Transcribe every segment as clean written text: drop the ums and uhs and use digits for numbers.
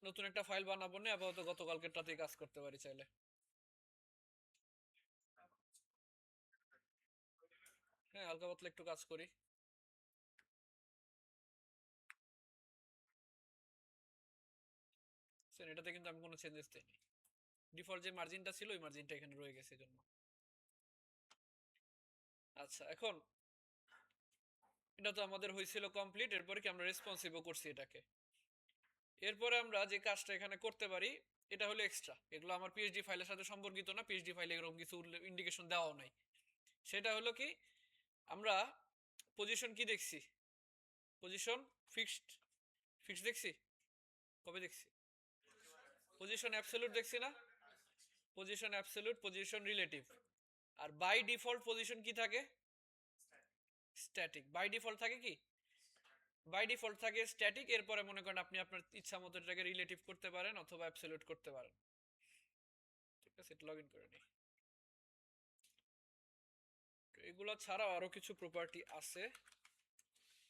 নতুন একটা ফাইল বানাবো না, আপাতত গতকালকেরটাতেই কাজ করতে পারি চাইলে। হ্যাঁ, হালকা পাতলা একটু কাজ করি। এটাতে কিন্তু আমি কোনো চেঞ্জেস দিইনি, ডিফল্ট যে মার্জিনটা ছিল ওই মার্জিনটা এখানে রয়ে গেছে জন্য। আচ্ছা, এখন এটা তো আমাদের হয়েছিল কমপ্লিট, এরপরে কি আমরা রেসপন্সিভও করছি এটাকে। এরপরে আমরা যে কাজটা এখানে করতে পারি এটা হলো এক্সট্রা, এগুলো আমার পিএইচডি ফাইলের সাথে সম্পর্কিত না, পিএইচডি ফাইলে এরকম কিছু ইন্ডিকেশন দেওয়াও নাই। সেটা হলো কি, আমরা পজিশন কি দেখছি, পজিশন ফিক্সড, ফিক্সড দেখছি, কবে দেখছি, পজিশন অ্যাবসলিউট দেখছি না, পজিশন অ্যাবসলিউট, পজিশন রিলেটিভ। আর বাই ডিফল্ট পজিশন কি থাকে, স্ট্যাটিক। বাই ডিফল্ট থাকে কি, বাই ডিফল্ট থাকে স্ট্যাটিক। এরপরে মনে করেন আপনি আপনার ইচ্ছা মতো এটাকে রিলেটিভ করতে পারেন অথবা অ্যাবসলিউট করতে পারেন। ঠিক আছে, এটা লগ ইন করে নিই। এগুলো ছাড়াও আরো কিছু প্রপার্টি আছে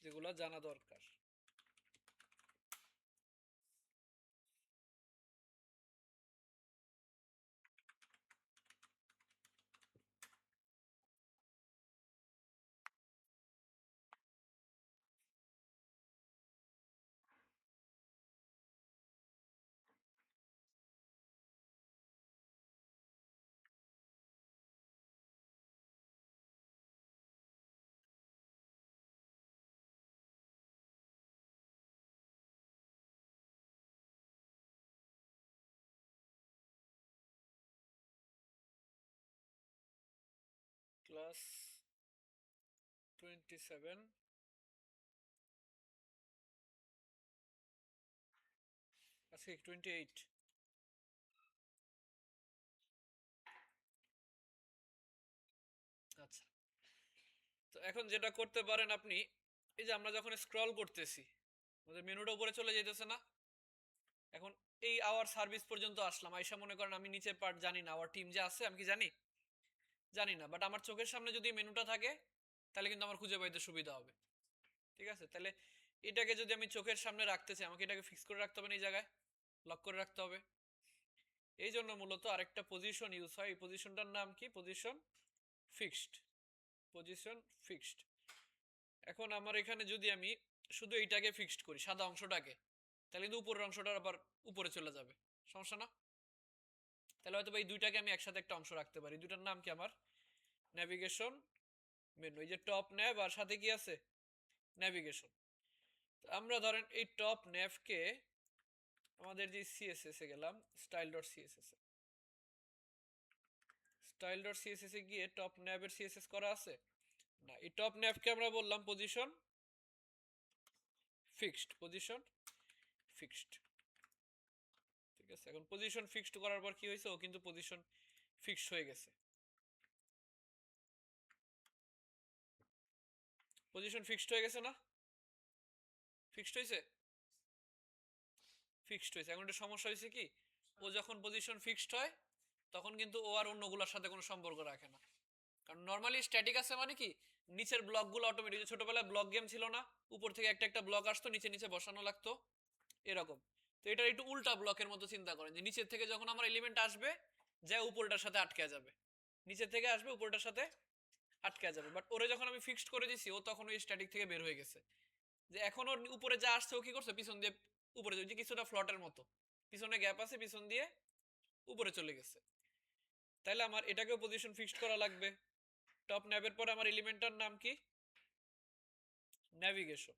যেগুলো জানা দরকার। ক্লাস 27, আজকে 28। আচ্ছা, তো এখন যেটা করতে পারেন আপনি, এই যে আমরা যখন স্ক্রল করতেছি আমাদের মেনুটা উপরে চলে যেতেছে না, এখন এই আওয়ার সার্ভিস পর্যন্ত আসলাম, আইসা মনে করেন আমি নিচের পার্ট জানি না, আওয়ার টিম যে আছে আমি কি জানি, জানি না, বাট আমার চোখের সামনে যদি মেনুটা থাকে তাহলে কিন্তু আমার খুঁজে পাইতে সুবিধা হবে। ঠিক আছে, তাহলে এটাকে যদি আমি চোখের সামনে রাখতে চাই আমাকে এটাকে ফিক্স করে রাখতে হবে না, এই জায়গায় লক করে রাখতে হবে। এই জন্য মূলত আরেকটা পজিশন ইউজ হয়, এই পজিশনটার নাম কি, পজিশন ফিক্সড, পজিশন ফিক্সড। এখন আমার এখানে যদি আমি শুধু এইটাকে ফিক্সড করি, সাদা অংশটাকে, তাহলে কিন্তু উপরের অংশটা আবার উপরে চলে যাবে, সমস্যা না। তাহলে হয়তো এই দুইটাকে আমি একসাথে একটা অংশ রাখতে পারি, দুইটার নাম কি আমার, ন্যাভিগেশন মেনু। এই যে টপ ন্যাভ আর সাথে কি আছে, ন্যাভিগেশন। আমরা ধরেন এই টপ ন্যাভকে আমাদের যে সিএসএস এ গেলাম, স্টাইল ডট সিএসএস এ, স্টাইল ডট সিএসএস এ গিয়ে টপ ন্যাভের সিএসএস করা আছে না, এই টপ ন্যাভকে আমরা বললাম পজিশন ফিক্সড, পজিশন ফিক্সড। ঠিক আছে, এখন পজিশন ফিক্সড করার পর কি হয়েছে, ও কিন্তু পজিশন ফিক্সড হয়ে গেছে। পজিশন ফিক্সড হয়ে গেছে না, ফিক্সড হয়েছে, ফিক্সড হয়েছে। এখন একটা সমস্যা হয়েছে কি, ও যখন পজিশন ফিক্সড হয় তখন কিন্তু ও আর অন্যগুলোর সাথে কোনো সম্পর্ক রাখে না। কারণ নর্মালি স্ট্যাটিক আছে মানে কি, নিচের ব্লকগুলো অটোমেটিক, ছোটবেলায় ব্লক গেম ছিল না, উপর থেকে একটা একটা ব্লক আসতো, নিচে নিচে বসানো লাগতো এরকম। তো এটা একটু উল্টা ব্লকের মতো চিন্তা করেন, যে নিচের থেকে যখন আমার এলিমেন্ট আসবে যা উপরটার সাথে আটকে যাবে, নিচের থেকে আসবে উপরটার সাথে আটকে যাবে। বাট ওরে যখন আমি ফিক্সড করে দিছি ও তখন ওই স্ট্যাটিক থেকে বের হয়ে গেছে, যে এখন ওর উপরে যা আসছে ও কি করছে, পিছন দিয়ে উপরে, যে কিছুটা ফ্লটের মতো পিছনে গ্যাপ আছে, পিছন দিয়ে উপরে চলে গেছে। তাহলে আমার এটাকেও পজিশন ফিক্সড করা লাগবে। টপ ন্যাভের পরে আমার এলিমেন্টটার নাম কি, ন্যাভিগেশন।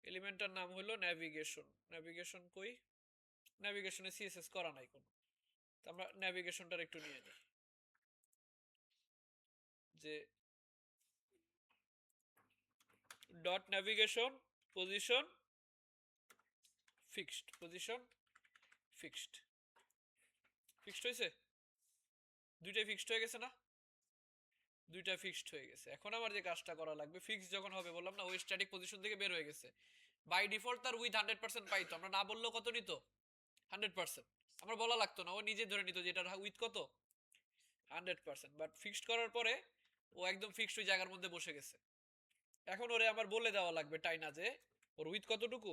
এলিমেন্টটার নাম হলো ন্যাভিগেশন। ন্যাভিগেশন কই, ন্যাভিগেশনে সিএসএস করা নাই কোনো, তো আমরা ন্যাভিগেশনটার একটু নিয়ে নিই, যে dot navigation position fixed, position fixed. Fixed হয়েছে, দুইটাই ফিক্সড হয়ে গেছে না, দুইটা ফিক্সড হয়ে গেছে। এখন আমার যে কাজটা করা লাগবে, ফিক্স যখন হবে বললাম না ওই স্ট্যাটিক পজিশন থেকে বের হয়ে গেছে, বাই ডিফল্ট তার উইথ 100% পাইতো, আমরা না বললেও কত নিত, 100%। আমরা বলা লাগতো না, ও নিজে ধরে নিত যে এটার উইথ কত, 100%। বাট ফিক্সড করার পরে ও একদম ফিক্সড ওই জায়গার মধ্যে বসে গেছে। এখন ওরে আমার বলে দেওয়া লাগবে তাই না, যে ওর উইথ কতটুকু,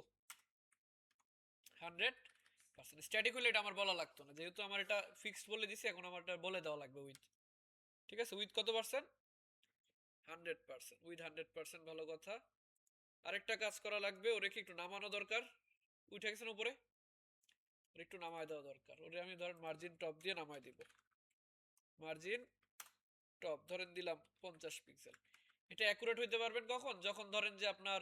100, স্ট্যাটিক হলে এটা আমার বলা লাগতো না, যেহেতু আমার এটা ফিক্সড বলে দিছি, এখন আমার এটা বলে দেওয়া লাগবে উইথ। ঠিক আছে, উইথ কত পার্সেন্ট? 100%। উইথ 100%, ভালো কথা। আরেকটা কাজ করা লাগবে, ওরে কি একটু নামানো দরকার। উঠে গেছেন উপরে, ওরে একটু নামায় দেওয়া দরকার। ওরে আমি ধরেন মার্জিন টপ দিয়ে নামায় দিব। মার্জিন টপ ধরেন দিলাম 50 পিক্সেল। এটা অ্যাকুরেট হইতে পারবেন কখন? যখন ধরেন যে আপনার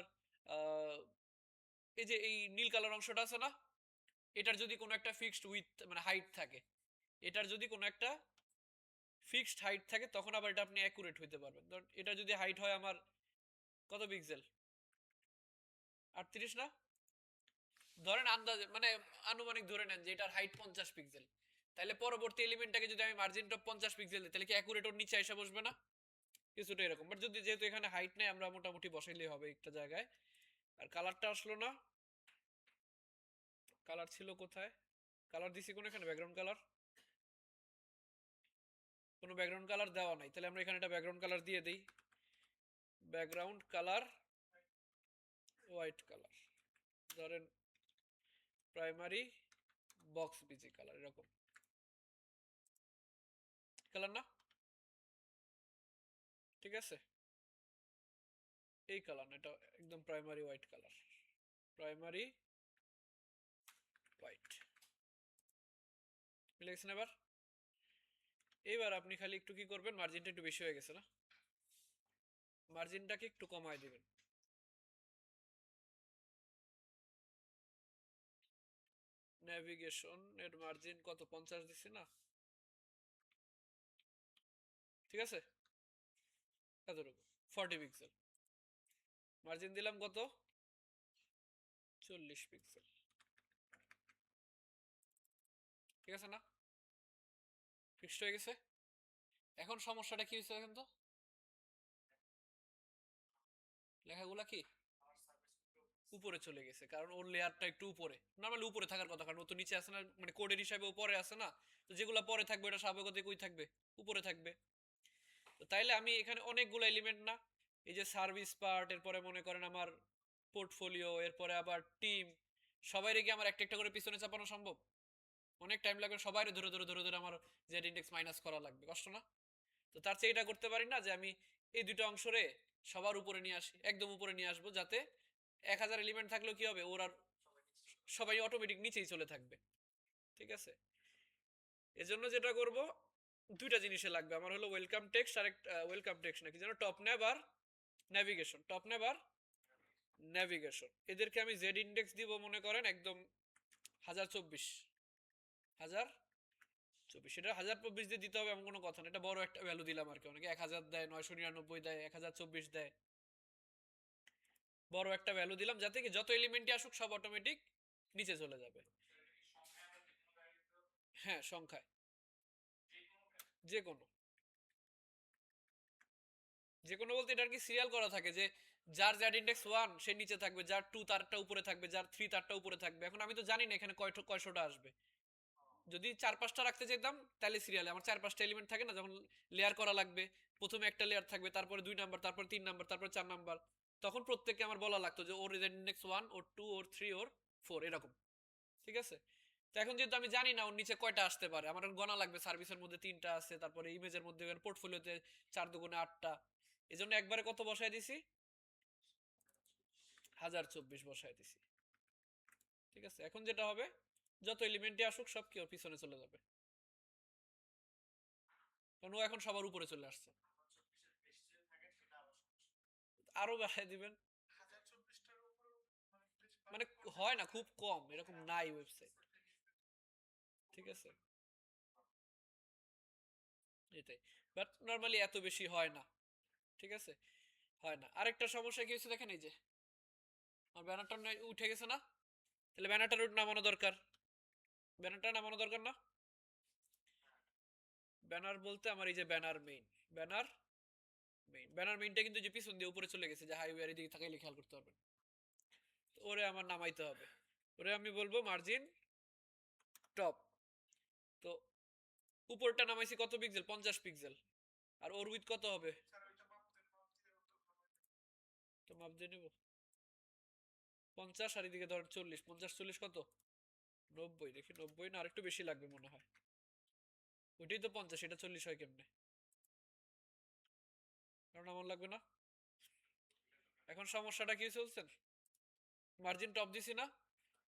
এই যে এই নীল কালার অংশটা আছে না, এটার যদি কোনো একটা ফিক্সড উইথ মানে হাইট থাকে, এটার যদি কোনো একটা ফিক্সড হাইট থাকে, তখন আবার এটা আপনি অ্যাকুরেট হইতে পারবেন। ধরুন এটা যদি হাইট হয় আমার কত পিক্সেল, 38 না, ধরেন আন্দাজে মানে আনুমানিক ধরে নেন যে এটার হাইট 50 পিক্সেল, তাহলে পরবর্তী এলিমেন্টটাকে যদি আমি মার্জিন টপ 50 পিক্সেল দিই, তাহলে কি অ্যাকুরেট ওর নিচে এসে বসবে না? কিছুটা এরকম। বাট যদি যেহেতু এখানে হাইট নেই, আমরা মোটামুটি বসাইলেই হবে একটা জায়গায়। আর কালারটা আসলো না, কালার ছিল কোথায়? কালার দিছি কোন, এখানে ব্যাকগ্রাউন্ড কালার, কোনো ব্যাকগ্রাউন্ড কালার দেওয়া নাই, তাহলে আমরা এখানে একটা ব্যাকগ্রাউন্ড কালার দিয়ে দিই। ব্যাকগ্রাউন্ড কালার হোয়াইট কালার, ধরেন প্রাইমারি বক্স বিজি কালার, এরকম কালার না? ঠিক আছে, এই কালার না, এটা একদম primary white colour, primary white. মিলে গেছে না এবার? এইবার আপনি খালি একটু কি করবেন, মার্জিনটা একটু বেশি হয়ে গেছে না, মার্জিনটাকে একটু কমায় দিবেন। নেভিগেশন এর মার্জিন কত, 50 দিচ্ছি না? ঠিক আছে, এতটুকু 40 পিক্সেল। মার্জিন দিলাম কত, 40 পিক্সেল। ঠিক আছে না, ফিক্সড হয়ে গেছে। এখন সমস্যাটা কি হয়েছে দেখেন তো, লেখাগুলা কি উপরে চলে গেছে, কারণ ওর লেয়ারটা একটু উপরে, নর্মালি উপরে থাকার কথা, কারণ ও তো নিচে আছে না, মানে কোডের হিসাবে উপরে আছে না। তো যেগুলো পরে থাকবে এটা স্বাভাবিকতই কই থাকবে, উপরে থাকবে। তো তাইলে আমি এখানে অনেকগুলো এলিমেন্ট না, এই যে সার্ভিস পার্ট, এরপরে মনে করেন আমার পোর্টফোলিও, এরপরে আবার টিম, সবাইরে কি আমার একটা একটা করে পিছনে চাপানো সম্ভব? অনেক টাইম লাগবে, সবাই ধরে ধরে ধরে ধরে আমার জেড ইন্ডেক্স মাইনাস করা লাগবে, কষ্ট না? তো তার চেয়ে এটা করতে পারি না যে আমি এই দুটো অংশরে সবার উপরে নিয়ে আসি, একদম উপরে নিয়ে আসবো, যাতে 1000 এলিমেন্ট থাকলেও কি হবে, ওর আর সবাই অটোমেটিক নিচেই চলে থাকবে। ঠিক আছে, এজন্য যেটা করব, দুইটা জিনিসে লাগবে আমার, হলো ওয়েলকাম টেক্সট আর একটা ওয়েলকাম টেক্সট না কি যেন, টপ নেভ আর নেভিগেশন, টপ নেভ আর নেভিগেশন, এদেরকে আমি জেড ইন্ডেক্স দিব মনে করেন একদম 1024, 1024, সেটা 1024 দিয়ে দিতে হবে এমন কোনো কথা না, এটা বড় একটা ভ্যালু দিলাম আর কি। অনেকে 1000 দেয়, 999 দেয়, 1024 দেয়, বড় একটা ভ্যালু দিলাম, যাতে কি যত এলিমেন্টই আসুক সব অটোমেটিক নিচে চলে যাবে। হ্যাঁ, সংখ্যায়, যে কোনো, যে কোনো বলতে এটা আর কি সিরিয়াল করা থাকে, যে যার জ্যাড ইন্ডেক্স 1 সে নিচে থাকবে, যার 2 তারটা উপরে থাকবে, যার 3 তারটা উপরে থাকবে। এখন আমি তো জানি না এখানে কয়শোটা আসবে, যদি 4-5টা রাখতে চাইতাম তাহলে সিরিয়ালে আমার 4-5টা এলিমেন্ট থাকে না, যখন লেয়ার করা লাগবে, প্রথমে একটা লেয়ার থাকবে, তারপরে 2 নাম্বার, তারপরে 3 নাম্বার, তারপরে 4 নাম্বার, তখন প্রত্যেককে আমার বলা লাগতো যে ওর ইন্ডেক্স 1, ওর 2, ওর 3, ওর 4, এরকম। ঠিক আছে, তো এখন যেহেতু আমি জানি না ওর নিচে কয়টা আসতে পারে, আমার গণা লাগবে, সার্ভিসের মধ্যে 3টা আছে, তারপরে ইমেজের মধ্যে, পোর্টফোলিওতে 4 দুগুণে 8টা, এই জন্য একবারে কত বসায় দিছি, 1024 বসায় দিছি। ঠিক আছে, এখন যেটা হবে, যত এলিমেন্টই আসুক সব কি ওর পিছনে চলে যাবে, কারণ ও এখন সবার উপরে চলে আসছে। আরো বাড়ায় দিবেন, মানে হয় না, খুব কম, এরকম নাই ওয়েবসাইট। ঠিক আছে, এটাই, বাট নর্মালি এত বেশি হয় না। ঠিক আছে, হয় না। আরেকটা সমস্যা কি হচ্ছে দেখেন, এই যে আমার ব্যানারটা উঠে গেছে না, তাহলে ব্যানারটা নামানো দরকার, ব্যানারটা নামানো দরকার না? ব্যানার বলতে আমার এই যে ব্যানার মেইন, ব্যানার ব্যানার মেইনটা কিন্তু যে পিছন দিয়ে উপরে চলে গেছে, যে হাইওয়ে আর এদিকে থাকাইলে খেয়াল করতে পারবেন। ওরে আমার নামাইতে হবে, ওরে আমি বলবো মার্জিন টপ। তো উপরটা নামাইছি কত পিক্সেল, 50 পিক্সেল, আর ওর উইথ কত হবে, তো মাপ দিয়ে নেবো 50, আর এদিকে ধরেন 40, 50 40 কত, 90 দেখি, 90 না আরেকটু বেশি লাগবে মনে হয়। ওইটাই তো 50, এটা 40 হয় কেমনে? কারণ আমার লাগবে না। এখন সমস্যাটা কি চলছেন? মার্জিন টপ দিছি না,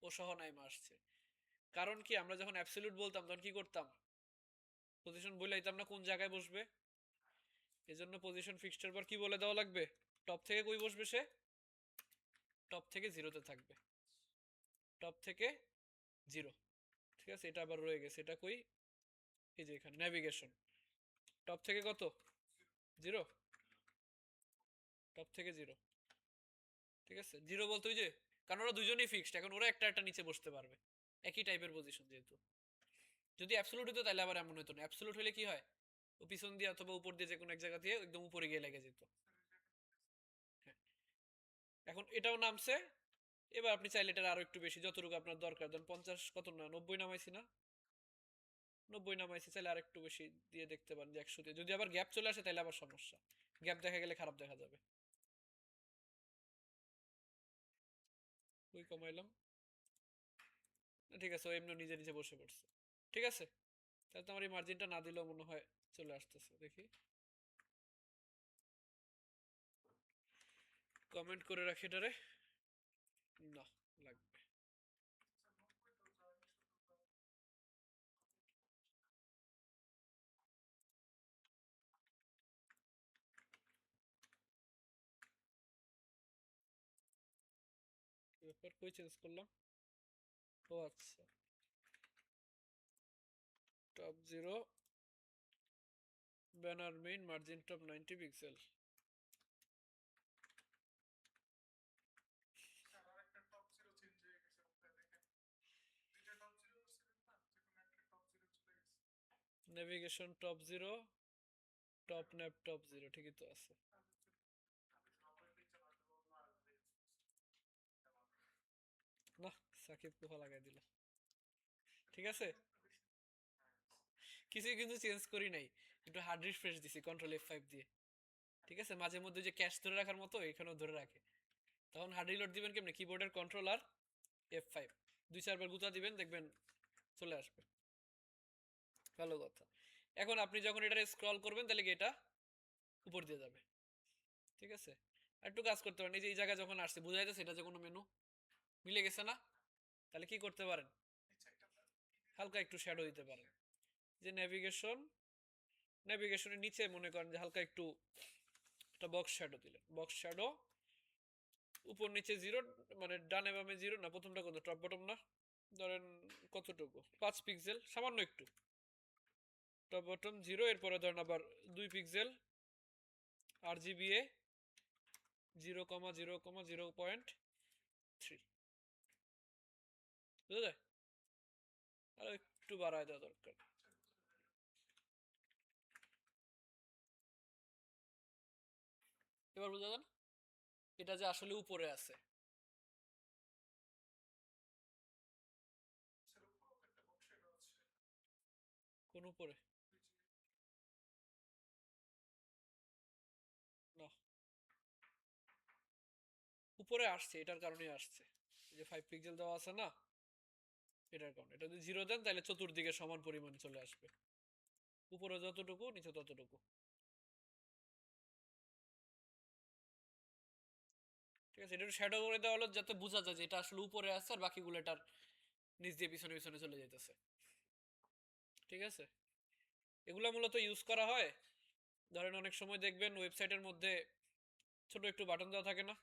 ও সহ নাইমা আসছে। কারণ কি, আমরা যখন অ্যাবসলিউট বলতাম তখন কি করতাম? পজিশন বলে দিতাম না কোন জায়গায় বসবে। এজন্য পজিশন ফিক্সডের পর কি বলে দেওয়া লাগবে? টপ থেকে কই বসবে সে? টপ থেকে জিরোতে থাকবে। টপ থেকে জিরো। ঠিক আছে, এটা আবার রয়ে গেছে, এটা কই? এই যে এখানে নেভিগেশন। টপ থেকে কত? জিরো। টপ থেকে জিরো। ঠিক আছে, জিরো বলতে ওই যে, কারণ ওরা দুজনেই ফিক্সড, এখন ওরা একটা একটা নিচে বসতে পারবে, একই টাইপের পজিশন যেহেতু। যদি অ্যাবসলিউট হতো তাহলে আবার এমন হতো না। অ্যাবসলিউট হলে কি হয়, ও পিছন দিয়ে অথবা উপর দিয়ে যে কোনো এক জায়গা দিয়ে একদম উপরে গিয়ে লেগে যেত। হ্যাঁ, এখন এটাও নামছে। এবার আপনি চাইলে এটার আরো একটু বেশি, যতটুকু আপনার দরকার, দেন 50 কত না 90 নামাইছি না, 90 নামাইছি, চাইলে আর একটু বেশি দিয়ে দেখতে পারেন যে 100 দিয়ে। যদি আবার গ্যাপ চলে আসে তাহলে আবার সমস্যা, গ্যাপ দেখা গেলে খারাপ দেখা যাবে। ওই কমাইলাম না, ঠিক আছে, ও এমনি নিজে নিজে বসে পড়ছে। ঠিক আছে, তাহলে তো আমার এই মার্জিনটা না দিলেও মনে হয় চলে আসতেছে, দেখি। কমেন্ট করে রাখি এটারে। না, লাগবে। ব্যাপার, কই চেঞ্জ করলাম? ও আচ্ছা, top zero, banner main, margin top 90 pixel. Navigation top zero, top nap top zero, ঠিকই তো আছে। না, সাকিব কোহা লাগাই দিল। ঠিক আছে, কিছুই কিন্তু চেঞ্জ করি নাই, একটু হার্ড রিফ্রেশ দিছি কন্ট্রোল F5 দিয়ে। ঠিক আছে, মাঝে মধ্যে যে ক্যাশ ধরে রাখার মতো এখানেও ধরে রাখে। তখন হার্ড রিলোড দিবেন কেমনে? কিবোর্ডের কন্ট্রোল আর F5 দুই চারবার গুতা দিবেন, দেখবেন চলে আসবে। ভালো কথা। এখন আপনি যখন এটা স্ক্রল করবেন তাহলে কি এটা উপর দিয়ে যাবে। ঠিক আছে, আর একটু কাজ করতে পারেন। এই যে এই জায়গায় যখন আসছে বুঝা যাচ্ছে এটা যে কোনো মেনু, মিলে গেছে না? তাহলে কি করতে পারেন? হালকা একটু শ্যাডো দিতে পারেন। যে নেভিগেশন, নেভিগেশনের নিচে মনে করেন যে হালকা একটু একটা বক্স শ্যাডো দিলেন, বক্স শ্যাডো, উপর নিচে জিরো, মানে ডানে বামে জিরো না, প্রথমটা কত, টপ বটম না, ধরেন কতটুকু, 5 পিক্সেল, সামান্য একটু টপ বটম জিরো, এরপরে ধরেন আবার 2 পিক্সেল RGBA 0,0,0.3, বুঝা যায়? আর একটু বাড়ায় দেওয়া দরকার। এবার বুঝা যান এটা যে আসলে উপরে আছে। কোন উপরে? না, উপরে আসছে, এটার কারণেই আসছে। এই যে 5 পিক্সেল দেওয়া আছে না, এটার কারণে। এটা যদি জিরো দেন তাহলে চতুর্দিকে সমান পরিমাণে চলে আসবে, উপরে যতটুকু নিচে ততটুকু। ঠিক আছে, এটা শ্যাডো করে দেওয়া হলো যাতে বোঝা যায় যে এটা আসলে উপরে আছে আর বাকিগুলো এটার নিচ দিয়ে পিছনে পিছনে চলে যেতেছে। ঠিক আছে, এগুলো মূলত ইউজ করা হয়, ধরেন অনেক সময় দেখবেন ওয়েবসাইটের মধ্যে ছোট একটু বাটন দেওয়া থাকে না,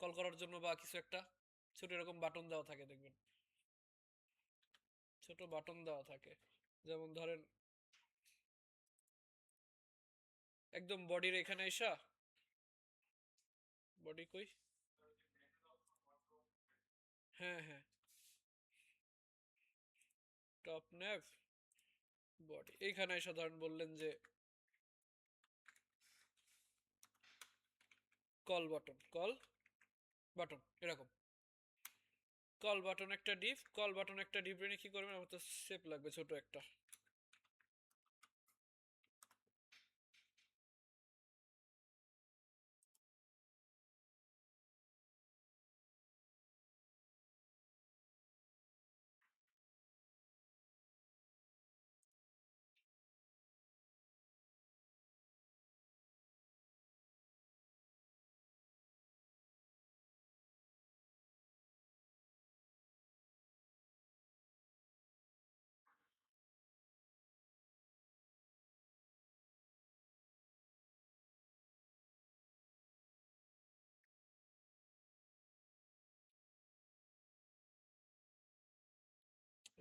কল করার জন্য বা কিছু একটা ছোট এরকম বাটন দেওয়া থাকে দেখবেন, ছোট বাটন দেওয়া থাকে। যেমন ধরেন একদম বডির এখানে এসা, বডি কই, হ্যাঁ হ্যাঁ, টপ ন্যাভ বডি এইখানে এসে ধরেন বললেন যে কল বাটন, কল বাটন এরকম, কল বাটন একটা ডিপ, কল বাটন একটা ডিপ এনে কি করবেন, আমার তো শেপ লাগবে ছোট একটা।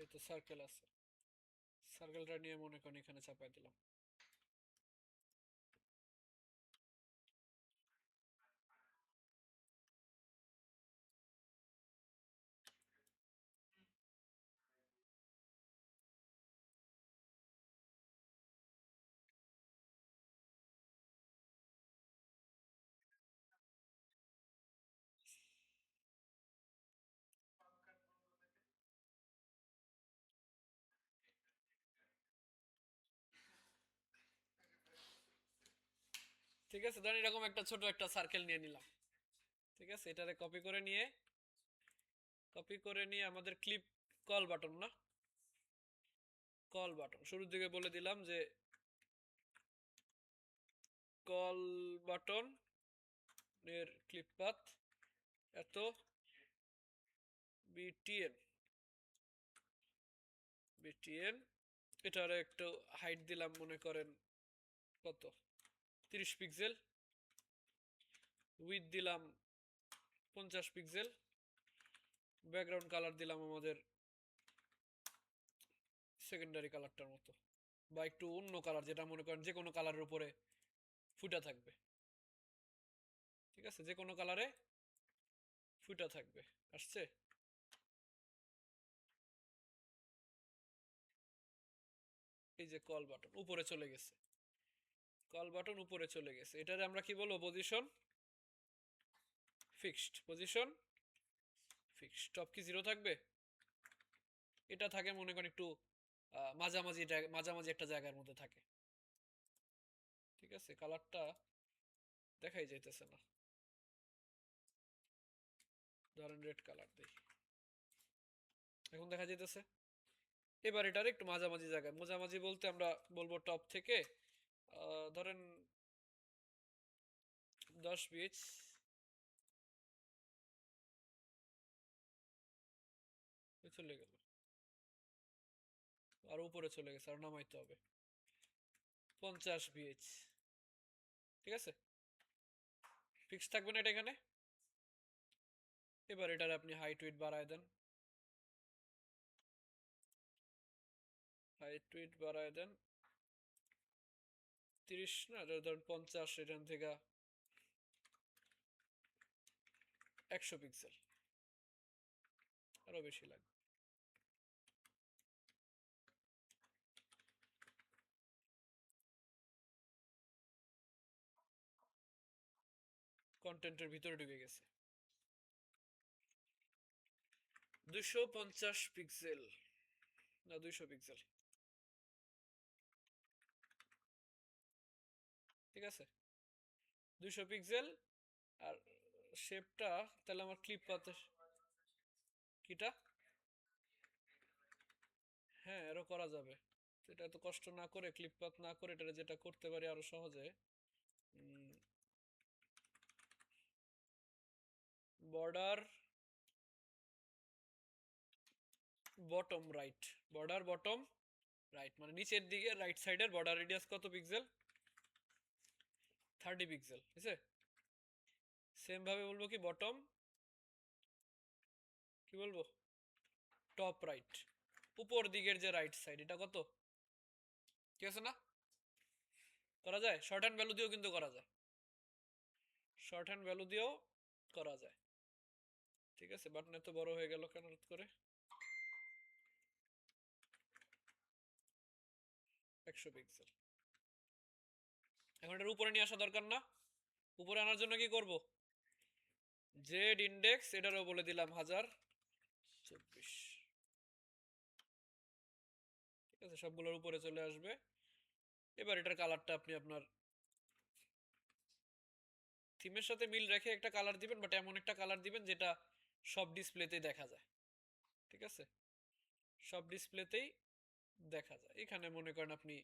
এই তো সার্কেল আছে, সার্কেলটা নিয়ে মনে করেন এখানে চাপাই দিলাম। ঠিক আছে, ধরেন এরকম একটা ছোট একটা সার্কেল নিয়ে নিলাম। ঠিক আছে, এটারে কপি করে নিয়ে আমাদের ক্লিপ কল বাটন না, কল বাটন শুরুর দিকে বলে দিলাম যে কল বাটন এর ক্লিপ পাথ এত বিটিএন, বিটিএন এটার একটু হাইট দিলাম মনে করেন কত 30 পিক্সেল, উইথ দিলাম 50 পিক্সেল, ব্যাকগ্রাউন্ড কালার দিলাম আমাদের সেকেন্ডারি কালারটার মতো বা একটু অন্য কালার, যেটা মনে করেন যে কোনো কালারের উপরে ফুটা থাকবে। ঠিক আছে, যে কোনো কালারে ফুটা থাকবে। আসছে? এই যে কল বাটন উপরে চলে গেছে, কল বাটন উপরে চলে গেছে, এটারে আমরা কি বলবো? Position fixed, position fixed. Top কি 0 থাকবে? এটা থাকে মনে করেন একটু মাঝামাঝি মাঝামাঝি একটা জায়গার মধ্যে থাকে। ঠিক আছে, কালারটা দেখাই যাইতেছে না, ধরেন রেড কালার দেই, এখন দেখা যাইতেছে। এবার এটার একটু মাঝামাঝি জায়গায়, মাঝামাঝি বলতে আমরা বলবো টপ থেকে ধরেন 10 পিচ চলে গেল, আর উপরে চলে গেছে, আর নামাইতে হবে 50 পিচ। ঠিক আছে, ফিক্স থাকবে না এটা এখানে। এবার এটার আপনি হাইট উইডথ বাড়ায় দেন, হাইট উইডথ বাড়ায় দেন 30 না, ধরেন 50, এখান থেকে 100 পিক্সেল, আরো বেশি লাগবে। কন্টেন্টের ভিতরে ঢুকে গেছে 250 পিক্সেল না 200 পিক্সেল। ঠিক আছে, 200 পিক্সেল। আর শেপটা তাহলে আমার ক্লিপ পাতে কিটা, হ্যাঁ এরও করা যাবে। এটা এত কষ্ট না করে, ক্লিপ পাত না করে, এটা যেটা করতে পারি আরো সহজে, border bottom right, border bottom right মানে নিচের দিকে রাইট সাইডের বর্ডার রেডিয়াস কত পিক্সেল? 30 পিক্সেল। ঠিক আছে, সেম ভাবে বলবো কি বটম, কি বলবো, টপ রাইট, উপর দিকের যে রাইট সাইড, এটা কত? ঠিক আছে না? করা যায়, শর্ট হ্যান্ড ভ্যালু দিয়েও কিন্তু করা যায়, শর্ট হ্যান্ড ভ্যালু দিয়েও করা যায়। ঠিক আছে, বাটন এত বড় হয়ে গেল কেন হঠাৎ করে? 100 পিক্সেল। এখন এটার উপরে নিয়ে আসা দরকার না? উপরে আনার জন্য কি করব? জেড ইন্ডেক্স এটারও বলে দিলাম 1024। ঠিক আছে, সবগুলোর উপরে চলে আসবে। এবার এটার কালারটা আপনি আপনার থিমের সাথে মিল রেখে একটা কালার দিবেন, বাট এমন একটা কালার দিবেন যেটা সব ডিসপ্লেতেই দেখা যায়। ঠিক আছে, সব ডিসপ্লেতেই দেখা যায়। এখানে মনে করেন আপনি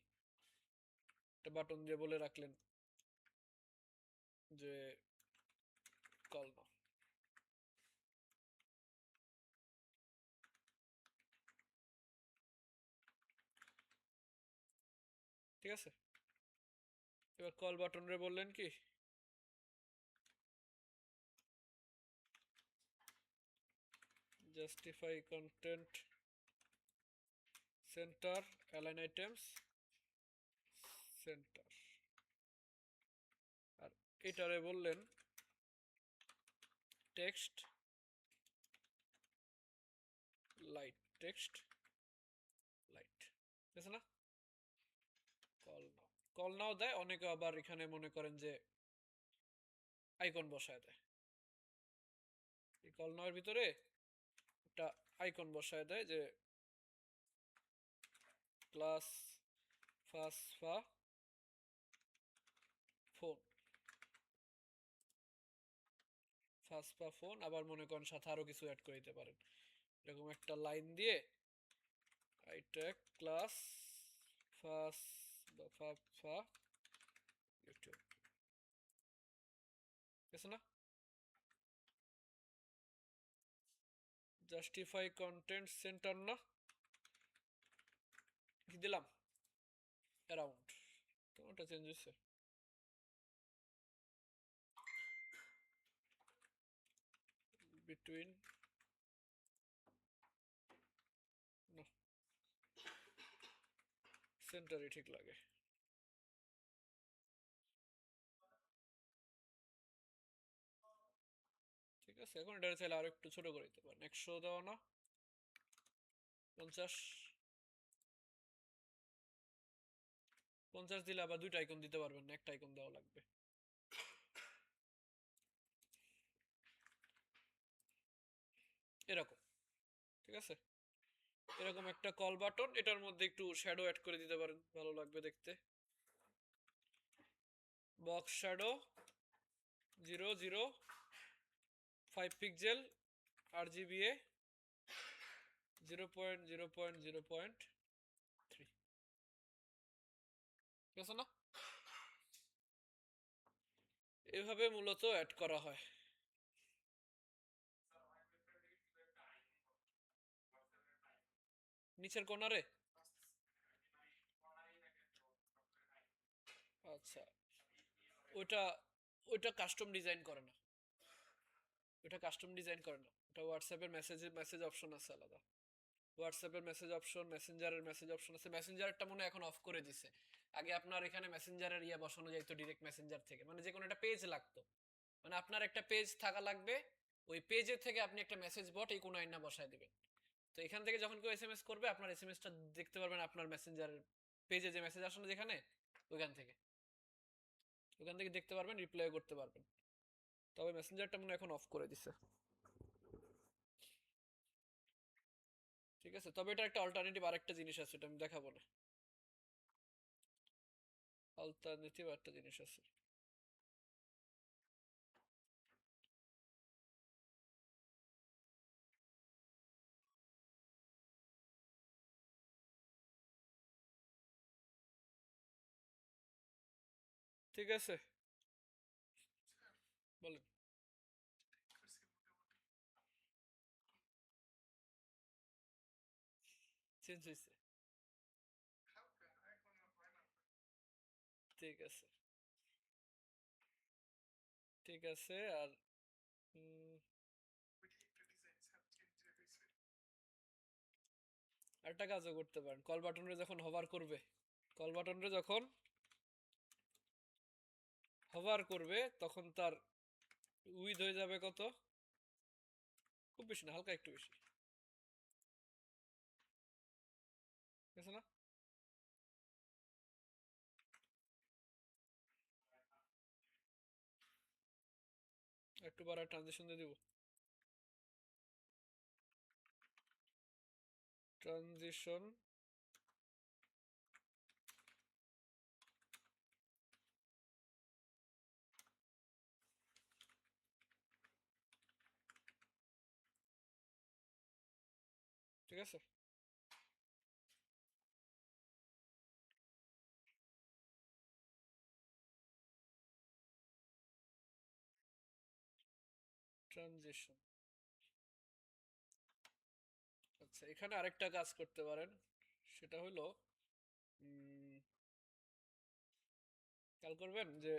একটা বাটন দিয়ে বলে রাখলেন যে কল নাও। ঠিক আছে, এবার কল বাটন রে বললেন কি justify content center align items center, আর এটারে বললেন টেক্সট লাইট, টেক্সট লাইট, ঠিক আছে না? কল নাও, কল নাও দেয় অনেকে, আবার এখানে মনে করেন যে আইকন বসায় দেয়, এই কল নাওয়ের ভিতরে একটা আইকন বসায় দেয় যে ক্লাস ফাসফা ফোন, ফাসফা ফোন, আবার মনে করেন সাথে আরো কিছু অ্যাড করে দিতে পারেন, এরকম একটা লাইন দিয়ে আইটেক ক্লাস ফাসফা ইউটিউব, ঠিক আছে না? জাস্টিফাই কন্টেন্ট সেন্টার না, কি দিলাম অ্যারাউন্ড, কোনটা চেঞ্জ হয়েছে? বিটুইন, না সেন্টারই ঠিক লাগে। ঠিক আছে, এখন এটা চাইলে আরো একটু ছোট করে দিতে পারেন, 100 দেওয়া না 50, 50 দিলে আবার দুইটা আইকন দিতে পারবেন না, একটা আইকন দেওয়া লাগবে। এরকম, ঠিক আছে, এরকম একটা কল বাটন, এটার মধ্যে একটু শ্যাডো অ্যাড করে দিতে পারেন, ভালো লাগবে দেখতে। বক্স শ্যাডো 0.05 পিক্সেল, RGBA 0.0.0.3, ঠিক আছে না? এভাবে মূলত অ্যাড করা হয়। নিচের কর্নারে, আচ্ছা, ওইটা ওইটা কাস্টম ডিজাইন করে না, ওইটা কাস্টম ডিজাইন করে না, ওটা হোয়াটসঅ্যাপের মেসেজ অপশন আছে আলাদা, হোয়াটসঅ্যাপের মেসেজ অপশন, মেসেঞ্জারের মেসেজ অপশন আছে, মেসেঞ্জারটা মনে এখন অফ করে দিছে। আগে আপনার এখানে মেসেঞ্জারের ইয়া বসানো যাইতো ডিরেক্ট মেসেঞ্জার থেকে, মানে যে কোনো একটা পেজ লাগতো, মানে আপনার একটা পেজ থাকা লাগবে, ওই পেজের থেকে আপনি একটা মেসেজ বট এই কোনো আইনা বসায় দিবেন। তো এখান থেকে যখন কেউ এসএমএস করবে, আপনার এসএমএসটা দেখতে পারবেন আপনার মেসেঞ্জারের পেজে যে মেসেজ আসলো যেখানে, ওইখান থেকে, ওখান থেকে দেখতে পারবেন, রিপ্লাই করতে পারবেন। তবে মেসেঞ্জারটা মনে এখন অফ করে দিছে। ঠিক আছে, তবে এটা একটা অল্টারনেটিভ, আরেকটা জিনিস আছে, এটা আমি দেখাবো না, অল্টারনেটিভ একটা জিনিস আছে। ঠিক আছে, বলেন। চেঞ্জ হয়েছে, ঠিক আছে, ঠিক আছে। আর একটা কাজও করতে পারেন, কল বাটনরে যখন হভার করবে, কল বাটনরে যখন হভার করবে তখন তার উইথ হয়ে যাবে কত, খুব বেশি না, হালকা একটু বেশি, ঠিক আছে না? একটু বাড়া ট্রানজিশন দিয়ে দিব, ট্রানজিশন, ঠিক আছে, ট্রানজিশন। আচ্ছা, এখানে আরেকটা কাজ করতে পারেন, সেটা হলো খেয়াল করবেন যে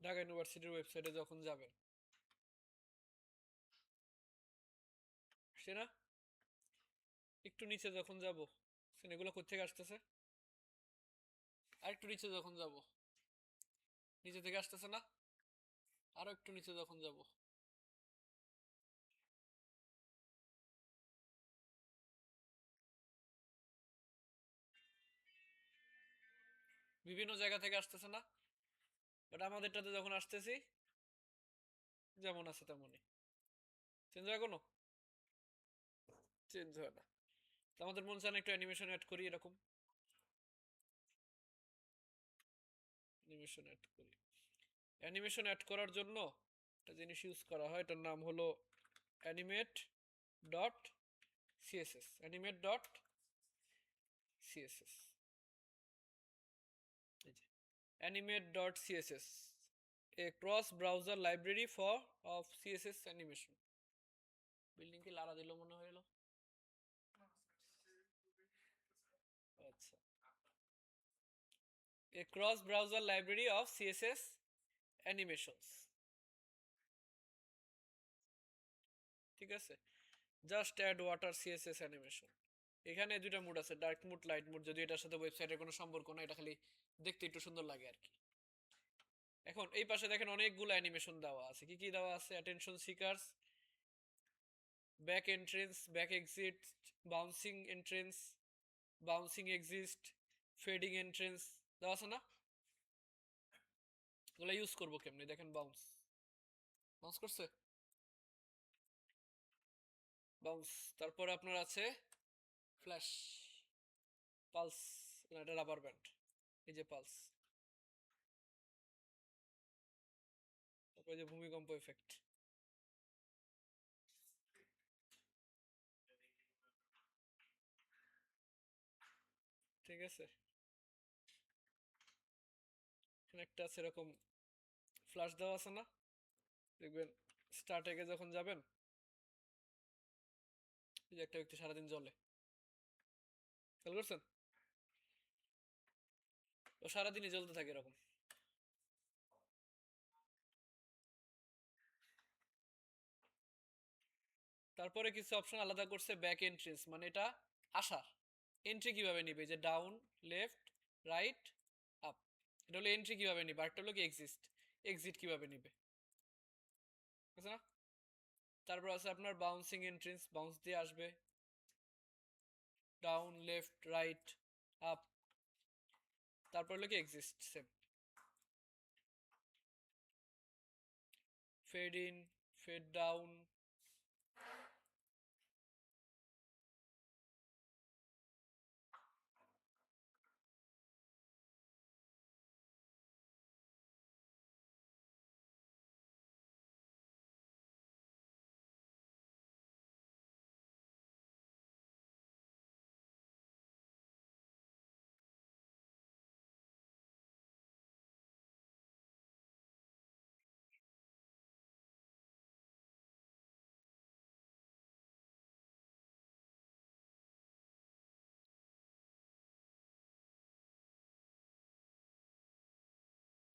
ঢাকা ইউনিভার্সিটির ওয়েবসাইটে যখন যাবেন, সে না একটু নিচে যখন যাব, এগুলো কোথেকে আসতেছে? আর একটু নিচে যখন যাব, নিচে থেকে আসতেছে না? আরো একটু নিচে যখন যাব, বিভিন্ন জায়গা থেকে আসতেছে না? বাট আমাদেরটাতে যখন আসতেছি যেমন আছে তেমনই। চেঞ্জ হয় কোনো? চেঞ্জ হয় না। তো আমাদের মন চায় না একটু অ্যানিমেশন অ্যাড করি, এরকম অ্যানিমেশন অ্যাড করি। অ্যানিমেশন অ্যাড করার জন্য একটা জিনিস ইউজ করা হয়, এটার নাম হলো animate dot CSS. Animate dot CSS, animate dot css, a cross browser library for of css animation. Building কি লারা দিল মনে হলো? আচ্ছা, a cross browser library of css animations, ঠিক আছে? Just add water CSS animation. এখানে দুইটা মুড আছে, ডার্ক মুড, লাইট মুড। যদি এটার সাথে ওয়েবসাইটের কোনো সম্পর্ক না, এটা খালি দেখতে একটু সুন্দর লাগে আর কি। এখন এই পাশে দেখেন অনেকগুলো অ্যানিমেশন দেওয়া আছে। কি কি দেওয়া আছে? Attention seekers, back entrance, back exit, bouncing entrance, bouncing exist, fading entrance দেওয়া আছে না? এগুলো ইউজ করবো কেমনি? দেখেন বাউন্স, বাউন্স করছে, বাউন্স। তারপরে আপনার আছে ফ্ল্যাশ, পালস, এটা রাবার ব্যান্ড, এই যে পালস। তারপরে যে ভূমিকম্প এফেক্ট, ঠিক আছে? এখানে একটা আছে এরকম ফ্ল্যাশ দেওয়া আছে না? দেখবেন স্টার্ট এগে যখন যাবেন, এই যে একটা ব্যক্তি সারাদিন জ্বলে, খেয়াল করছেন? ও সারাদিনই জ্বলতে থাকে এরকম। তারপরে কিছু অপশন আলাদা করছে, ব্যাক এন্ট্রেন্স, মানে এটা আসার এন্ট্রি কিভাবে নিবে, যে ডাউন, লেফট, রাইট, আপ। এটা হলো এন্ট্রি কিভাবে নিবে, আরেকটা হলো কি এক্সিস্ট, এক্সিট কিভাবে নিবে, বুঝছে না? তারপর আছে আপনার বাউন্সিং এন্ট্রেন্স, বাউন্স দিয়ে আসবে, ডাউন, লেফট, রাইট, আপ। তারপর হলো কি exist, same. Fade in, fade down.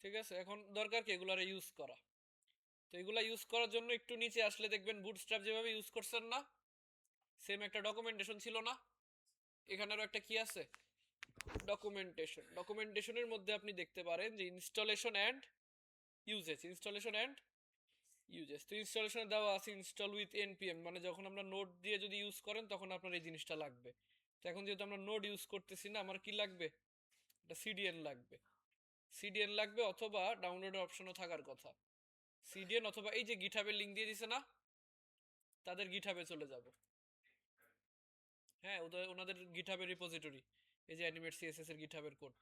ঠিক আছে, এখন দরকার কি এগুলারে ইউজ করা। তো এগুলা ইউজ করার জন্য একটু নিচে আসলে দেখবেন বুটস্ট্র্যাপ যেভাবে ইউজ করছেন না, সেম একটা ডকুমেন্টেশন ছিল না? এখানেরও একটা কি আছে, ডকুমেন্টেশন। ডকুমেন্টেশনের মধ্যে আপনি দেখতে পারেন যে installation and uses, installation and uses. তো ইনস্টলেশনে দেওয়া আছে ইনস্টল উইথ এনপিএম, মানে যখন আমরা নোড দিয়ে যদি ইউজ করেন তখন আপনার এই জিনিসটা লাগবে। তো এখন যেহেতু আমরা নোড ইউজ করতেছি না, আমার কি লাগবে? একটা সিডিএন লাগবে। সিডিএন লাগবে, অথবা ডাউনলোডের অপশনও থাকার কথা। সিডিএন অথবা এই যে গিটহাবের লিঙ্ক দিয়ে দিছে না, তাদের গিটহাবে চলে যাব। হ্যাঁ, ওদের ওনাদের গিটহাবের রিপোজিটরি, এই যে অ্যানিমেট সিএসএস এর গিটহাবের কোড,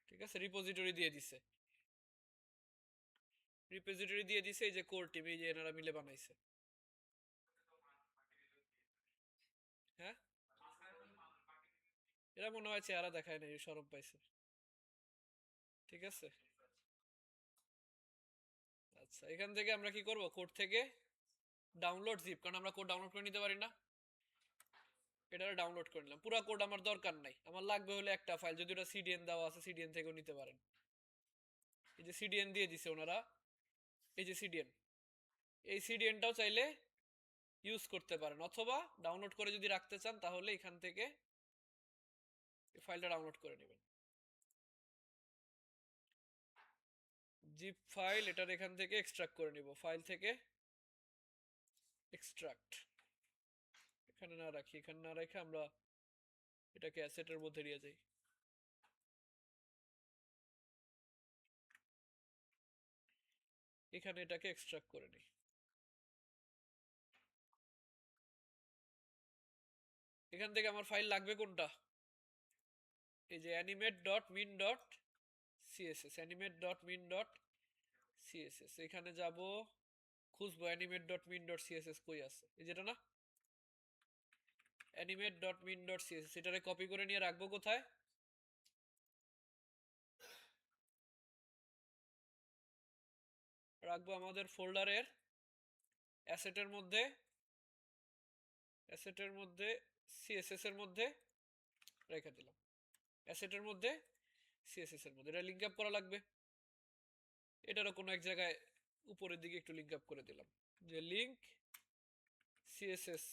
ঠিক আছে? রিপোজিটরি দিয়ে দিছে, রিপোজিটরি দিয়ে দিছে, এই যে কোর টিম, এই যে এনারা মিলে বানাইছে। হ্যাঁ, এরা মনে হয় চেহারা দেখায় নাই, শরম পাইছে। ঠিক আছে, আচ্ছা। এখান থেকে আমরা কি করব, কোড থেকে ডাউনলোড জিপ, কারণ আমরা কোড ডাউনলোড করে নিতে পারি না। এটা ডাউনলোড করে নিলাম, পুরো কোড আমার দরকার নাই, আমার লাগবে হলো একটা ফাইল। যদি ওটা সিডিএন দেওয়া আছে, সিডিএন থেকেও নিতে পারেন। এই যে সিডিএন দিয়ে দিছে ওনারা, এই যে সিডিএন, এই সিডিএনটাও চাইলে ইউজ করতে পারেন, অথবা ডাউনলোড করে যদি রাখতে চান তাহলে এখান থেকে এই ফাইলটা ডাউনলোড করে নেবেন, জিপ ফাইল, এটার এখান থেকে এক্সট্রাক্ট করে নিব, ফাইল থেকে এক্সট্রাক্ট, এখানে না রাখি, এখানে না রেখে আমরা এটাকে অ্যাসেটের মধ্যে নিয়ে যাই। এখানে এটাকে এক্সট্রাক্ট করে নিই। এখান থেকে আমার ফাইল লাগবে কোনটা, এই যে animate.min.css, animate.min.css, এখানে যাব, খুঁজবো animate.min.css কই আছে, এই যেটা না, animate.min.css, এটারে কপি করে নিয়ে রাখবো কোথায়, রাখবো আমাদের ফোল্ডারের অ্যাসেটের মধ্যে, অ্যাসেটের মধ্যে সিএসএস এর মধ্যে রেখে দিলাম, অ্যাসেটের মধ্যে সিএসএস এর মধ্যে, এটা লিঙ্ক আপ করা লাগবে, এটারও কোনো এক জায়গায় উপরের দিকে একটু লিঙ্ক আপ করে দিলাম, যে লিঙ্ক সিএসএস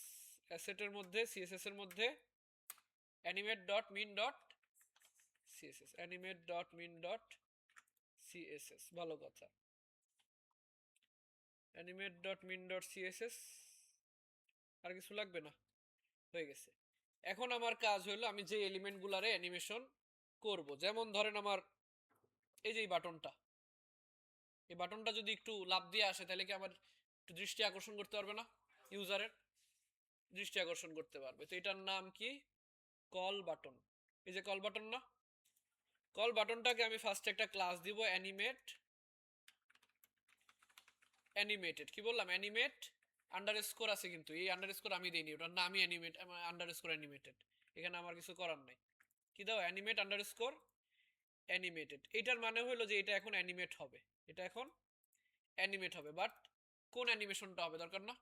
অ্যাসেটের মধ্যে, সিএসএস এর মধ্যে animate.min.css, animate.min.css, ভালো কথা, animate.min.css, আর কিছু লাগবে না, হয়ে গেছে। এখন আমার কাজ হলো আমি যে এলিমেন্ট গুলারে অ্যানিমেশন করব, যেমন ধরেন আমার এই যে এই বাটনটা, এই বাটনটা যদি একটু লাভ দিয়ে আসে তাহলে কি আমার একটু দৃষ্টি আকর্ষণ করতে পারবে না, ইউজারের দৃষ্টি আকর্ষণ করতে পারবে, তো এটার নাম কি, কল বাটন, এই যে কল বাটন না, কল বাটনটাকে আমি ফার্স্ট একটা ক্লাস দিব অ্যানিমেটেড, কি বললাম, অ্যানিমেট আন্ডারস্কোর আছে, কিন্তু এই আন্ডারস্কোর আমি দেইনি, ওটার নামই অ্যানিমেট আন্ডারস্কোর অ্যানিমেটেড, এখানে আমার কিছু করার নাই, কি দাও, অ্যানিমেট আন্ডারস্কোর অ্যানিমেটেড, এটার মানে হলো যে এটা এখন অ্যানিমেট হবে, এটা এখন অ্যানিমেট হবে, বাট কোন অ্যানিমেশনটা হবে দরকার না,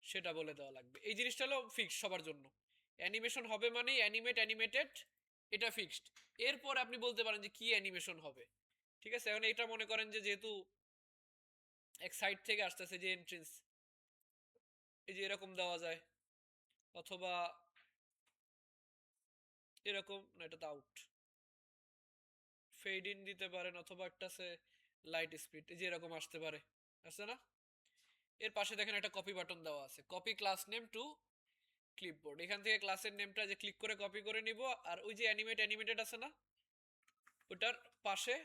সেটা বলে দেওয়া লাগবে, এই জিনিসটা হলো ফিক্স সবার জন্য, অ্যানিমেশন হবে মানে অ্যানিমেটেড, এটা ফিক্সড, এরপর আপনি বলতে পারেন যে কি অ্যানিমেশন হবে, ঠিক আছে। এখন এটা মনে করেন যে যেহেতু এক সাইড থেকে আসতেছে, যে এন্ট্রেন্স, এই যে এরকম দেওয়া যায়, অথবা এরকম না, এটা তো আউট, ফেড ইন দিতে পারেন, অথবা একটা আছে লাইট স্পিড, এই যে এরকম আসতে পারে, আছে না, এর পাশে দেখেন একটা কপি বাটন দেওয়া আছে, copy class name two clipboard, এখান থেকে ক্লাসের নেমটা যে ক্লিক করে কপি করে নিব, আর ওই যে অ্যানিমেটেড আছে না, ওটার পাশে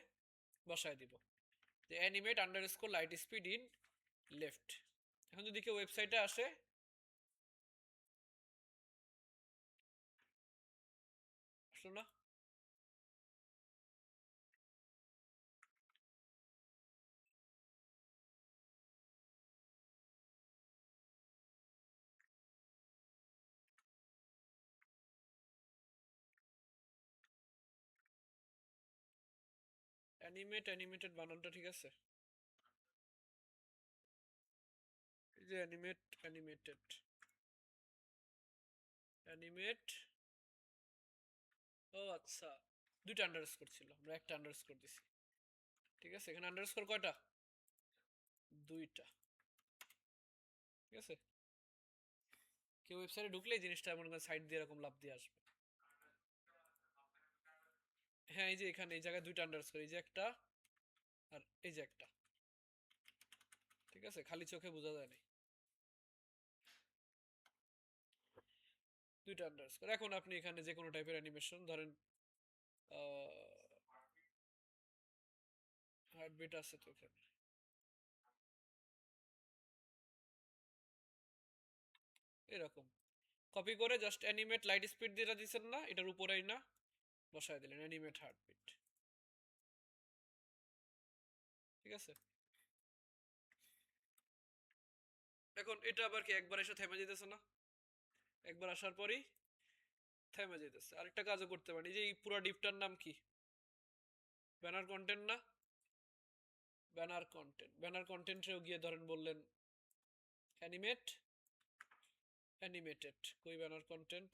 বসায় দিব, যে animate underscore light speed in left. এখন যদি কেউ ওয়েবসাইটে আসে, আসলো না, অ্যানিমেটেড বানানটা ঠিক আছে, এই যে অ্যানিমেট, ও আচ্ছা, দুইটা আন্ডারস্কোর ছিল, আমরা একটা আন্ডারস্কোর দিছি, ঠিক আছে, এখানে আন্ডারস্কোর কয়টা, দুইটা, ঠিক আছে। কেউ ওয়েবসাইটে ঢুকলে এই জিনিসটা মনে করেন সাইড দিয়ে এরকম লাভ দিয়ে আসবে, হ্যাঁ এই যে এখানে এই জায়গায় দুইটা আন্ডারস্কোর, এই যে একটা আর এই যে একটা, ঠিক আছে, খালি চোখে বোঝা যায় না, দুইটা আন্ডারস্কোর। এখন আপনি এখানে যে কোনো টাইপের অ্যানিমেশন ধরেন, হার্টবিট আছে তো এখানে, এরকম কপি করে জাস্ট অ্যানিমেট লাইট স্পিড যেটা দিচ্ছেন না, এটার উপরেই না বসায় দিলেন অ্যানিমেট হার্টবিট, ঠিক আছে। এখন এটা আবার কি একবার এসে থেমে যেতেছে না, একবার আসার পরই থেমে যেতেছে। আরেকটা কাজও করতে পারি, যে এই পুরো ডিপটার নাম কি, ব্যানার কন্টেন্ট না, ব্যানার কন্টেন্টেও গিয়ে ধরেন বললেন অ্যানিমেটেড, কই ব্যানার কন্টেন্ট,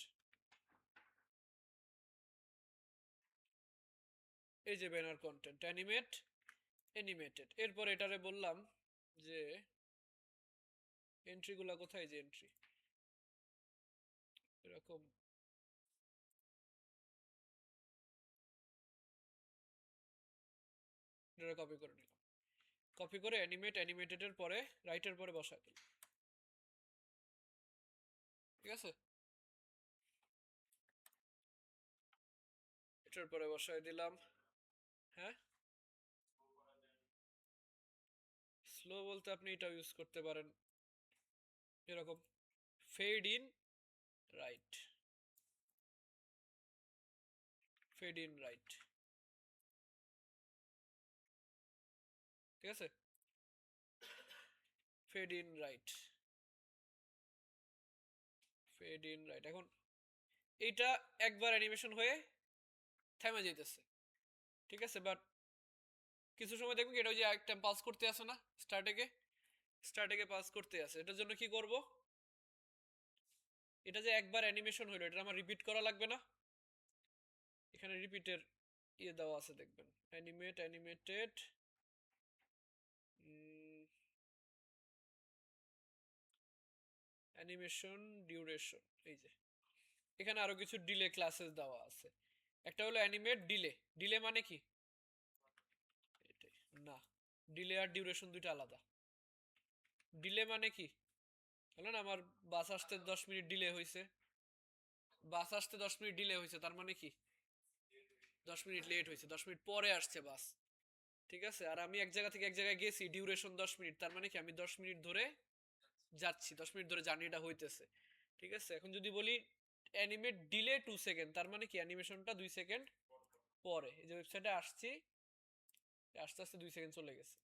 এই যে ব্যানার কন্টেন্ট অ্যানিমেটেড, এরপর এটারে বললাম যে এন্ট্রি গুলা কোথায়, যে এন্ট্রি এরকম এটা কপি করে নিলাম, কপি করে অ্যানিমেট অ্যানিমেটেডের পরে রাইটের পরে বসাই দিলাম। ঠিক আছে, এটার পরে বসাই দিলাম। হ্যাঁ, স্লো বলতে আপনি এটাও ইউজ করতে পারেন, এরকম fade in right, fade in right. ঠিক আছে, fade in right, fade in right. এখন এইটা একবার অ্যানিমেশন হয়ে থেমে যেতেছে। ঠিক আছে, বাট কিছু সময় দেখবেন এটা ওই যে একটা পাস করতে আসে না, স্টার্টেকে পাস করতে আসে। এটার জন্য কি করব, এটা যে একবার অ্যানিমেশন হলো এটা আমার রিপিট করা লাগবে না। এখানে রিপিটের ইয়ে দেওয়া আছে দেখবেন, অ্যানিমেট অ্যানিমেটেড, অ্যানিমেশন ডিউরেশন। এই যে এখানে আরো কিছু ডিলে ক্লাসেস দেওয়া আছে। একটা হলো অ্যানিমেট ডিলে। ডিলে মানে কি, না, ডিলে আর ডিউরেশন দুইটা আলাদা। ডিলে মানে কি, বলেন আমার বাস আসতে 10 মিনিট ডিলে হয়েছে, বাস আসতে 10 মিনিট ডিলে হয়েছে, তার মানে কি 10 মিনিট লেট হয়েছে, 10 মিনিট পরে আসছে বাস। ঠিক আছে, আর আমি এক জায়গা থেকে এক জায়গায় গেছি, ডিউরেশন 10 মিনিট, তার মানে কি আমি 10 মিনিট ধরে যাচ্ছি, 10 মিনিট ধরে জার্নিটা হইতেছে। ঠিক আছে, এখন যদি বলি অ্যানিমেট ডিলে 2 সেকেন্ড, তার মানে কি অ্যানিমেশনটা 2 সেকেন্ড পরে। এই যে ওয়েবসাইটে আসছি, আস্তে আস্তে 2 সেকেন্ড চলে গেছে।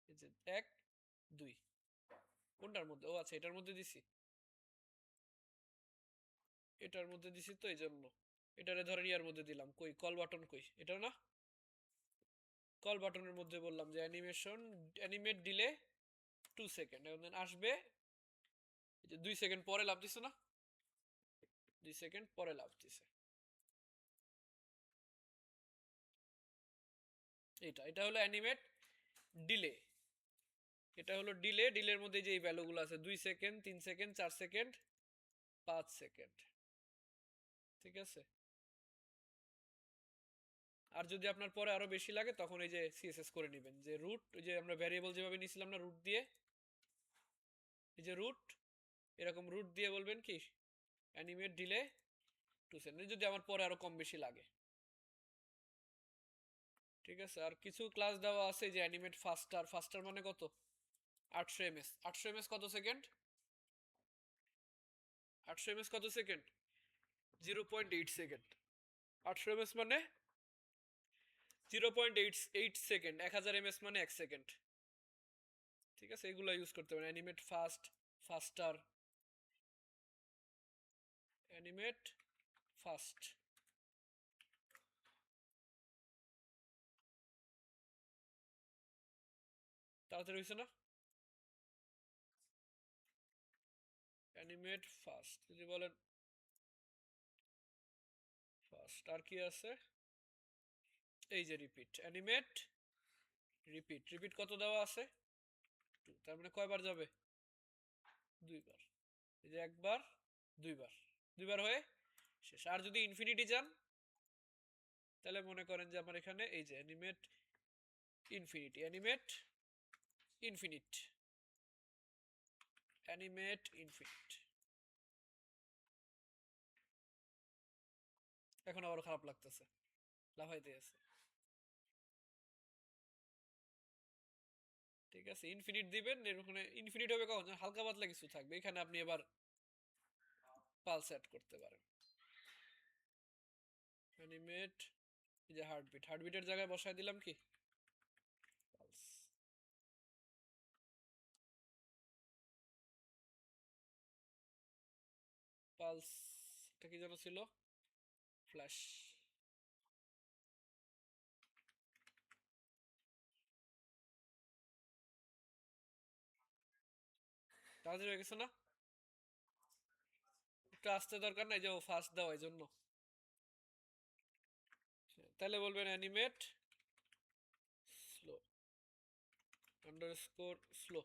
এই যে 1 2, কোনটার মধ্যে, ও আচ্ছা এটার মধ্যে দিছি, এটার মধ্যে দিছি তো এই জন্য। এটারে ধরেন ইয়ার মধ্যে দিলাম, কই কল বাটন কই, এটা না, কল বাটনের মধ্যে বললাম যে অ্যানিমেশন অ্যানিমেট ডিলে 2 সেকেন্ড, এখন আসবে এই যে 2 সেকেন্ড পরে লাভ দিছে না, 2 সেকেন্ড পরে লাভ দিছে। এটা হলো অ্যানিমেট ডিলে, এটা হলো ডিলে। ডিলের মধ্যে যে এই ভ্যালুগুলো আছে, 2 সেকেন্ড, 3 সেকেন্ড, 4 সেকেন্ড, 5 সেকেন্ড। ঠিক আছে, আর যদি আপনার পরে আরো বেশি লাগে তখন এই যে সিএসএস করে নেবেন, যে রুট, ওই যে আমরা ভ্যারিয়েবল যেভাবে নিয়েছিলাম না রুট দিয়ে, এই যে রুট, এরকম রুট দিয়ে বলবেন কি অ্যানিমেট ডিলে 2 সেকেন্ড, যদি আমার পরে আরো কম বেশি লাগে। ঠিক আছে, আর কিছু ক্লাস দেওয়া আছে যে অ্যানিমেট ফাস্টার। ফাস্টার মানে কত, 800 ms। 800 ms কত সেকেন্ড, 800 ms কত সেকেন্ড, 0.8 সেকেন্ড। 800 ms মানে 0.88 সেকেন্ড, 1000 ms মানে 1 সেকেন্ড। ঠিক আছে, এগুলো ইউজ করতে পারেন, অ্যানিমেট ফাস্ট, ফাস্টার, অ্যানিমেট ফাস্ট। তাড়াতাড়ি হয়েছে না, অ্যানিমেট ফাস্ট। যদি বলেন ফাস্ট, আর কি আছে, এই যে রিপিট, অ্যানিমেট রিপিট। রিপিট কত দেওয়া আছে, 2, তার মানে কয়বার যাবে, 2বার। এই যে একবার, দুইবার, দুইবার হয়ে শেষ। আর যদি ইনফিনিটি যান তাহলে মনে করেন যে আমার এখানে এই যে animate infinity, animate infinite, animate infinite. এখন আবার খারাপ লাগতেছে, লাফাইতে আছে। ঠিক আছে, ইনফিনিট দিবেন, এখানে ইনফিনিট হবে কখন, হালকা পাতলা কিছু থাকবে, এখানে আপনি এবার পালস অ্যাড করতে পারেন। অ্যানিমেট, এই যে হার্টবিট, হার্টবিটের জায়গায় বসায় দিলাম কি পালস। পালস, এটা কি যেন ছিল, ফ্ল্যাশ। তাড়াতাড়ি হয়ে গেছে না, একটু আসতে দরকার নাই, যে ও ফাস্ট দেওয়া এই জন্য। তাহলে বলবেন অ্যানিমেট স্লো আন্ডারস্কোর স্লো।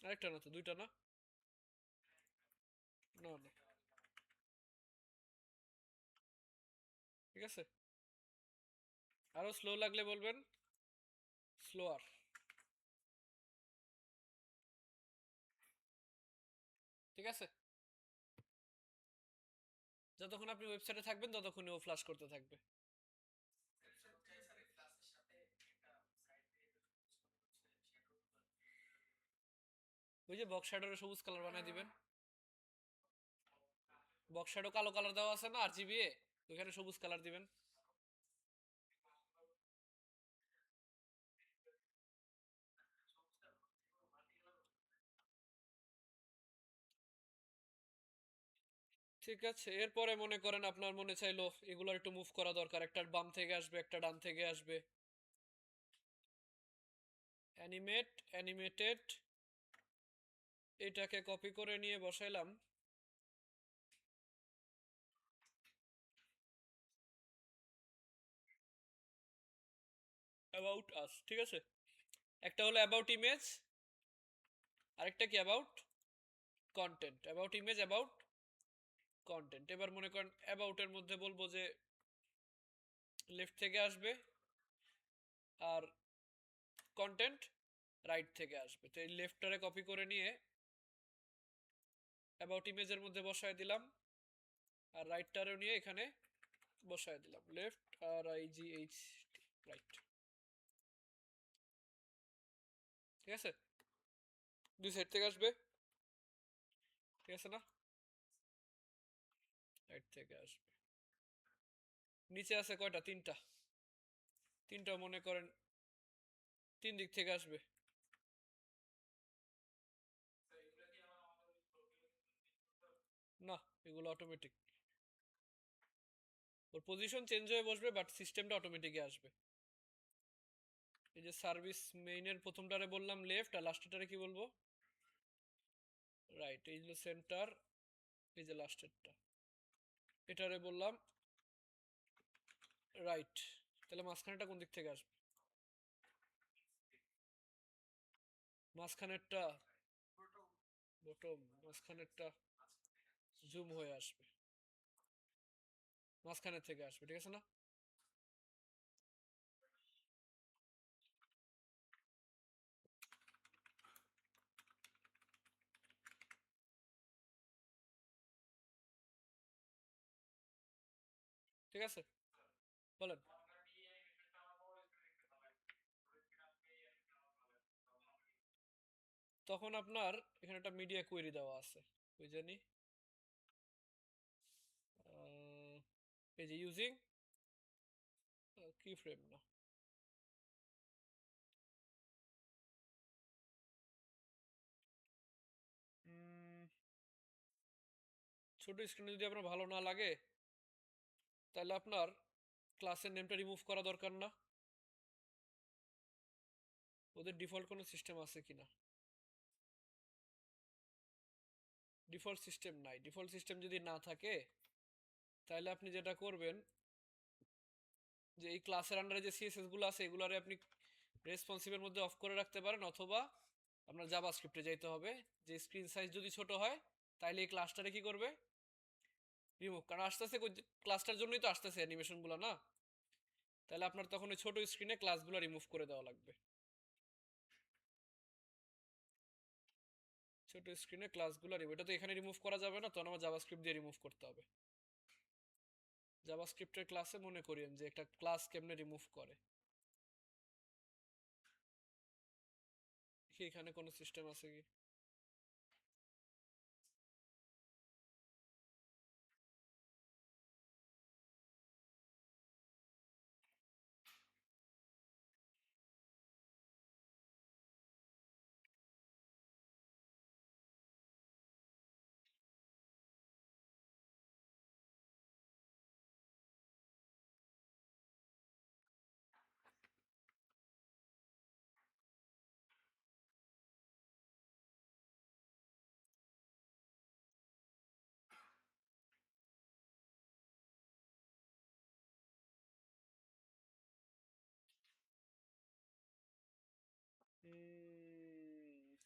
আরেকটা না তো, দুইটা না, না না, ঠিক আছে, আরো স্লো লাগলে বলবেন, স্লোয়ার। ঠিক আছে, যতক্ষণ আপনি ওয়েবসাইটে থাকবেন ততক্ষণই ও ফ্লাশ করতে থাকবে। ওই যে বক্স শ্যাডোর সবুজ কালার বানায় দিবেন, বক্স শ্যাডো কালো কালার দেওয়া আছে না আরজিবি এ, ওইখানে সবুজ কালার দিবেন। ঠিক আছে, এরপরে মনে করেন আপনার মনে চাইলো এগুলো একটু মুভ করা দরকার, একটা বাম থেকে আসবে একটা ডান থেকে আসবে, অ্যানিমেট, অ্যানিমেটেড, এটাকে কপি করে নিয়ে বসাইলাম অ্যাবাউট আস। ঠিক আছে, একটা হলো অ্যাবাউট ইমেজ, আরেকটা কি about content, about image, about content. এবার মনে করেন অ্যাবাউটের মধ্যে বলবো যে লেফট থেকে আসবে, আর কন্টেন্ট রাইট থেকে আসবে। তো এই লেফটটারে কপি করে নিয়ে অ্যাবাউট ইমেজের মধ্যে বসায় দিলাম, আর রাইটটারেও নিয়ে এখানে বসায় দিলাম, লেফট আর IGH, রাইট। ঠিক আছে, দুই সাইড থেকে আসবে, ঠিক আছে না, রাইট থেকে আসবে। নিচে আছে কয়টা, তিনটা, তিনটা মনে করেন তিন দিক থেকে আসবে। না, এগুলো অটোমেটিক, ওর পজিশন চেঞ্জ হয়ে বসবে, বাট সিস্টেমটা অটোমেটিকই আসবে। এই যে সার্ভিস মেইনের প্রথমটারে বললাম লেফট, আর লাস্টেরটারে কি বলবো, রাইট। এই যে সেন্টার, এই যে লাস্টেরটা, এটারে বললাম রাইট। তাহলে মাঝখানেরটা কোন দিক থেকে আসবে, মাঝখানেরটা বটম, মাঝখানেরটা জুম হয়ে আসবে, মাঝখানের থেকে আসবে। ঠিক আছে না, ঠিক আছে, বলেন। তখন আপনার এখানে একটা মিডিয়া কোয়েরি দেওয়া আছে, ওই জানি এই যে ইউজিং কি ফ্রেম না, ছোট স্ক্রিনে যদি আপনার ভালো না লাগে তাহলে আপনার ক্লাসের নেমটা রিমুভ করা দরকার না, ওদের ডিফল্ট কোনো সিস্টেম আছে কিনা। ডিফল্ট সিস্টেম নাই, ডিফল্ট সিস্টেম যদি না থাকে তাহলে আপনি যেটা করবেন যে এই ক্লাসের আন্ডারে যে সিএসএস গুলো আছে এগুলারে আপনি রেসপন্সিভের মধ্যে অফ করে রাখতে পারেন, অথবা আপনার জাভাস্ক্রিপ্টে যাইতে হবে, যে স্ক্রিন সাইজ যদি ছোট হয় তাহলে এই ক্লাসটারে কি করবে, রিমুভ, কারণ আসতেছে ক্লাসটার জন্যই তো আসতেছে অ্যানিমেশন গুলো না, তাহলে আপনার তখন ওই ছোট স্ক্রিনে ক্লাসগুলো রিমুভ করে দেওয়া লাগবে। ছোট স্ক্রিনে ক্লাসগুলো রিমুভ, এটা তো এখানে রিমুভ করা যাবে না, তখন আমার জাভাস্ক্রিপ্ট দিয়ে রিমুভ করতে হবে। জাভাস্ক্রিপ্টের ক্লাসে মনে করিয়েন যে একটা ক্লাস কেমনে রিমুভ করে, কি এখানে কোনো সিস্টেম আছে কি।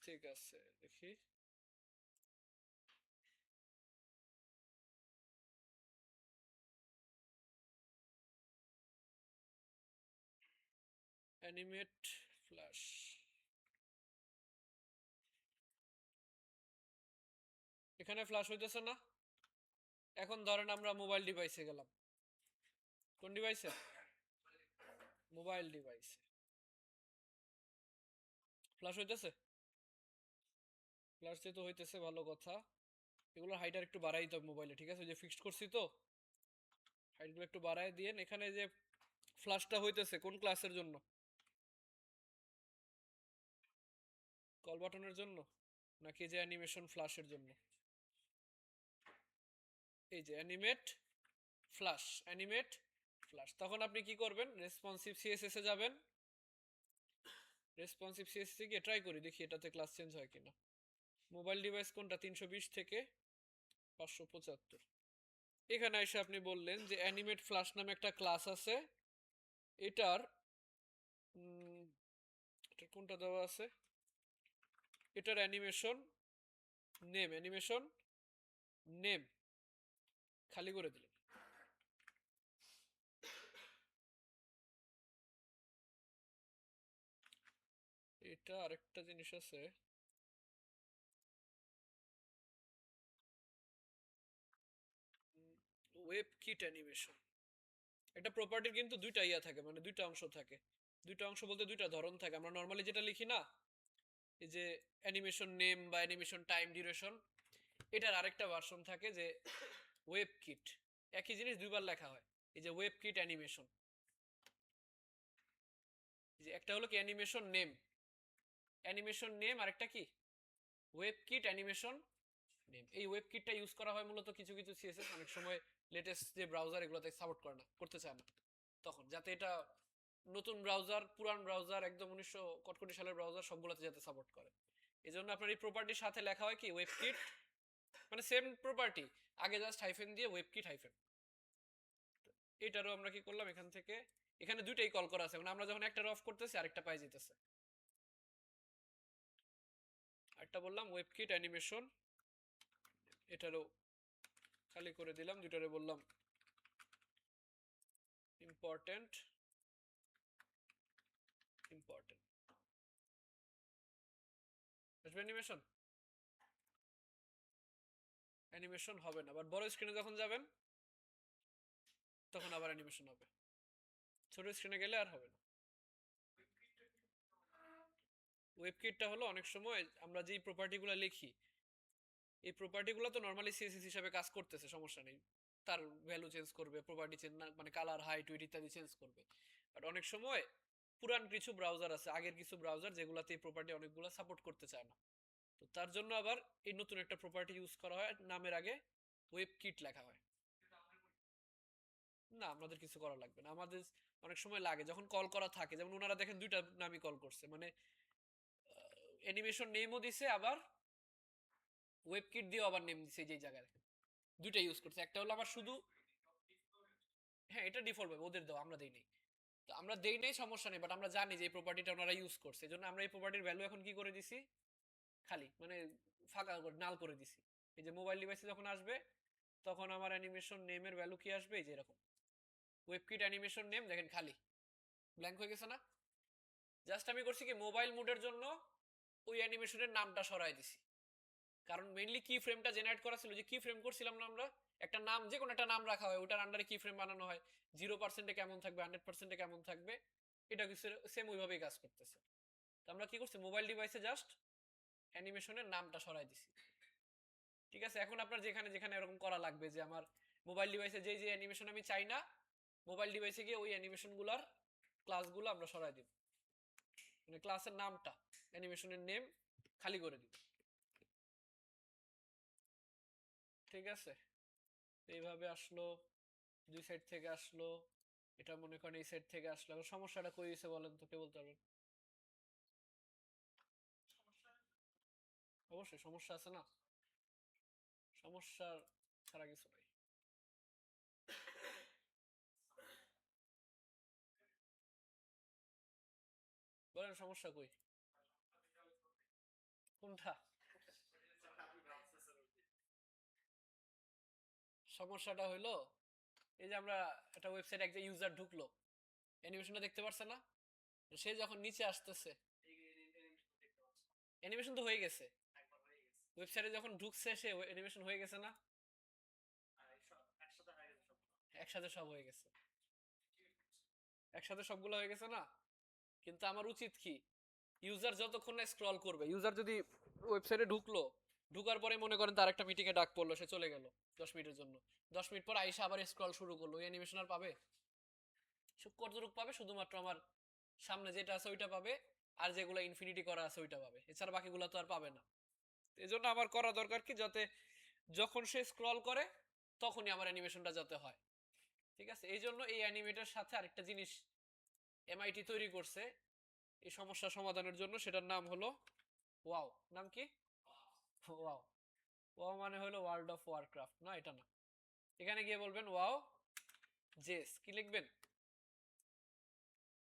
ঠিক আছে, দেখি। Animate flash. এখানে ফ্ল্যাশ হইতেছে না। এখন ধরেন আমরা মোবাইল ডিভাইসে গেলাম। কোন ডিভাইসে? মোবাইল ডিভাইসে ফ্ল্যাশ হইতেছে। ফ্ল্যাশ যেহেতু হইতেছে ভালো কথা। এগুলোর হাইট আর একটু বাড়াই দিতে হবে মোবাইলে, ঠিক আছে? যে ফিক্সড করছি তো, হাইটগুলো একটু বাড়াই দিয়েন। এখানে যে ফ্ল্যাশটা হইতেছে কোন ক্লাসের জন্য? কল বাটনের জন্য নাকি যে অ্যানিমেশন ফ্ল্যাশের জন্য? এই যে অ্যানিমেট ফ্ল্যাশ, অ্যানিমেট ফ্ল্যাশ। তখন আপনি কি করবেন? রেসপন্সিভ সিএসএস এ যাবেন। রেসপন্সিভ সিএসএস এ গিয়ে ট্রাই করি, দেখি এটাতে ক্লাস চেঞ্জ হয় কিনা। মোবাইল ডিভাইস কোনটা? 320 থেকে 575। এখানে এসে আপনি বললেন যে অ্যানিমেট ফ্ল্যাশ নামে একটা ক্লাস আছে। এটার এটা কোনটা দেওয়া আছে? এটার অ্যানিমেশন নেম, অ্যানিমেশন নেম খালি করে দিলেন। এটা আরেকটা জিনিস আছে, ওয়েব কিট অ্যানিমেশন। একটা প্রপার্টির কিন্তু দুইটা ইয়া থাকে, মানে দুইটা অংশ থাকে। দুইটা অংশ বলতে দুইটা ধরন থাকে। আমরা নর্মালি যেটা লিখি না, এই যে অ্যানিমেশন নেম বা অ্যানিমেশন টাইম ডিউরেশন, এটার আরেকটা ভার্সন থাকে যে ওয়েব কিট। একই জিনিস দুইবার লেখা হয়। এই যে ওয়েব কিট অ্যানিমেশন, যে একটা হলো কি অ্যানিমেশন নেম, অ্যানিমেশন নেম, আরেকটা কি ওয়েব কিট অ্যানিমেশন নেম। এই ওয়েব কিটটা ইউজ করা হয় মূলত কিছু কিছু সিএসএস অনেক সময় লেটেস্ট যে ব্রাউজার এগুলোতে সাপোর্ট করে না, করতে চায় না, তখন যাতে এটা নতুন ব্রাউজার, পুরান ব্রাউজার, একদম 1961 সালের ব্রাউজার সবগুলোতে যাতে সাপোর্ট করে। এই জন্য আপনার এই প্রপার্টির সাথে লেখা হয় কি ওয়েব কিট, মানে সেম প্রপার্টি, আগে জাস্ট হাইফেন দিয়ে ওয়েব কিট হাইফেন। এটারও আমরা কি করলাম এখান থেকে, এখানে দুইটাই কল করা আছে, মানে আমরা যখন একটা অফ করতেছি আরেকটা পাই যেতেছে। একটা বললাম ওয়েব কিট অ্যানিমেশন, এটারও খালি করে দিলাম। দুইটারে বললাম ইম্পর্টেন্ট, ইম্পর্টেন্ট আসবে অ্যানিমেশন। অ্যানিমেশন হবে না, বাট বড় স্ক্রিনে যখন যাবেন তখন আবার অ্যানিমেশন হবে। ছোট স্ক্রিনে গেলে আর হবে না। ওয়েব কিটটা হলো অনেক সময় আমরা যেই প্রপার্টিগুলো লিখি, এই প্রপার্টিগুলো তো নর্মালি সিএসএস হিসাবে কাজ করতেছে, সমস্যা নেই। তার ভ্যালু চেঞ্জ করবে, প্রপার্টি চেঞ্জ, মানে কালার, হাইট, উইডথ ইত্যাদি চেঞ্জ করবে। বাট অনেক সময় পুরান কিছু ব্রাউজার আছে, আগের কিছু ব্রাউজার যেগুলোতে এই প্রপার্টি অনেকগুলো সাপোর্ট করতে চায় না। তো তার জন্য আবার এই নতুন একটা প্রপার্টি ইউজ করা হয়, নামের আগে ওয়েব কিট লেখা হয়। না, আমাদের কিছু করা লাগবে না। আমাদের অনেক সময় লাগে যখন কল করা থাকে, যেমন ওনারা দেখেন দুইটা নামই কল করছে, মানে অ্যানিমেশন নেমও দিছে, আবার ওয়েব কিট দিয়েও আবার নেম দিছে। যেই জায়গায় দুইটা ইউজ করছে, একটা হলো আমার শুধু, হ্যাঁ এটা ডিফল্ট ভাবে ওদের দাও, আমরা দেই নাই। তো আমরা দেই নাই সমস্যা নেই, বাট আমরা জানি যে এই প্রপার্টিটা ওনারা ইউজ করছে, এজন্য আমরা এই প্রপার্টির ভ্যালু এখন কি করে দিছি, খালি মানে ফাঁকা করে নাল করে দিছি। এই যে মোবাইল ডিভাইসে যখন আসবে তখন আমার অ্যানিমেশন নেমের ভ্যালু কি আসবে, এই যে এরকম ওয়েবকিট অ্যানিমেশন নেম, দেখেন খালি ব্ল্যাঙ্ক হয়ে গেছে না। জাস্ট আমি করছি কি মোবাইল মোডের জন্য ওই অ্যানিমেশনের নামটা সরাই দিছি, কারণ মেইনলি কি ফ্রেমটা জেনারেট করা ছিল, যে কি ফ্রেম করছিলাম না আমরা, একটা নাম, যে কোনো একটা নাম রাখা হয়, ওটার আন্ডারে কি ফ্রেম বানানো হয়, 0%-এ কেমন থাকবে, 100%-এ কেমন থাকবে, এটা কিছু সেম ওইভাবেই কাজ করতেছে। তো আমরা কি করছি, মোবাইল ডিভাইসে জাস্ট অ্যানিমেশনের নামটা সরাই দিছি। ঠিক আছে? এখন আপনার যেখানে যেখানে এরকম করা লাগবে যে আমার মোবাইল ডিভাইসে যে যে অ্যানিমেশন আমি চাই না, মোবাইল ডিভাইসে গিয়ে ওই অ্যানিমেশনগুলোর ক্লাসগুলো আমরা সরাই দিব, মানে ক্লাসের নামটা, অ্যানিমেশনের নেম খালি করে দিব। ঠিক আছে? এইভাবে আসলো, দুই সাইড থেকে আসলো, এটা মনে করেন এই সাইড থেকে আসলো। এখন সমস্যাটা কই হয়েছে বলেন তো, কে বলতে পারবেন? অবশ্যই সমস্যা আছে না, সমস্যা ছাড়া কিছু নাই। বলেন সমস্যা কই, কোনটা? সমস্যাটা হইলো এই যে আমরা একটা ওয়েবসাইটে একটা ইউজার ঢুকলো, অ্যানিমেশনটা দেখতে পারছে না, সে যখন নিচে আসতেছে, অ্যানিমেশন তো হয়ে গেছে, ওয়েবসাইটে যখন ঢুকছে সে অ্যানিমেশন হয়ে গেছে না, একসাথে সব হয়ে গেছে, একসাথে সবগুলো হয়ে গেছে না। কিন্তু আমার উচিত কি, ইউজার যতক্ষণ না স্ক্রল করবে, ইউজার যদি ওয়েবসাইটে ঢুকলো, ঢুকার পরে মনে করেন তার একটা মিটিং এ ডাক পড়লো, সে চলে গেল 10 মিনিটের জন্য, 10 মিনিট পর আইসা আবার স্ক্রল শুরু করলো, ওই অ্যানিমেশন আর পাবে? সব কতটুকু পাবে, শুধুমাত্র আমার সামনে যেটা আছে ওইটা পাবে, আর যেগুলো ইনফিনিটি করা আছে ওইটা পাবে, এছাড়া বাকিগুলো তো আর পাবে না। এই জন্য আমার করা দরকার কি, যাতে যখন সে স্ক্রল করে তখনই আমার অ্যানিমেশনটা যাতে হয়। ঠিক আছে, এই জন্য এই অ্যানিমেটের সাথে আরেকটা জিনিস এমআইটি তৈরি করছে এই সমস্যা সমাধানের জন্য, সেটার নাম হলো ওয়াও। নাম কি? ওয়াও। ওয়াও মানে হলো ওয়ার্ল্ড অফ ওয়ারক্রাফট, না এটা না। এখানে গিয়ে বলবেন ওয়াও জেস, কি লিখবেন?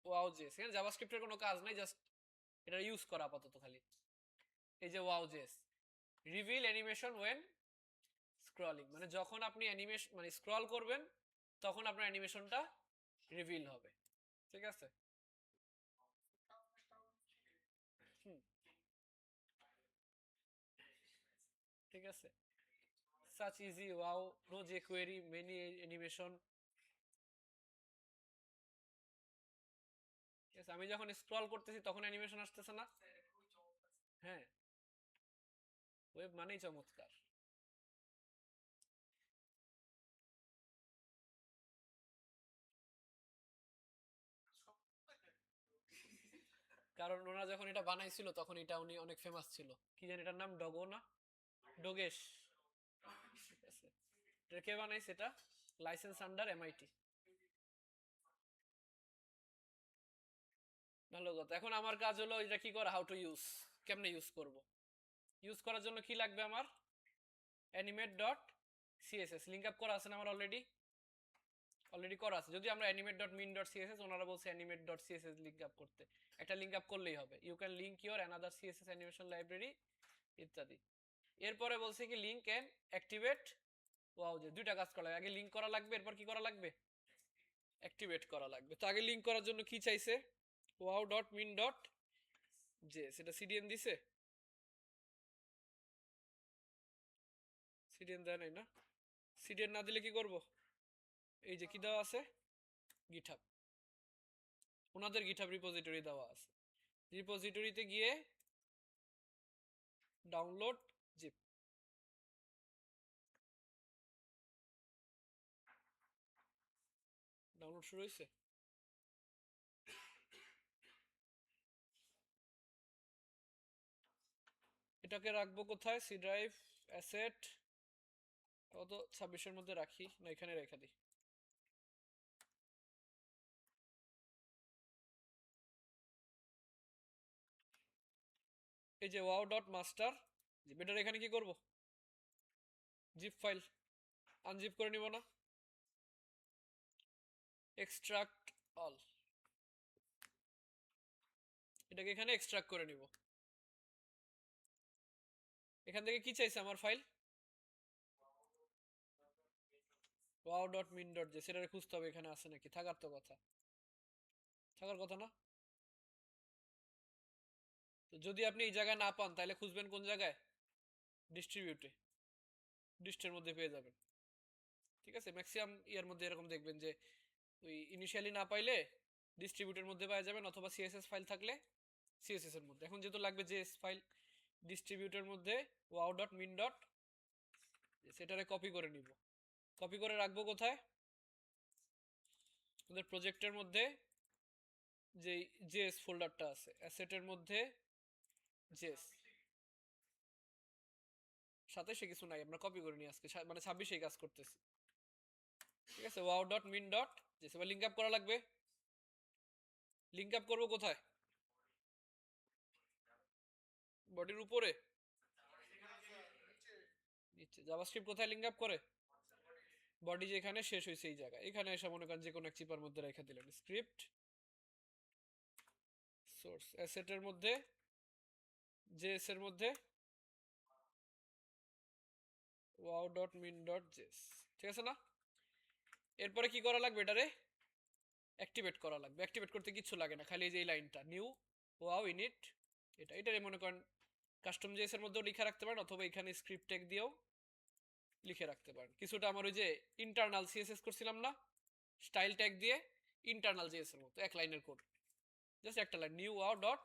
Wow JS. এখানে জাভাস্ক্রিপ্টের কোনো কাজ নাই, জাস্ট এটা ইউজ করা আপাতত খালি। এই যে wow JS, reveal animation when scrolling, মানে যখন আপনি অ্যানিমেশন মানে স্ক্রল করবেন তখন আপনার অ্যানিমেশনটা রিভিল হবে। ঠিক আছে, হুম, ঠিক আছে। Such easy wow no jQuery many animation. ঠিক আছে, আমি যখন স্ক্রল করতেছি তখন অ্যানিমেশন আসতেছে না। হ্যাঁ, ওয়েব মানেই চমৎকার। কারণ ওনারা যখন এটা বানাইছিল তখন এটা উনি অনেক ফেমাস ছিল, কি জানি এটার নাম, ডগো না ডোগেশ। ঠিক আছে, এটা কে বানাইছে? এটা লাইসেন্স আন্ডার এমআইটি। ভালো কথা। এখন আমার কাজ হলো এটা কি করা, হাউ টু ইউজ, কেমনে ইউজ করব। ইউজ করার জন্য কি লাগবে আমার? Animate dot CSS link up করা আছে না আমার অলরেডি, অলরেডি করা আছে। যদি আমরা animate dot min dot CSS, ওনারা বলছে animate dot CSS link up করতে, একটা লিঙ্ক আপ করলেই হবে। You can link your another CSS animation library ইত্যাদি। এরপরে বলছে কি লিঙ্ক এন্ড অ্যাক্টিভেট ওয়াও যে, দুইটা কাজ করা লাগে, আগে লিঙ্ক করা লাগবে, এরপর কি করা লাগবে? অ্যাক্টিভেট করা লাগবে। তো আগে লিঙ্ক করার জন্য কি চাইছে? Wow dot min dot J, সেটা সিডিএন দিছে? সিডিএন দেয় নাই না? সিডিএন না দিলে কি করব? এই যে কি দেওয়া আছে, গিটহাব, ওনাদের গিটহাব রিপোজিটরি দেওয়া আছে। রিপোজিটরিতে গিয়ে ডাউনলোড জিপ, ডাউনলোড শুরু হয়েছে। এটাকে রাখবো কোথায়? সি ড্রাইভ, অ্যাসেট, কত 26-এর মধ্যে রাখি না এখানে রেখে দিই। এই যে ওয়াও ডট মাস্টার, এটার এখানে কি করব? জিপ ফাইল আনজিপ করে নিব না, এক্সট্রাক্ট অল, এটাকে এখানে এক্সট্রাক্ট করে নিব। এখান থেকে কি চাইছে আমার file? Wow dot min dot J, সেটারে খুঁজতে হবে এখানে আছে নাকি, থাকার তো কথা, থাকার কথা না। তো যদি আপনি এই জায়গায় না পান তাহলে খুঁজবেন কোন জায়গায়? ডিস্ট্রিবিউটে, ডিস্টের মধ্যে পেয়ে যাবেন। ঠিক আছে, ম্যাক্সিমাম ইয়ার মধ্যে এরকম দেখবেন যে ওই ইনিশিয়ালি না পাইলে ডিস্ট্রিবিউটের মধ্যে পাওয়া যাবেন, অথবা সিএসএস ফাইল থাকলে সিএসএস এর মধ্যে। এখন যেহেতু লাগবে জেএস ফাইল, ডিস্ট্রিবিউটের মধ্যে ওয়াও ডট মিন ডট, সেটারে কপি করে নিব। কপি করে রাখবো কোথায়? আমাদের প্রজেক্টের মধ্যে যে জেএস ফোল্ডারটা আছে, অ্যাসেটের মধ্যে জেএস, সাথে সে কিছু নাই, আমরা কপি করে নিয়ে আজকে মানে 26 কাজ করতেছি। ঠিক আছে, wow dot min dot JS, এবার লিঙ্ক আপ করা লাগবে। লিঙ্ক আপ করবো কোথায়? বডির উপরে, নিচে। জাভাস্ক্রিপ্ট কোথায় লিঙ্ক আপ করে? বডি যেখানে শেষ হয়েছে এই জায়গায়, এখানে এসে মনে করেন যে কোনো এক চিপার মধ্যে রেখে দিলেন, স্ক্রিপ্ট সোর্স অ্যাসেটের মধ্যে জেএস এর মধ্যে wow dot min dot JS. ঠিক আছে না? এরপরে কি করা লাগবে এটারে? অ্যাক্টিভেট করা লাগবে। অ্যাক্টিভেট করতে কিছু লাগে না, খালি এই যে এই লাইনটা নিউ ওয়াও ইনিট, এটারে মনে করেন কাস্টম জেএস এর মধ্যেও লিখে রাখতে পারেন, অথবা এখানে স্ক্রিপ্ট ট্যাগ দিয়েও লিখে রাখতে পারেন। কিছুটা আমার ওই যে ইন্টারনাল সিএসএস করছিলাম না স্টাইল ট্যাগ দিয়ে, ইন্টারনাল জেএস এর মতো এক লাইনের কোড, জাস্ট একটা line new wow dot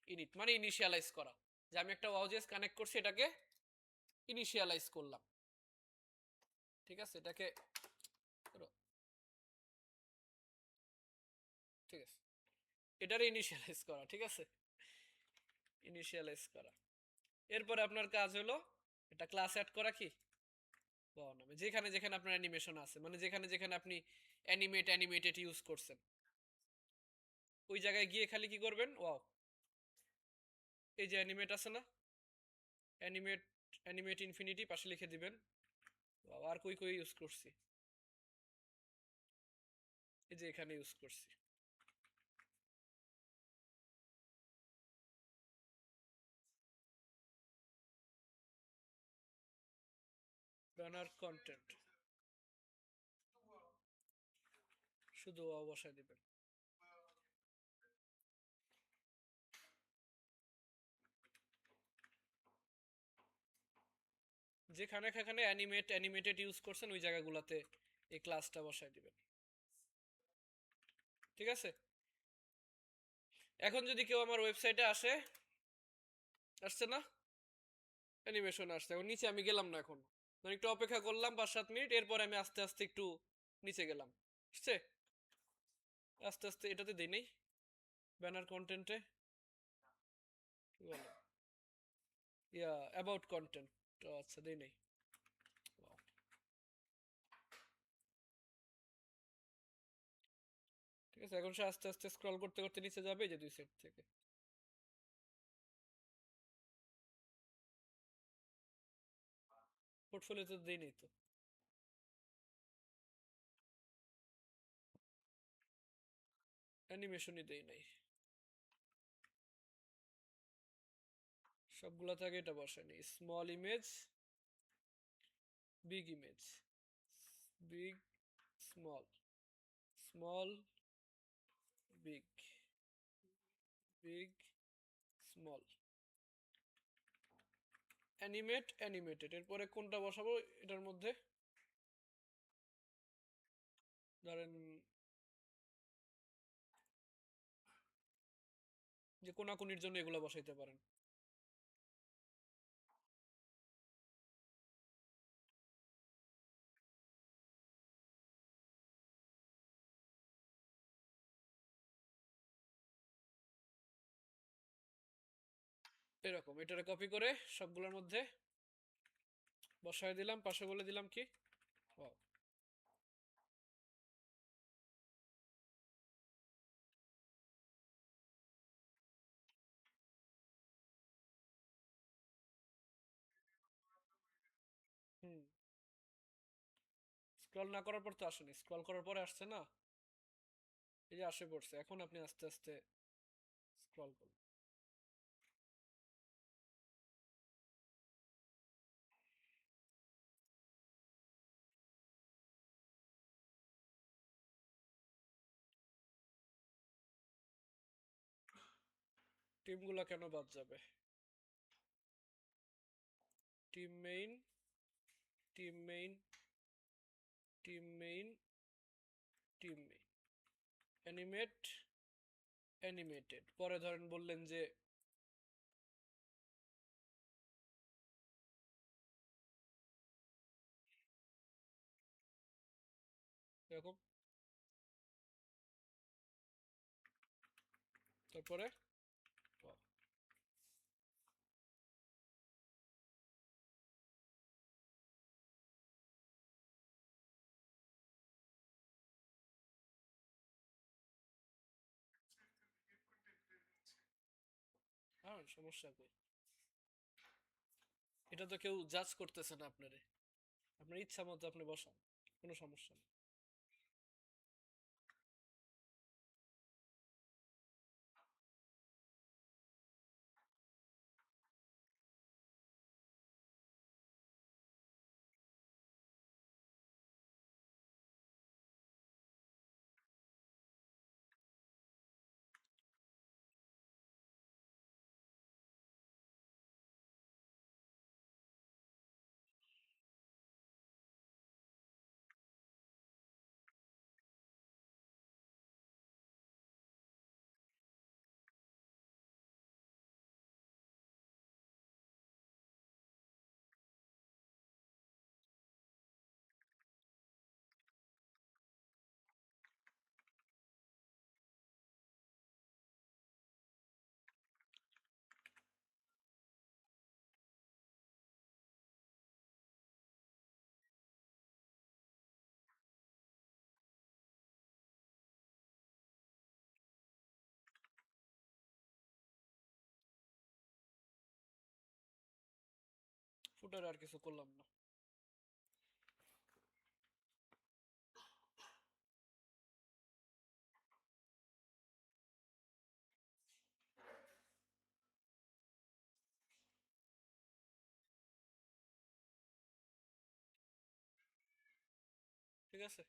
init, মানে ইনিশিয়ালাইজ করা, যে আমি একটা ওয়াও জেএস কানেক্ট করছি, এটাকে ইনিশিয়ালাইজ করলাম। ঠিক আছে, এটাকে ঠিক আছে, এটারে ইনিশিয়ালাইজ করা। ঠিক আছে, ইনিশিয়ালাইজ করা। এরপরে আপনার কাজ হলো এটা ক্লাস অ্যাড করা, কি ওয়াও নামে, যেখানে যেখানে আপনার অ্যানিমেশন আছে, মানে যেখানে যেখানে আপনি অ্যানিমেটেড ইউজ করছেন, ওই জায়গায় গিয়ে খালি কি করবেন, ওয়াও, এই যে অ্যানিমেট আছে না, অ্যানিমেট অ্যানিমেট ইনফিনিটি পাশে লিখে দিবেন। ওয়াও, আর কই কই ইউজ করছি, এই যে এখানে ইউজ করছি। ব্যানার কন্টেন্ট শুধু ওয়াও বসায় দিবেন। যেখানে যেখানে অ্যানিমেটেড ইউজ করছেন ওই জায়গাগুলোতে এই ক্লাসটা বসায় দিবেন। ঠিক আছে, এখন যদি কেউ আমার ওয়েবসাইটে আসে, আসছে না, অ্যানিমেশন আসছে, এখন নিচে আমি গেলাম না, এখন মানে একটু অপেক্ষা করলাম 5-7 মিনিট, এরপর আমি আস্তে আস্তে একটু নিচে গেলাম, আসছে আস্তে আস্তে, এটাতে দেই নেই ব্যানার কন্টেন্টে, কি বলে অ্যাবাউট কন্টেন্ট, আচ্ছা দেই নেই। ঠিক আছে, এখন সে আস্তে আস্তে স্ক্রল করতে করতে নিচে যাবে, যে 2 সেট থেকে। পোর্টফোলিওতে দেই নেই তো, অ্যানিমেশনই দেই নাই, সবগুলা থেকে এটা বসায়নি, small image, big image, big, small, small, big, big, small, animated, এরপরে কোনটা বসাবো এটার মধ্যে, ধরেন যে কোনাকুনির জন্য এগুলো বসাইতে পারেন। এরকম এটারে কপি করে সবগুলোর মধ্যে বসায় দিলাম, পাশে বলে দিলাম কি, ও হুম, স্ক্রল না করার পর তো আসেনি, স্ক্রল করার পরে আসছে না, এই যে আসে পড়ছে, এখন আপনি আস্তে আস্তে স্ক্রল করুন। টিমগুলো কেন বাদ যাবে, team main, team main, team main, team main, animate, animated, পরে ধরেন বললেন যে এরকম, তারপরে হ্যাঁ, সমস্যা কই, এটা তো কেউ জাজ করতেছে না আপনারে, আপনার ইচ্ছা মতো আপনি বসান, কোনো সমস্যা নেই। ফুটার আর কিছু করলাম না। ঠিক আছে,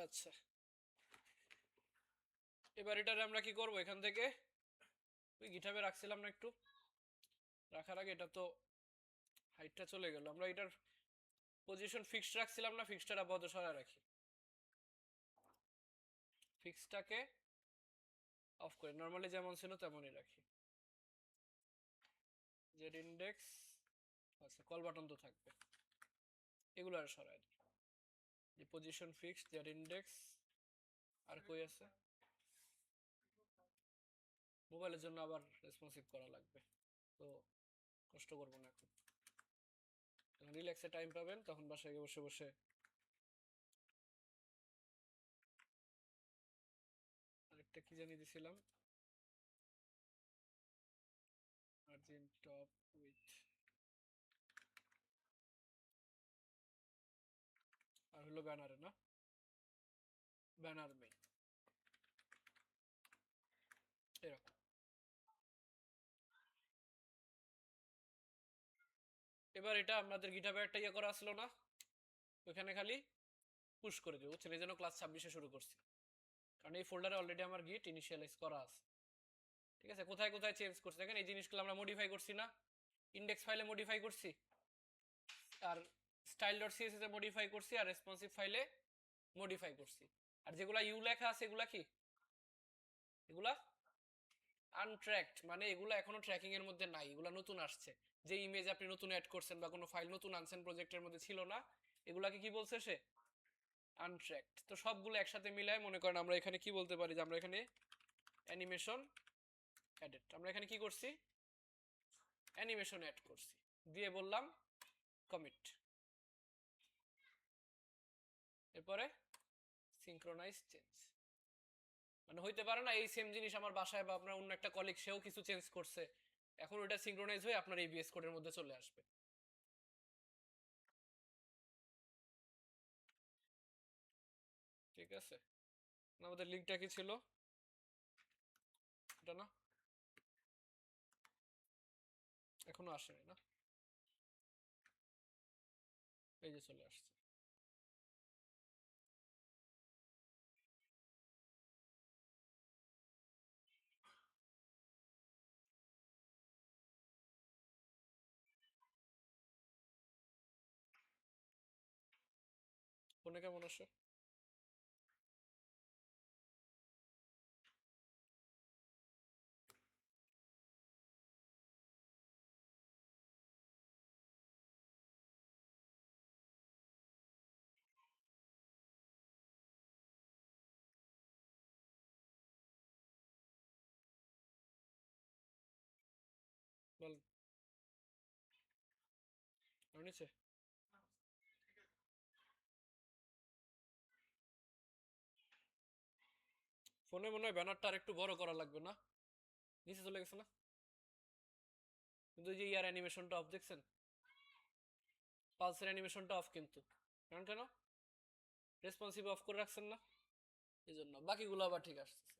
আচ্ছা এবার এটারে আমরা কি করব, এখান থেকে ওই গিটহাবে রাখছিলাম না একটু, রাখার আগে এটা তো হাইটটা চলে গেল, আমরা এটার পজিশন ফিক্সড রাখছিলাম না, ফিক্সডটা আপাতত সরায় রাখি, ফিক্সটাকে অফ করে নরমালি যেমন ছিল তেমনই রাখি। জেড ইন্ডেক্স, আচ্ছা কল বাটন তো থাকবে, এগুলো আর সরাই দিই, যে পজিশন ফিক্সড জেড ইন্ডেক্স, আর কই আছে, মোবাইলের জন্য আবার রেসপন্সিভ করা লাগবে, তো কষ্ট করবো না এখন, যখন রিল্যাক্সে টাইম পাবেন তখন বাসায় বসে বসে। আরেকটা কি জানি দিছিলাম, মার্জিন টপ উইথ, আর হলো ব্যানারে না, ব্যানার মেইন এরকম। এবার এটা আমাদের গিটহাবে একটা ইয়ে করা আসলো না, ওখানে খালি পুশ করে দেবো, বুঝছেন, এই জন্য ক্লাস 26-এ শুরু করছি, কারণ এই ফোল্ডারে অলরেডি আমার গিট ইনিশিয়ালাইজ করা আছে। ঠিক আছে, কোথায় কোথায় চেঞ্জ করছি দেখেন, এই জিনিসগুলো আমরা মডিফাই করছি না, ইন্ডেক্স ফাইলে মডিফাই করছি, আর স্টাইল ডট সিএসএস এ মডিফাই করছি, আর রেসপন্সিভ ফাইলে মডিফাই করছি, আর যেগুলা ইউ লেখা আছে এগুলা কি, এগুলা আনট্র্যাকড, মানে এগুলো এখনো ট্র্যাকিং এর মধ্যে নাই, এগুলো নতুন আসছে, যে ইমেজ আপনি নতুন অ্যাড করছেন বা কোনো ফাইল নতুন আনছেন প্রজেক্টের মধ্যে ছিল না, এগুলাকে কি বলছে সে, আনট্র্যাকড। তো সবগুলো একসাথে মিলায় মনে করেন আমরা এখানে কি বলতে পারি, যে আমরা এখানে অ্যানিমেশন অ্যাডেড, আমরা এখানে কি করছি, অ্যানিমেশন অ্যাড করছি, দিয়ে বললাম কমিট, এরপরে সিনক্রোনাইজ চেঞ্জ, মানে হইতে পারে না এই সেম জিনিস আমার বাসায় বা আপনার অন্য একটা কলিগ সেও কিছু চেঞ্জ করছে, এখন ওটা সিনক্রোনাইজ হয়ে আপনার এই বিএস কোডের মধ্যে চলে আসবে। ঠিক আছে, আমাদের লিঙ্কটা কি ছিল, এটা না, এখনো আসেনি না, এই যে চলে আসছে। ফোনে কেমন আসে, বল আর নিচে, ফোনে মনে হয় ব্যানারটা আর একটু বড় করা লাগবে না, নিচে চলে গেছে না, কিন্তু এই যে ইয়ার অ্যানিমেশনটা অফ দেখছেন, পালসের অ্যানিমেশনটা অফ কিন্তু, কারণ কেন, রেসপন্সিভ অফ করে রাখছেন না, এই জন্য বাকিগুলো আবার ঠিক আসতেছে।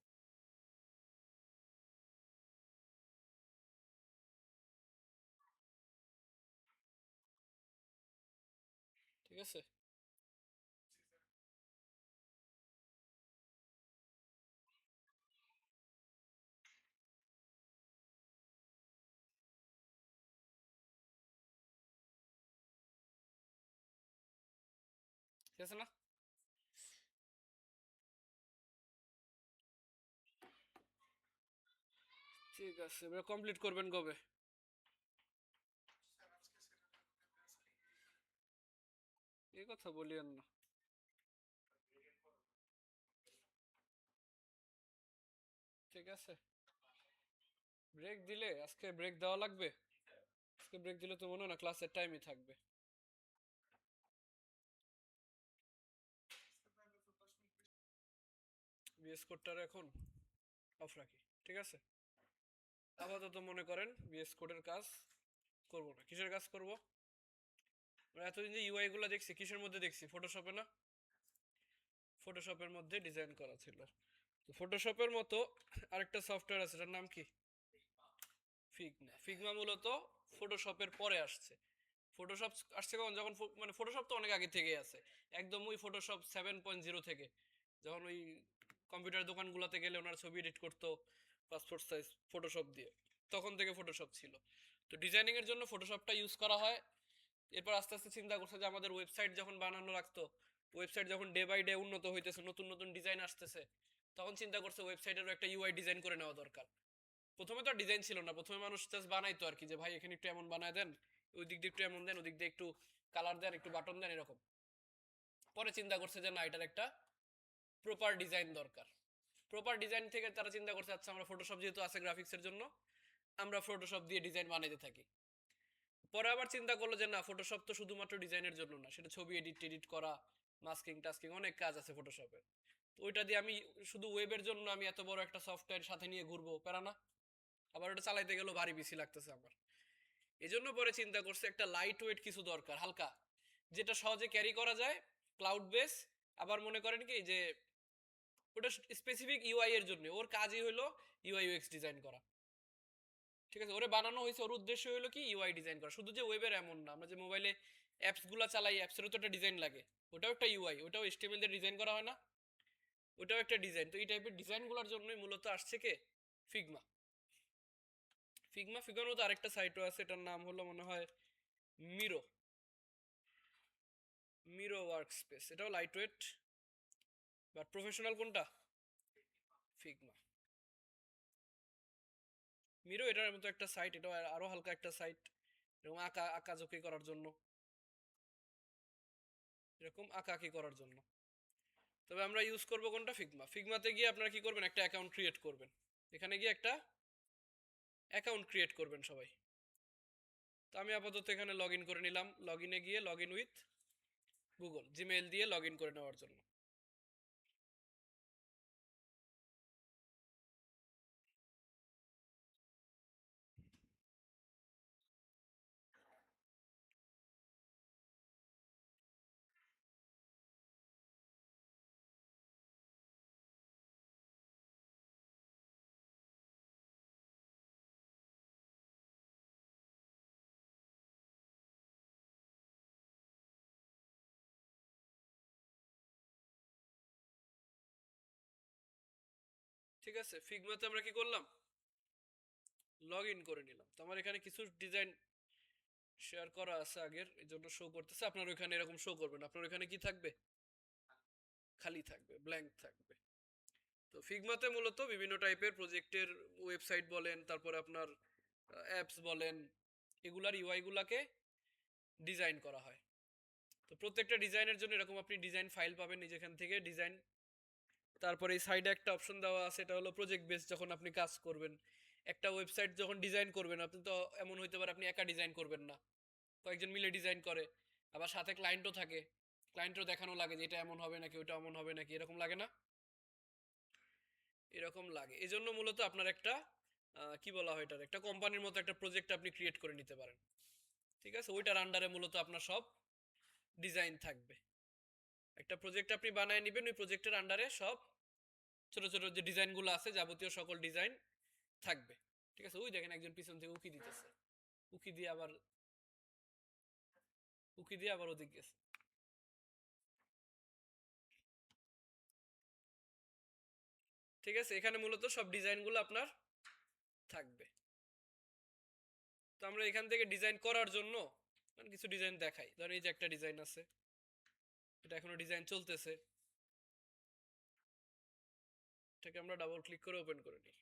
ঠিক আছে, ঠিক আছে না, ঠিক আছে, এবার কমপ্লিট করবেন কবে, এই কথা বলিয়েন না, ঠিক আছে। ব্রেক দিলে আজকে ব্রেক দেওয়া লাগবে? আজকে ব্রেক দিলে তো মনে হয় না ক্লাসের টাইমই থাকবে। বিএস কোডটার এখন অফ রাখি, ঠিক আছে? আপাতত মনে করেন বিএস কোডের কাজ করব না। কিসের কাজ করব? আমরা এতদিন যে ইউআই গুলো দেখছি কিসের মধ্যে দেখছি? ফটোশপে না? ফটোশপের মধ্যে ডিজাইন করা ছিল। তো ফটোশপের মতো আরেকটা সফটওয়্যার আছে, এটার নাম কি? ফিগমা। ফিগমা মূলত ফটোশপের পরে আসছে। ফটোশপ আসছে কখন? যখন মানে ফটোশপ তো অনেক আগে থেকেই আছে, একদম ওই ফটোশপ 7.0 থেকে, যখন ওই কম্পিউটার দোকানগুলোতে গেলে ওনারা ছবি এডিট করতো পাসপোর্ট সাইজ ফটোশপ দিয়ে, তখন থেকে ফটোশপ ছিল। তো ডিজাইনিং এর জন্য ফটোশপটা ইউজ করা হয়। এরপর আস্তে আস্তে চিন্তা করছে যে আমাদের ওয়েবসাইট যখন বানানো লাগতো, ওয়েবসাইট যখন ডে বাই ডে উন্নত হইতেছে, নতুন নতুন ডিজাইন আসতেছে, তখন চিন্তা করছে ওয়েবসাইটেরও একটা ইউআই ডিজাইন করে নেওয়া দরকার। প্রথমে তো ডিজাইন ছিল না, প্রথমে মানুষ জাস্ট বানাইতো আর কি, যে ভাই এখানে একটু এমন বানায় দেন, ওই দিক দিয়ে একটু এমন দেন, ওই দিক দিয়ে একটু কালার দেন, একটু বাটন দেন, এরকম। পরে চিন্তা করছে যে না, এটার একটা প্রপার ডিজাইন দরকার। প্রপার ডিজাইন থেকে তারা চিন্তা করছে আচ্ছা আমরা ফটোশপ যেহেতু আছে গ্রাফিক্সের জন্য, আমরা ফটোশপ দিয়ে ডিজাইন বানাইতে থাকি। পরে আবার চিন্তা করলো যে না, ফটোশপ তো শুধুমাত্র ডিজাইনের জন্য না, সেটা ছবি এডিট করা, মাস্কিং টাস্কিং অনেক কাজ আছে ফটোশপে। তো ওইটা দিয়ে আমি শুধু ওয়েবের জন্য আমি এত বড় একটা সফটওয়্যার সাথে নিয়ে ঘুরবো, প্যারা না। আবার ওটা চালাইতে গেলেও ভারী বেশি লাগতেছে আমার। এই জন্য পরে চিন্তা করছে একটা লাইট ওয়েট কিছু দরকার, হালকা, যেটা সহজে ক্যারি করা যায়, ক্লাউড বেস। আবার মনে করেন কি যে ওটা স্পেসিফিক ইউআই এর জন্য, ওর কাজই হলো ইউআই ইউএক্স ডিজাইন করা, ঠিক আছে? ওরে বানানো হয়েছে, ওর উদ্দেশ্য হলো কি ইউআই ডিজাইন করা। শুধু যে ওয়েবের এমন না, আমরা যে মোবাইলে অ্যাপস গুলা চালাই, অ্যাপসেরও তো একটা ডিজাইন লাগে, ওটাও একটা ইউআই, ওটাও এইচটিএমএল দিয়ে ডিজাইন করা হয় না? ওটাও একটা ডিজাইন। তো এই টাইপের ডিজাইন গুলোর জন্যই মূলত আসছে কে? ফিগমা। ফিগমার মতো আরেকটা সাইটও আছে, এটার নাম হলো মনে হয় মিরো। মিরো ওয়ার্ক স্পেস, এটাও লাইট ওয়েট বাট প্রফেশনাল। কোনটা? ফিগমা। মিরো এটার মতো একটা সাইট, এটাও আরো হালকা একটা সাইট, এরকম আঁকাঝুঁকি করার জন্য, এরকম আঁকাআঁকি করার জন্য। তবে আমরা ইউজ করব কোনটা? ফিগমা। ফিগমাতে গিয়ে আপনারা কি করবেন? একটা অ্যাকাউন্ট ক্রিয়েট করবেন। এখানে গিয়ে একটা অ্যাকাউন্ট ক্রিয়েট করবেন সবাই। তো আমি আপাতত এখানে লগ ইন করে নিলাম। লগ ইনে গিয়ে log in with Google, Gmail দিয়ে লগ ইন করে নেওয়ার জন্য। ঠিক আছে, ফিগমাতে আমরা কি করলাম? লগ ইন করে নিলাম। তো আমার এখানে কিছু ডিজাইন শেয়ার করা আছে আগের, এই জন্য শো করতেছে। আপনার ওইখানে এরকম শো করবেন, আপনার ওইখানে কি থাকবে? খালি থাকবে, ব্ল্যাঙ্ক থাকবে। তো ফিগমাতে মূলত বিভিন্ন টাইপের প্রজেক্টের ওয়েবসাইট বলেন, তারপরে আপনার অ্যাপস বলেন, এগুলার ইউআই গুলাকে ডিজাইন করা হয়। তো প্রত্যেকটা ডিজাইনের জন্য এরকম আপনি ডিজাইন ফাইল পাবেন যেখান থেকে ডিজাইন। তারপরে এই সাইডে একটা অপশন দেওয়া আছে, এটা হলো প্রজেক্ট বেস। যখন আপনি কাজ করবেন, একটা ওয়েবসাইট যখন ডিজাইন করবেন, আপনি তো এমন হইতে পারে আপনি একা ডিজাইন করবেন না, কয়েকজন মিলে ডিজাইন করে। আবার সাথে ক্লায়েন্টও থাকে, ক্লায়েন্টও দেখানো লাগে যে এটা এমন হবে নাকি, ওটা এমন হবে নাকি, এরকম লাগে না? এরকম লাগে। এই জন্য মূলত আপনার একটা কি বলা হয়, এটার একটা কোম্পানির মতো একটা প্রজেক্ট আপনি ক্রিয়েট করে নিতে পারেন, ঠিক আছে? ওইটার আন্ডারে মূলত আপনার সব ডিজাইন থাকবে। একটা প্রজেক্ট আপনি বানায় নেবেন, ওই প্রজেক্টের আন্ডারে সব ছোট ছোট যে ডিজাইনগুলো আছে, যাবতীয় সকল ডিজাইন থাকবে, ঠিক আছে? ওই দেখেন একজন পিছন থেকে উকি দিতেছে, উকি দিয়ে আবার ওদিক গেছে। ঠিক আছে, এখানে মূলত সব ডিজাইনগুলো আপনার থাকবে। তো আমরা এখান থেকে ডিজাইন করার জন্য কিছু ডিজাইন দেখাই। ধরেন এই যে একটা ডিজাইন আছে, এটা এখনো ডিজাইন চলতেছে, এটাকে আমরা ডাবল ক্লিক করে ওপেন করে নিই।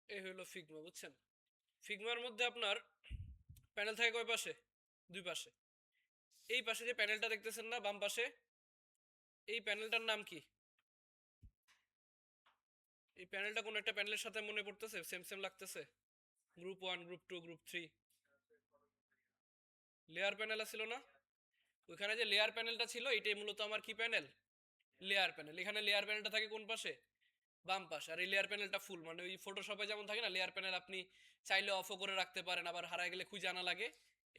এই হলো ফিগমা, বুঝছেন? ফিগমার মধ্যে আপনার প্যানেল থাকে কয় পাশে? দুই পাশে। এই পাশে যে প্যানেলটা দেখতেছেন না বাম পাশে, এই প্যানেলটার নাম কি? এই প্যানেলটা কোন একটা প্যানেলের সাথে মনে পড়তেছে? সেম সেম লাগতেছে? Group 1, group 2, group 3 layer panel ছিল না? ওইখানে যে লেয়ার প্যানেলটা ছিল এটাই মূলত আমার কি প্যানেল? Layer panel. এখানে লেয়ার প্যানেলটা থাকে কোন পাশে? বাম পাশে। আর এই লেয়ার প্যানেলটা ফুল, মানে ওই ফটোশপে যেমন থাকে না লেয়ার প্যানেল, আপনি চাইলে অফও করে রাখতে পারেন, আবার হারায় গেলে খুঁজে আনা লাগে।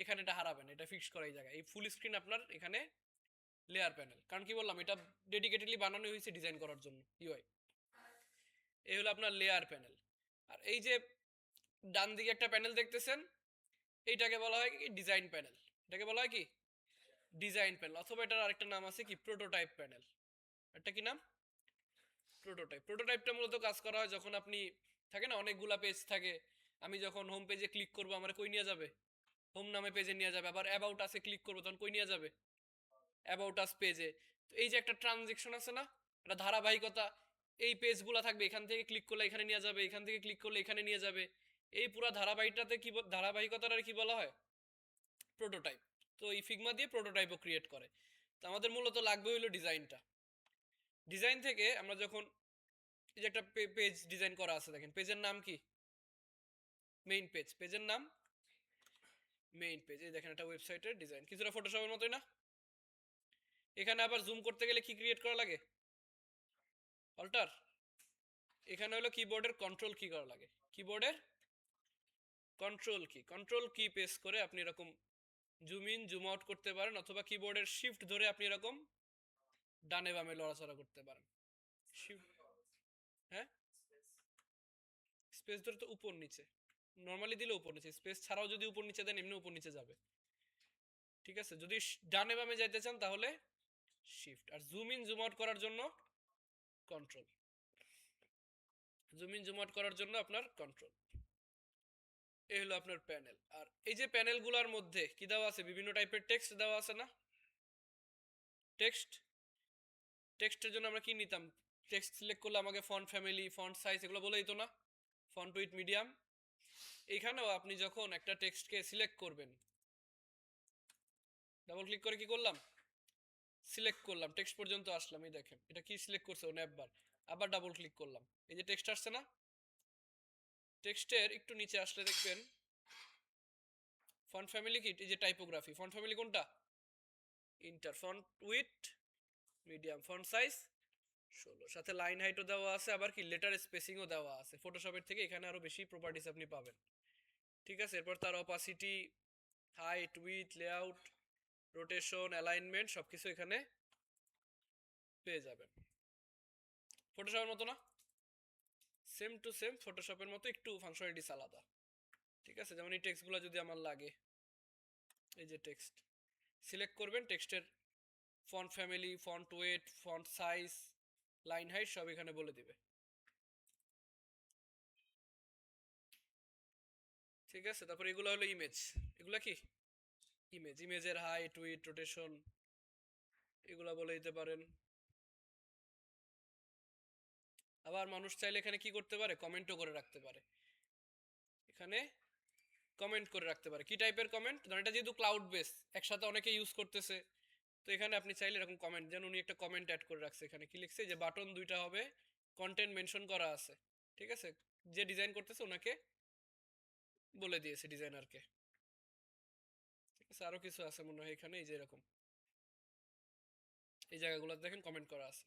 এখানে এটা হারাবেন, এটা ফিক্স করা এই জায়গায়। এই ফুল স্ক্রিন আপনার এখানে লেয়ার প্যানেল। কারণ কি বললাম, এটা ডেডিকেটেডলি বানানো হয়েছে ডিজাইন করার জন্য, ইউআই। এই হলো আপনার লেয়ার প্যানেল। আর এই যে ডান দিকে একটা প্যানেল দেখতেছেন, এইটাকে বলা হয় কি? Design panel. এটাকে বলা হয় কি? ডিজাইন প্যানেল, অথবা এটার আরেকটা নাম আছে কি? Prototype panel. এটা কি নাম? প্রোটোটাইপ। প্রোটোটাইপটা মূলত কাজ করা হয় যখন আপনি, থাকে না অনেকগুলা পেজ থাকে, আমি যখন হোম পেজে ক্লিক করবো আমার কই নিয়ে যাবে? হোম নামে পেজে নিয়ে যাবে। আবার অ্যাবাউট আসে ক্লিক করবো তখন কই নিয়ে যাবে? অ্যাবাউট আস পেজে। তো এই যে একটা ট্রানজেকশন আছে না, একটা ধারাবাহিকতা, এই পেজগুলো থাকবে, এখান থেকে ক্লিক করলে এখানে নিয়ে যাবে, এখান থেকে ক্লিক করলে এখানে নিয়ে যাবে। এই পুরো ধারাবাহিকতাতে কি ধারাবাহিকতার কি বলা হয়? প্রোটোটাইপ। তো এই ফিগমা দিয়ে প্রোটোটাইপও ক্রিয়েট করে। তো আমাদের মূলত লাগবে হইলো ডিজাইনটা। ডিজাইন থেকে আমরা যখন, এই যে একটা পেজ ডিজাইন করা আছে, দেখেন পেজের নাম কি? Main page. পেজের নাম মেইন পেজ। এই দেখেন একটা ওয়েবসাইটের ডিজাইন, কিছুটা ফটোশপের মতোই না? এখানে আবার জুম করতে গেলে কি ক্রিয়েট করা লাগে? অল্টার। এখানে হলো কিবোর্ডের কন্ট্রোল কি করা লাগে? কিবোর্ডের কন্ট্রোল কি, কন্ট্রোল কি প্রেস করে আপনি এরকম জুম ইন জুম আউট করতে পারেন, অথবা কিবোর্ডের শিফট ধরে আপনি এরকম ডানে বামে লড়াচড়া করতে পারেন। শিফট, হ্যাঁ, স্পেস ধরে তো উপর নিচে নরমালি দিলে উপর নিচে, স্পেস ছাড়াও যদি উপর নিচে দেন এমনি উপর নিচে যাবে। ঠিক আছে, যদি ডানে বামে যাইতে চান তাহলে শিফট। আর জুম ইন জুম আউট করার জন্য control. Zoom in zoom out করার জন্য আপনার কন্ট্রোল। এই হলো আপনার প্যানেল। আর এই যে প্যানেলগুলোর মধ্যে কি দেওয়া আছে? বিভিন্ন টাইপের টেক্সট দেওয়া আছে না? টেক্সট, টেক্সটের জন্য আমরা কি নিতাম? টেক্সট সিলেক্ট করলে আমাকে ফন্ট ফ্যামিলি, ফন্ট সাইজ এগুলো বলে দিত না? Font with medium. এইখানেও আপনি যখন একটা টেক্সটকে সিলেক্ট করবেন, ডাবল ক্লিক করে কি করলাম? সিলেক্ট করলাম, টেক্সট পর্যন্ত আসলাম। এই দেখেন এটা কি সিলেক্ট করছে ও ন্যাপবার। আবার ডাবল ক্লিক করলাম, এই যে টেক্সট আসছে না? টেক্সটের একটু নিচে আসলে দেখবেন ফন্ট ফ্যামিলি কি, এই যে টাইপোগ্রাফি, ফন্ট ফ্যামিলি কোনটা? Inter. Font with medium, font size 16, সাথে লাইন হাইটও দেওয়া আছে, আবার কি লেটার স্পেসিংও দেওয়া আছে। ফটোশপের থেকে এখানে আরো বেশি প্রপার্টিস আপনি পাবেন। ঠিক আছে, এরপর তার opacity, height, with, layout, rotation, alignment সবকিছু এখানে পেয়ে যাবেন। ফটোশপের মতো না? সেম টু সেম ফটোশপের মতো, একটু ফাংশনালিটিস আলাদা। ঠিক আছে, যেমন এই টেক্সটগুলো যদি আমার লাগে, এই যে টেক্সট সিলেক্ট করবেন, টেক্সটের font family, font wait, font size, line height সব এখানে বলে দিবে। ঠিক আছে, তারপর এগুলো হলো ইমেজ। এগুলা কি? ইমেজ। ইমেজের হাইট, উইথ, রোটেশন এগুলা বলে দিতে পারেন। আবার মানুষ চাইলে এখানে কি করতে পারে? কমেন্টও করে রাখতে পারে। এখানে কমেন্ট করে রাখতে পারে। কি টাইপের কমেন্ট? ধরেন এটা যেহেতু ক্লাউড বেস, একসাথে অনেকে ইউজ করতেছে, তো এখানে আপনি চাইলে এরকম কমেন্ট, যেন উনি একটা কমেন্ট অ্যাড করে রাখছে, এখানে কি লিখছে যে বাটন দুইটা হবে, কন্টেন্ট মেনশন করা আছে। ঠিক আছে, যে ডিজাইন করতেছে ওনাকে বলে দিয়েছে, ডিজাইনারকে। ঠিক আছে, আরো কিছু আছে মনে হয় এখানে, এই যে এরকম এই জায়গাগুলো দেখেন কমেন্ট করা আছে।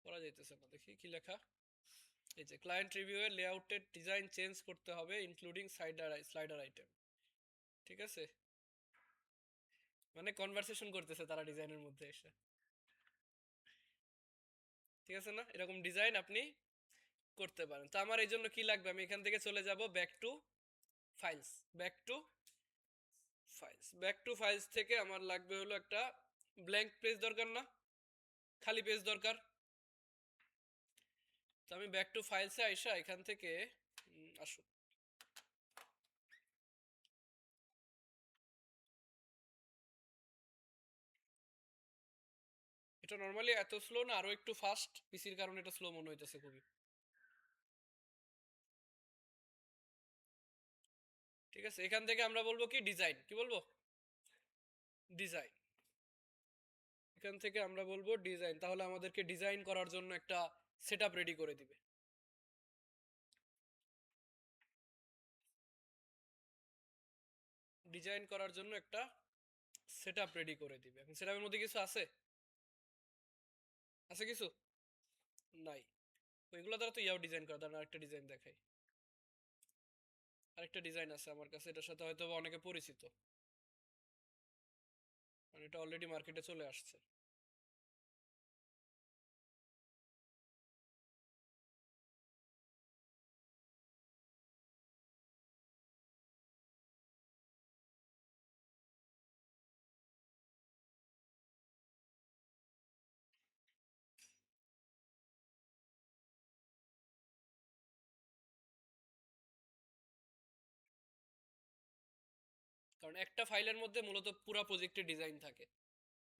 পড়া যাইতেছে না, দেখি কি লেখা। এই যে ক্লায়েন্ট রিভিউ এর লেআউটের ডিজাইন চেঞ্জ করতে হবে ইনক্লুডিং স্লাইডার আইটেম। ঠিক আছে, মানে কনভারসেশন করতেছে তারা ডিজাইনের মধ্যে এসে। ঠিক আছে না, এরকম ডিজাইন আপনি করতে পারেন। তো আমার এই জন্য কি লাগবে? আমি এখান থেকে চলে যাব back to files. Back to files, back to files থেকে আমার লাগবে হলো একটা ব্ল্যাঙ্ক পেজ দরকার না? খালি পেজ দরকার। তো আমি ব্যাক টু ফাইলসে আইসা এখান থেকে আসুন, এটা নর্মালি এত স্লো না, আরো একটু ফাস্ট, পিসির কারণে এটা স্লো মনে হইতেছে খুবই। ঠিক আছে, এখান থেকে আমরা বলবো কি ডিজাইন, কি বলবো, ডিজাইন। এখান থেকে আমরা বলবো ডিজাইন, তাহলে আমাদেরকে ডিজাইন করার জন্য একটা সেটআপ রেডি করে দিবে। ডিজাইন করার জন্য একটা সেটআপ রেডি করে দিবে। এখন সেটআপের মধ্যে কিছু আছে, আছে কিছু নাই, ওইগুলো দ্বারা তো ইয়াও ডিজাইন করা, দাঁড়ান আরেকটা ডিজাইন দেখাই। আরেকটা ডিজাইন আছে আমার কাছে, এটার সাথে হয়তো অনেকে পরিচিত, মানে এটা অলরেডি মার্কেটে চলে আসছে। কারণ একটা ফাইলের মধ্যে মূলত পুরো প্রজেক্টের ডিজাইন থাকে,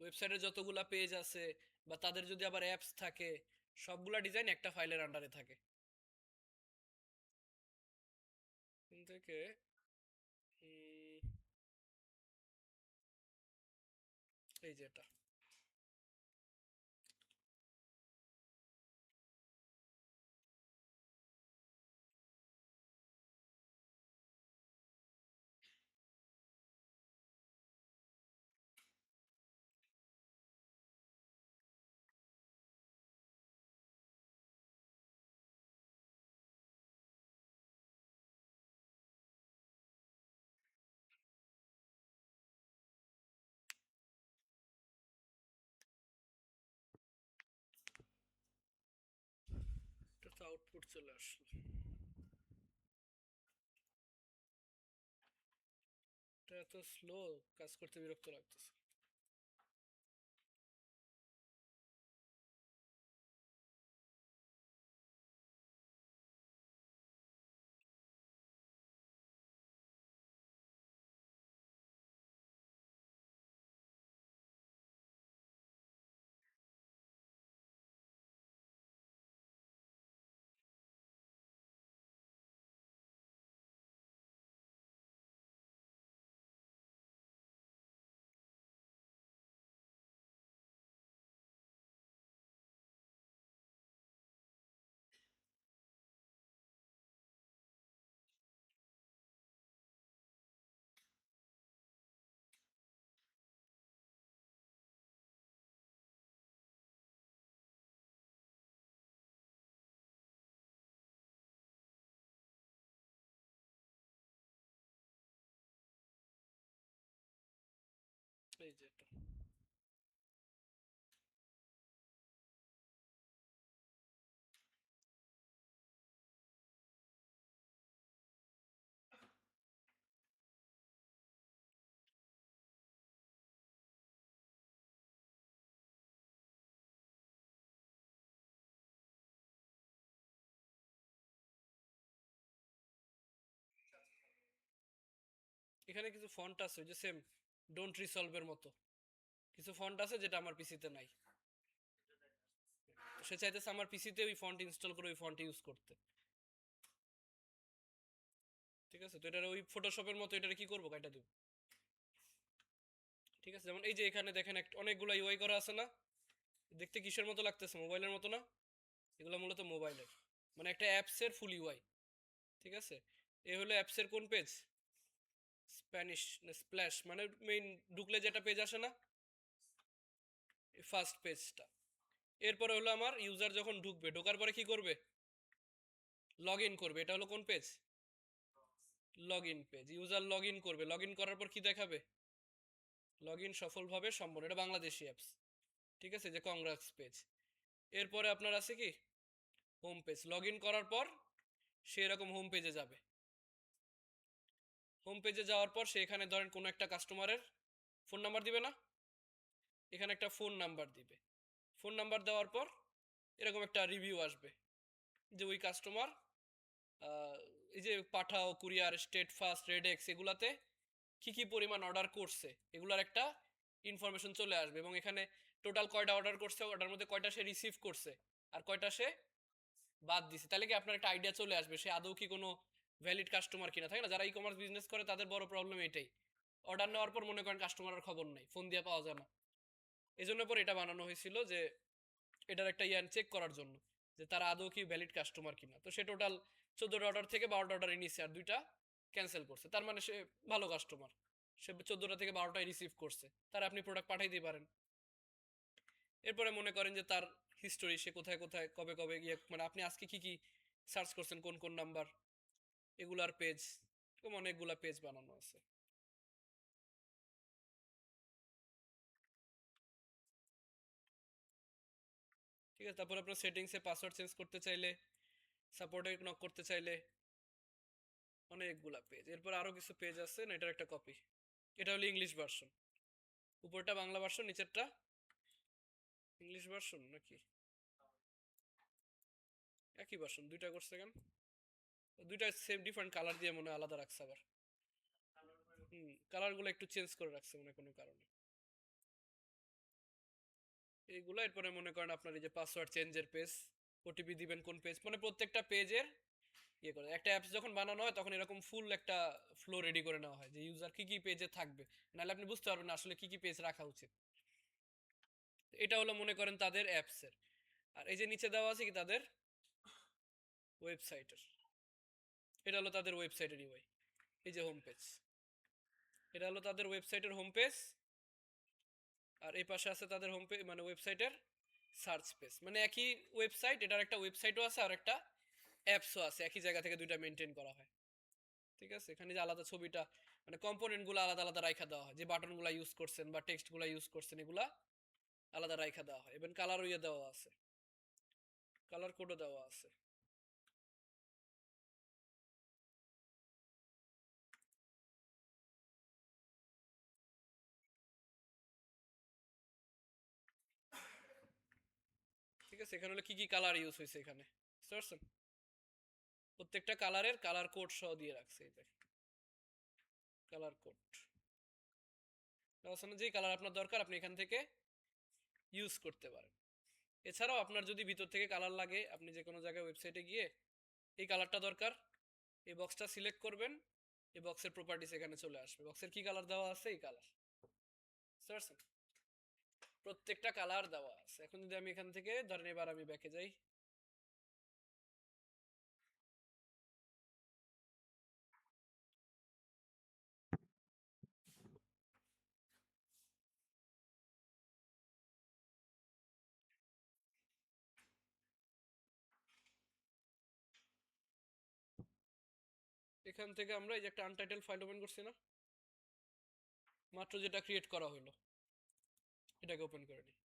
ওয়েবসাইটে যতগুলা পেজ আছে বা তাদের যদি আবার অ্যাপস থাকে, সবগুলা ডিজাইন একটা ফাইলের আন্ডারে থাকে। এখান থেকে এই যে এটা, এটা তো আউটপুট চলে আসলো। এটা এত স্লো, কাজ করতে বিরক্ত লাগতেছে। এই যে এটা, এখানে কিছু ফন্ট আছে ওই যে সেম ডোন্ট রিসলভের মতো কিছু ফন্ট আছে যেটা আমার পিসিতে নাই। তো সে চাইতেছে আমার পিসিতে ওই ফন্ট ইনস্টল করে ওই ফন্ট ইউজ করতে। ঠিক আছে, তো এটার ওই ফটোশপের মতো এটারে কি করবো, কাইটা দিব। ঠিক আছে, যেমন এই যে এখানে দেখেন অনেকগুলো ইউআই করা আছে না, দেখতে কিসের মতো লাগতেছে, মোবাইলের মতো না? এগুলো মূলত মোবাইলের, মানে একটা অ্যাপসের ফুল ইউআই। ঠিক আছে, এ হলো অ্যাপসের কোন পেজ, স্প্যানিশ স্প্ল্যাশ, মানে মেইন ঢুকলে যেটা পেজ আসে না, ফার্স্ট পেজটা। এরপরে হলো আমার ইউজার যখন ঢুকবে, ঢোকার পরে কি করবে, লগ ইন করবে। এটা হলো কোন page, log in page. User log in করবে, লগ ইন করার পর কি দেখাবে, লগ ইন সফলভাবে সম্পন্ন, এটা বাংলাদেশি অ্যাপস। ঠিক আছে, যে কংগ্রাটস পেজ। এরপরে আপনার আছে কি হোম পেজ, লগ ইন করার পর সে এরকম হোম পেজে যাবে। হোম পেজে যাওয়ার পর সে এখানে ধরেন কোনো একটা কাস্টমারের ফোন নাম্বার দিবে না, এখানে একটা ফোন নাম্বার দিবে। ফোন নাম্বার দেওয়ার পর এরকম একটা রিভিউ আসবে যে ওই কাস্টমার এই যে পাঠাও, কুরিয়ার, স্টেট ফাস্ট, রেডেক্স, এগুলাতে কি কি পরিমাণ অর্ডার করছে এগুলার একটা ইনফরমেশন চলে আসবে এবং এখানে টোটাল কয়টা অর্ডার করছে, ওটার মধ্যে কয়টা সে রিসিভ করছে আর কয়টা সে বাদ দিছে। তাহলে কি আপনার একটা আইডিয়া চলে আসবে সে আদৌ কি কোনো ভ্যালিড কাস্টমার কিনা, থাকে না? যারা ই কমার্স বিজনেস করে তাদের বড় প্রবলেম এটাই, অর্ডার নেওয়ার পর মনে করেন কাস্টমারের খবর নাই, ফোন দিয়ে পাওয়া যায় না। এই জন্য পর এটা বানানো হয়েছিল যে এটার একটা ইয়ান চেক করার জন্য যে তারা আদৌ কি ভ্যালিড কাস্টমার কিনা। তো সে টোটাল 14টা অর্ডার থেকে 12টা অর্ডার নিছে আর 2টা ক্যান্সেল করছে, তার মানে সে ভালো কাস্টমার, সে 14টা থেকে 12টাই রিসিভ করছে, তার আপনি প্রোডাক্ট পাঠাই দিতে পারেন। এরপরে মনে করেন যে তার হিস্টোরি, সে কোথায় কোথায় কবে কবে গিয়ে, মানে আপনি আজকে কি কি সার্চ করছেন, কোন কোন নাম্বার, এগুলার পেজ, এরকম অনেকগুলা পেজ বানানো আছে। ঠিক আছে, তারপর আপনার সেটিংসে পাসওয়ার্ড চেঞ্জ করতে চাইলে, সাপোর্টে নক করতে চাইলে, অনেকগুলা পেজ। এরপর আরো কিছু পেজ আছে না, এটার একটা কপি। এটা হলো ইংলিশ ভার্সন, উপরটা বাংলা ভার্সন, নিচেরটা ইংলিশ ভার্সন নাকি একই ভার্সন, দুইটা করছে কেন? দুইটা সেম ডিফারেন্ট কালার দিয়ে মনে হয় আলাদা রাখছে আবার। কালার গুলো একটু চেঞ্জ করে রাখছে মনে কোনো কারণে এইগুলো। এরপরে মনে করেন আপনার এই যে পাসওয়ার্ড চেঞ্জের পেজ, ওটিপি দিবেন কোন পেজ, মানে প্রত্যেকটা পেজের ইয়ে করে। একটা অ্যাপস যখন বানানো হয় তখন এরকম ফুল একটা ফ্লো রেডি করে নেওয়া হয় যে ইউজার কি কি পেজে থাকবে, নাহলে আপনি বুঝতে পারবেন না আসলে কি কি পেজ রাখা উচিত। এটা হলো মনে করেন তাদের অ্যাপসের। আর এই যে নিচে দেওয়া আছে কি তাদের ওয়েবসাইটের, এটা হলো তাদের ওয়েবসাইটের ইউআই, এই যে হোম পেজ, এটা হলো তাদের ওয়েবসাইটের হোম পেজ। আর এই পাশে আছে তাদের হোম পেজ মানে ওয়েবসাইটের সার্চ পেজ, মানে একই ওয়েবসাইট, এটার একটা ওয়েবসাইটও আছে আর একটা অ্যাপসও আছে, একই জায়গা থেকে দুইটা মেনটেন করা হয়। ঠিক আছে, এখানে যে আলাদা ছবিটা মানে কম্পোনেন্ট গুলো আলাদা আলাদা রাখা দেওয়া হয়, যে বাটন গুলা ইউজ করছেন বা টেক্সট গুলা ইউজ করছেন এগুলা আলাদা রাখা দেওয়া হয়, এবং কালারও ইয়ে দেওয়া আছে, কালার কোডও দেওয়া আছে। ঠিক আছে, এখানে হলো কি কি কালার ইউজ হয়েছে এখানে, বুঝতে পারছেন? প্রত্যেকটা কালারের কালার কোড সহ দিয়ে রাখছে, এই যে কালার কোড, যে কালার আপনার দরকার আপনি এখান থেকে ইউজ করতে পারেন। এছাড়াও আপনার যদি ভিতর থেকে কালার লাগে, আপনি যে কোনো জায়গায় ওয়েবসাইটে গিয়ে এই কালারটা দরকার, এই বক্সটা সিলেক্ট করবেন, এই বক্সের প্রপার্টিস এখানে চলে আসবে, বক্সের কি কালার দেওয়া আছে এই কালার, বুঝতে পারছেন? প্রত্যেকটা কালার দেওয়া আছে। এখন যদি আমি এখান থেকে ধরেন এবার আমি ব্যাকে যাই, এখান থেকে আমরা এই যে একটা আনটাইটেল ফাইল ওপেন করছি না মাত্র, যেটা ক্রিয়েট করা হলো, এটাকে ওপেন করে নিই।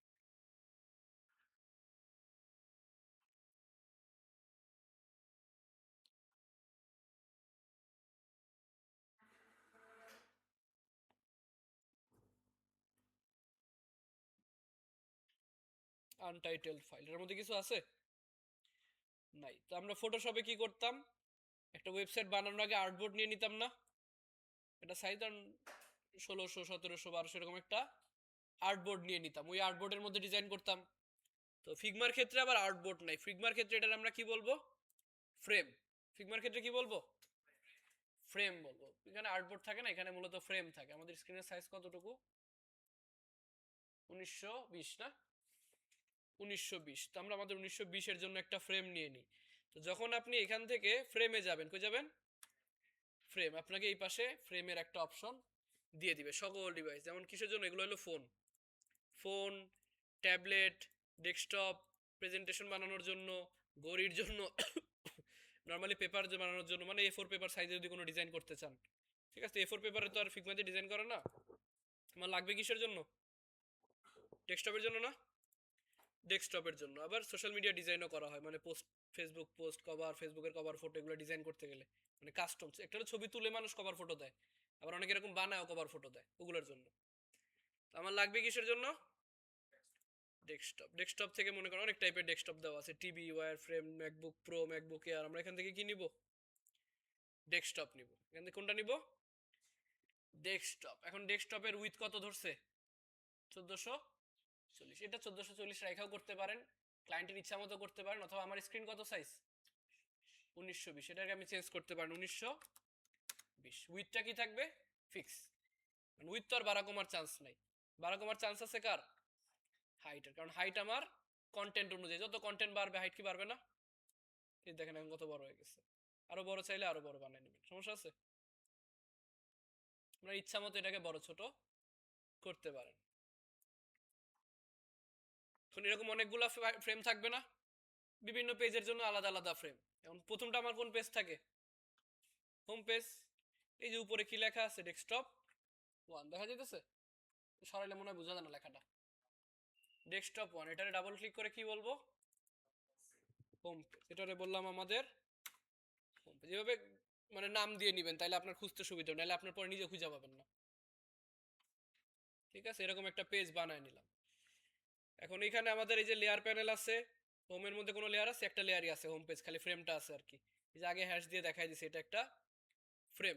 আনটাইটেল ফাইল, এর মধ্যে কিছু আছে নাই? তো আমরা ফটোশপে কি করতাম, একটা ওয়েবসাইট বানানোর আগে আর্টবোর্ড নিয়ে নিতাম না, এটা সাইজ 1600 1700 1200 এরকম একটা আর্টবোর্ড নিয়ে নিতাম, ওই আর্টবোর্ডের মধ্যে ডিজাইন করতাম। তো ফিগমার ক্ষেত্রে আবার আর্টবোর্ড নাই, ফিগমার ক্ষেত্রে এটার আমরা কি বলবো, ফ্রেম। ফিগমার ক্ষেত্রে কি বলবো, ফ্রেম বলবো। এখানে আর্টবোর্ড থাকে না, এখানে মূলত ফ্রেম থাকে। আমাদের স্ক্রিনের সাইজ কতটুকু, 1920 না, 1920। তো আমরা আমাদের 1920 এর জন্য একটা ফ্রেম নিয়ে নিই। তো যখন আপনি এখান থেকে ফ্রেমে যাবেন, কই যাবেন, ফ্রেম, আপনাকে এই পাশে ফ্রেমের একটা অপশন দিয়ে দিবে সকল ডিভাইস। যেমন কিসের জন্য, এগুলো হলো phone, phone, tablet, desktop, presentation বানানোর জন্য, ঘড়ির জন্য, নর্মালি পেপার বানানোর জন্য, মানে A4 পেপার সাইজে যদি কোনো ডিজাইন করতে চান। ঠিক আছে, A4 পেপারে তো আর ফিগমা দিয়ে ডিজাইন করে না। আমার লাগবে কিসের জন্য, ডেস্কটপের জন্য না, ডেস্কটপের জন্য। আবার সোশ্যাল মিডিয়া ডিজাইনও করা হয়, মানে পোস্ট, ফেসবুক পোস্ট কভার, ফেসবুকের কভার ফটো, এগুলো ডিজাইন করতে গেলে মানে কাস্টম একটা ছবি তুলে মানুষ কভার ফটো দেয়, আবার অনেক এরকম বানায়ও কভার ফটো দেয়, ওগুলোর জন্য। তো আমার লাগবে কিসের জন্য, ডেস্কটপ। ডেস্কটপ থেকে মনে করেন অনেক টাইপের ডেস্কটপ দেওয়া আছে, TV, wireframe, MacBook Pro, MacBook Air. আমরা এখান থেকে কি নিব, ডেস্কটপ নিব। এখান থেকে কোনটা নিব, ডেস্কটপ। এখন ডেস্কটপের উইথ কত ধরছে, 1440, এটা 1440 রেখাও করতে পারেন, ক্লায়েন্টের ইচ্ছা মতো করতে পারেন, অথবা আমার স্ক্রিন কত সাইজ 1920, এটাকে আমি চেঞ্জ করতে পারেন 1920। উইথটা কি থাকবে ফিক্স, মানে উইথ তো আর বাড়া কমার চান্স নাই, বাড়া কমার চান্স আছে কার হাইটের, কারণ হাইট আমার কন্টেন্ট অনুযায়ী, যত কন্টেন্ট বাড়বে হাইট কি বাড়বে না, এই দেখেন এখন কত বড় হয়ে গেছে, আরো বড় চাইলে আরো বড় বানাই নেবেন, সমস্যা আছে, আপনার ইচ্ছা মতো এটাকে বড় ছোট করতে পারেন। এখন এরকম অনেকগুলো ফ্রেম থাকবে না, বিভিন্ন পেজের জন্য আলাদা আলাদা ফ্রেম। এখন প্রথমটা আমার কোন পেজ থাকে, হোম পেজ, এই যে উপরে কি লেখা আছে ডেস্কটপ 1 দেখা যাইতেছে, সরাইলে মনে হয় বোঝা যায় না লেখাটা, ডেস্কটপ 1, এটারে ডাবল ক্লিক করে কি বলবো হোম পেজ, এটারে বললাম আমাদের হোম পেজ। যেভাবে মানে নাম দিয়ে নেবেন তাহলে আপনার খুঁজতে সুবিধা, নাহলে আপনার পরে নিজে খুঁজে পাবেন না, ঠিক আছে, এরকম একটা পেজ বানায় নিলাম। এখন এখানে আমাদের এই যে লেয়ার প্যানেল আছে, হোমের মধ্যে কোনো লেয়ার আছে, একটা লেয়ারই আছে হোম পেজ, খালি ফ্রেমটা আছে আর কি, এই যে আগে হ্যাশ দিয়ে দেখাই দিছি, এটা একটা ফ্রেম,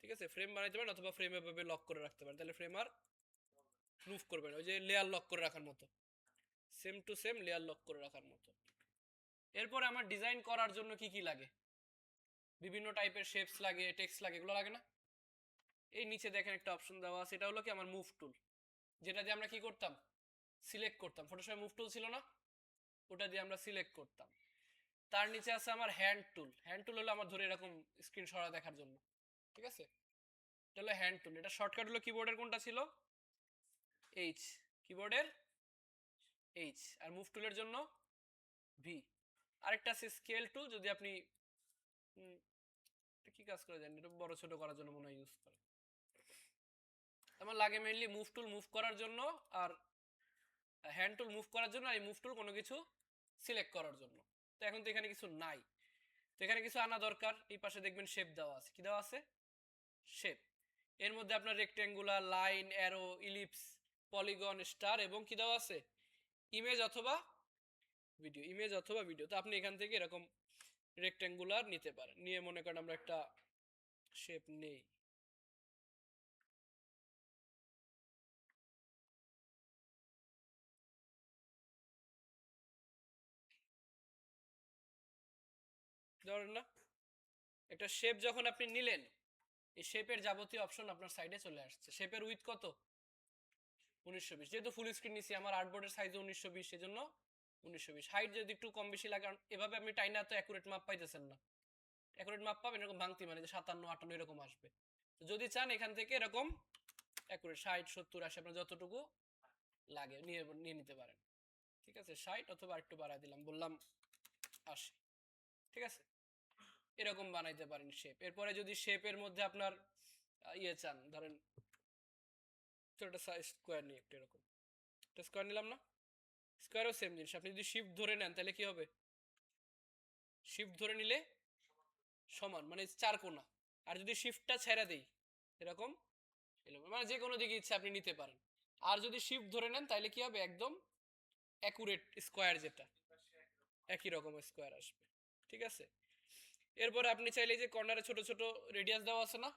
ঠিক আছে, ফ্রেম বানাইতে পারেন অথবা ফ্রেম এভাবে লক করে রাখতে পারেন, তাহলে ফ্রেম আর মুভ করবেন, ওই যে লেয়ার লক করে রাখার মতো, same to same layer lock করে রাখার মতো। এরপরে আমার ডিজাইন করার জন্য কি কি লাগে, বিভিন্ন টাইপের শেপস লাগে, টেক্সট লাগে, এগুলো লাগে না, এই নিচে দেখেন একটা অপশন দেওয়া আছে, এটা হলো কি আমার মুভ টুল, যেটা দিয়ে আমরা কি করতাম সিলেক্ট করতাম, ফটোশপে মুভ টুল ছিল না, ওটা দিয়ে আমরা সিলেক্ট করতাম। তার নিচে আছে আমার হ্যান্ড টুল, হ্যান্ড টুল হলো আমার ধরে এরকম স্ক্রিন সরা দেখার জন্য, ঠিক আছে, এটা হলো হ্যান্ড টুল, এটা শর্টকাট হলো কিবোর্ডের কোনটা ছিল এইচ, কিবোর্ডের এইচ, আর মুভ টুলের জন্য ভি। আরেকটা আছে স্কেল টুল, যদি আপনি কি কাজ করে জানেন, এটা বড় ছোট করার জন্য মনে হয় ইউজ করে, আমার লাগে মেইনলি মুভ টুল মুভ করার জন্য, আর হ্যান্ড টুল মুভ করার জন্য, আর এই মুভ টুল কোনো কিছু সিলেক্ট করার জন্য। তো এখন তো এখানে কিছু নাই, তো এখানে কিছু আনা দরকার, এই পাশে দেখবেন শেপ দেওয়া আছে, কি দেওয়া আছে শেপ, এর মধ্যে আপনার rectangular, line, arrow, ellipse, polygon, star, এবং কি দেওয়া আছে ইমেজ অথবা ভিডিও, ইমেজ অথবা ভিডিও। তো আপনি এখান থেকে এরকম রেক্টেঙ্গুলার নিতে পারেন, নিয়ে মনে করেন আমরা একটা শেপ নেই, ধরেন না একটা শেপ যখন আপনি নিলেন, এই শেপের যাবতীয় অপশন আপনার সাইডে চলে আসছে। শেপের উইথ কত 1920, যেহেতু ফুল স্ক্রিন নিছি, আমার আর্টবোর্ডের সাইজ 1920, সেজন্য 1920। হাইট যদি একটু কম বেশি লাগে, কারণ এভাবে আপনি টাইনা তো অ্যাকুরেট মাপ পাইতেছেন না, অ্যাকুরেট মাপ পাবেন এরকম ভাঙতি, মানে যে 57 58 এরকম আসবে। তো যদি চান এখান থেকে এরকম অ্যাকুরেট 60 70 80 আপনার যতটুকু লাগে নিয়ে নিয়ে নিতে পারেন, ঠিক আছে, 60 অথবা একটু বাড়াই দিলাম, বললাম 80, ঠিক আছে, এরকম বানাইতে পারেন শেপ। এরপরে যদি শেপের মধ্যে আপনার ইয়ে চান, ধরেন ছোটটা সাইজ স্কোয়ার নিয়ে একটু এরকম একটা স্কোয়ার নিলাম না, স্কোয়ারও সেম জিনিস, আপনি যদি শিফট ধরে নেন তাহলে কি হবে, শিফট ধরে নিলে সমান মানে চার কোণা, আর যদি শিফটটা ছেড়ে দেই এরকম এরকম, মানে যে কোনো দিকে ইচ্ছা আপনি নিতে পারেন। আর যদি শিফট ধরে নেন তাহলে কি হবে একদম অ্যাকুরেট স্কোয়ার, যেটা একই রকম স্কোয়ার আসবে, ঠিক আছে। এরপরে আপনি চাইলে যে কর্নারে ছোট ছোট রেডিয়াস দেওয়া আছে না,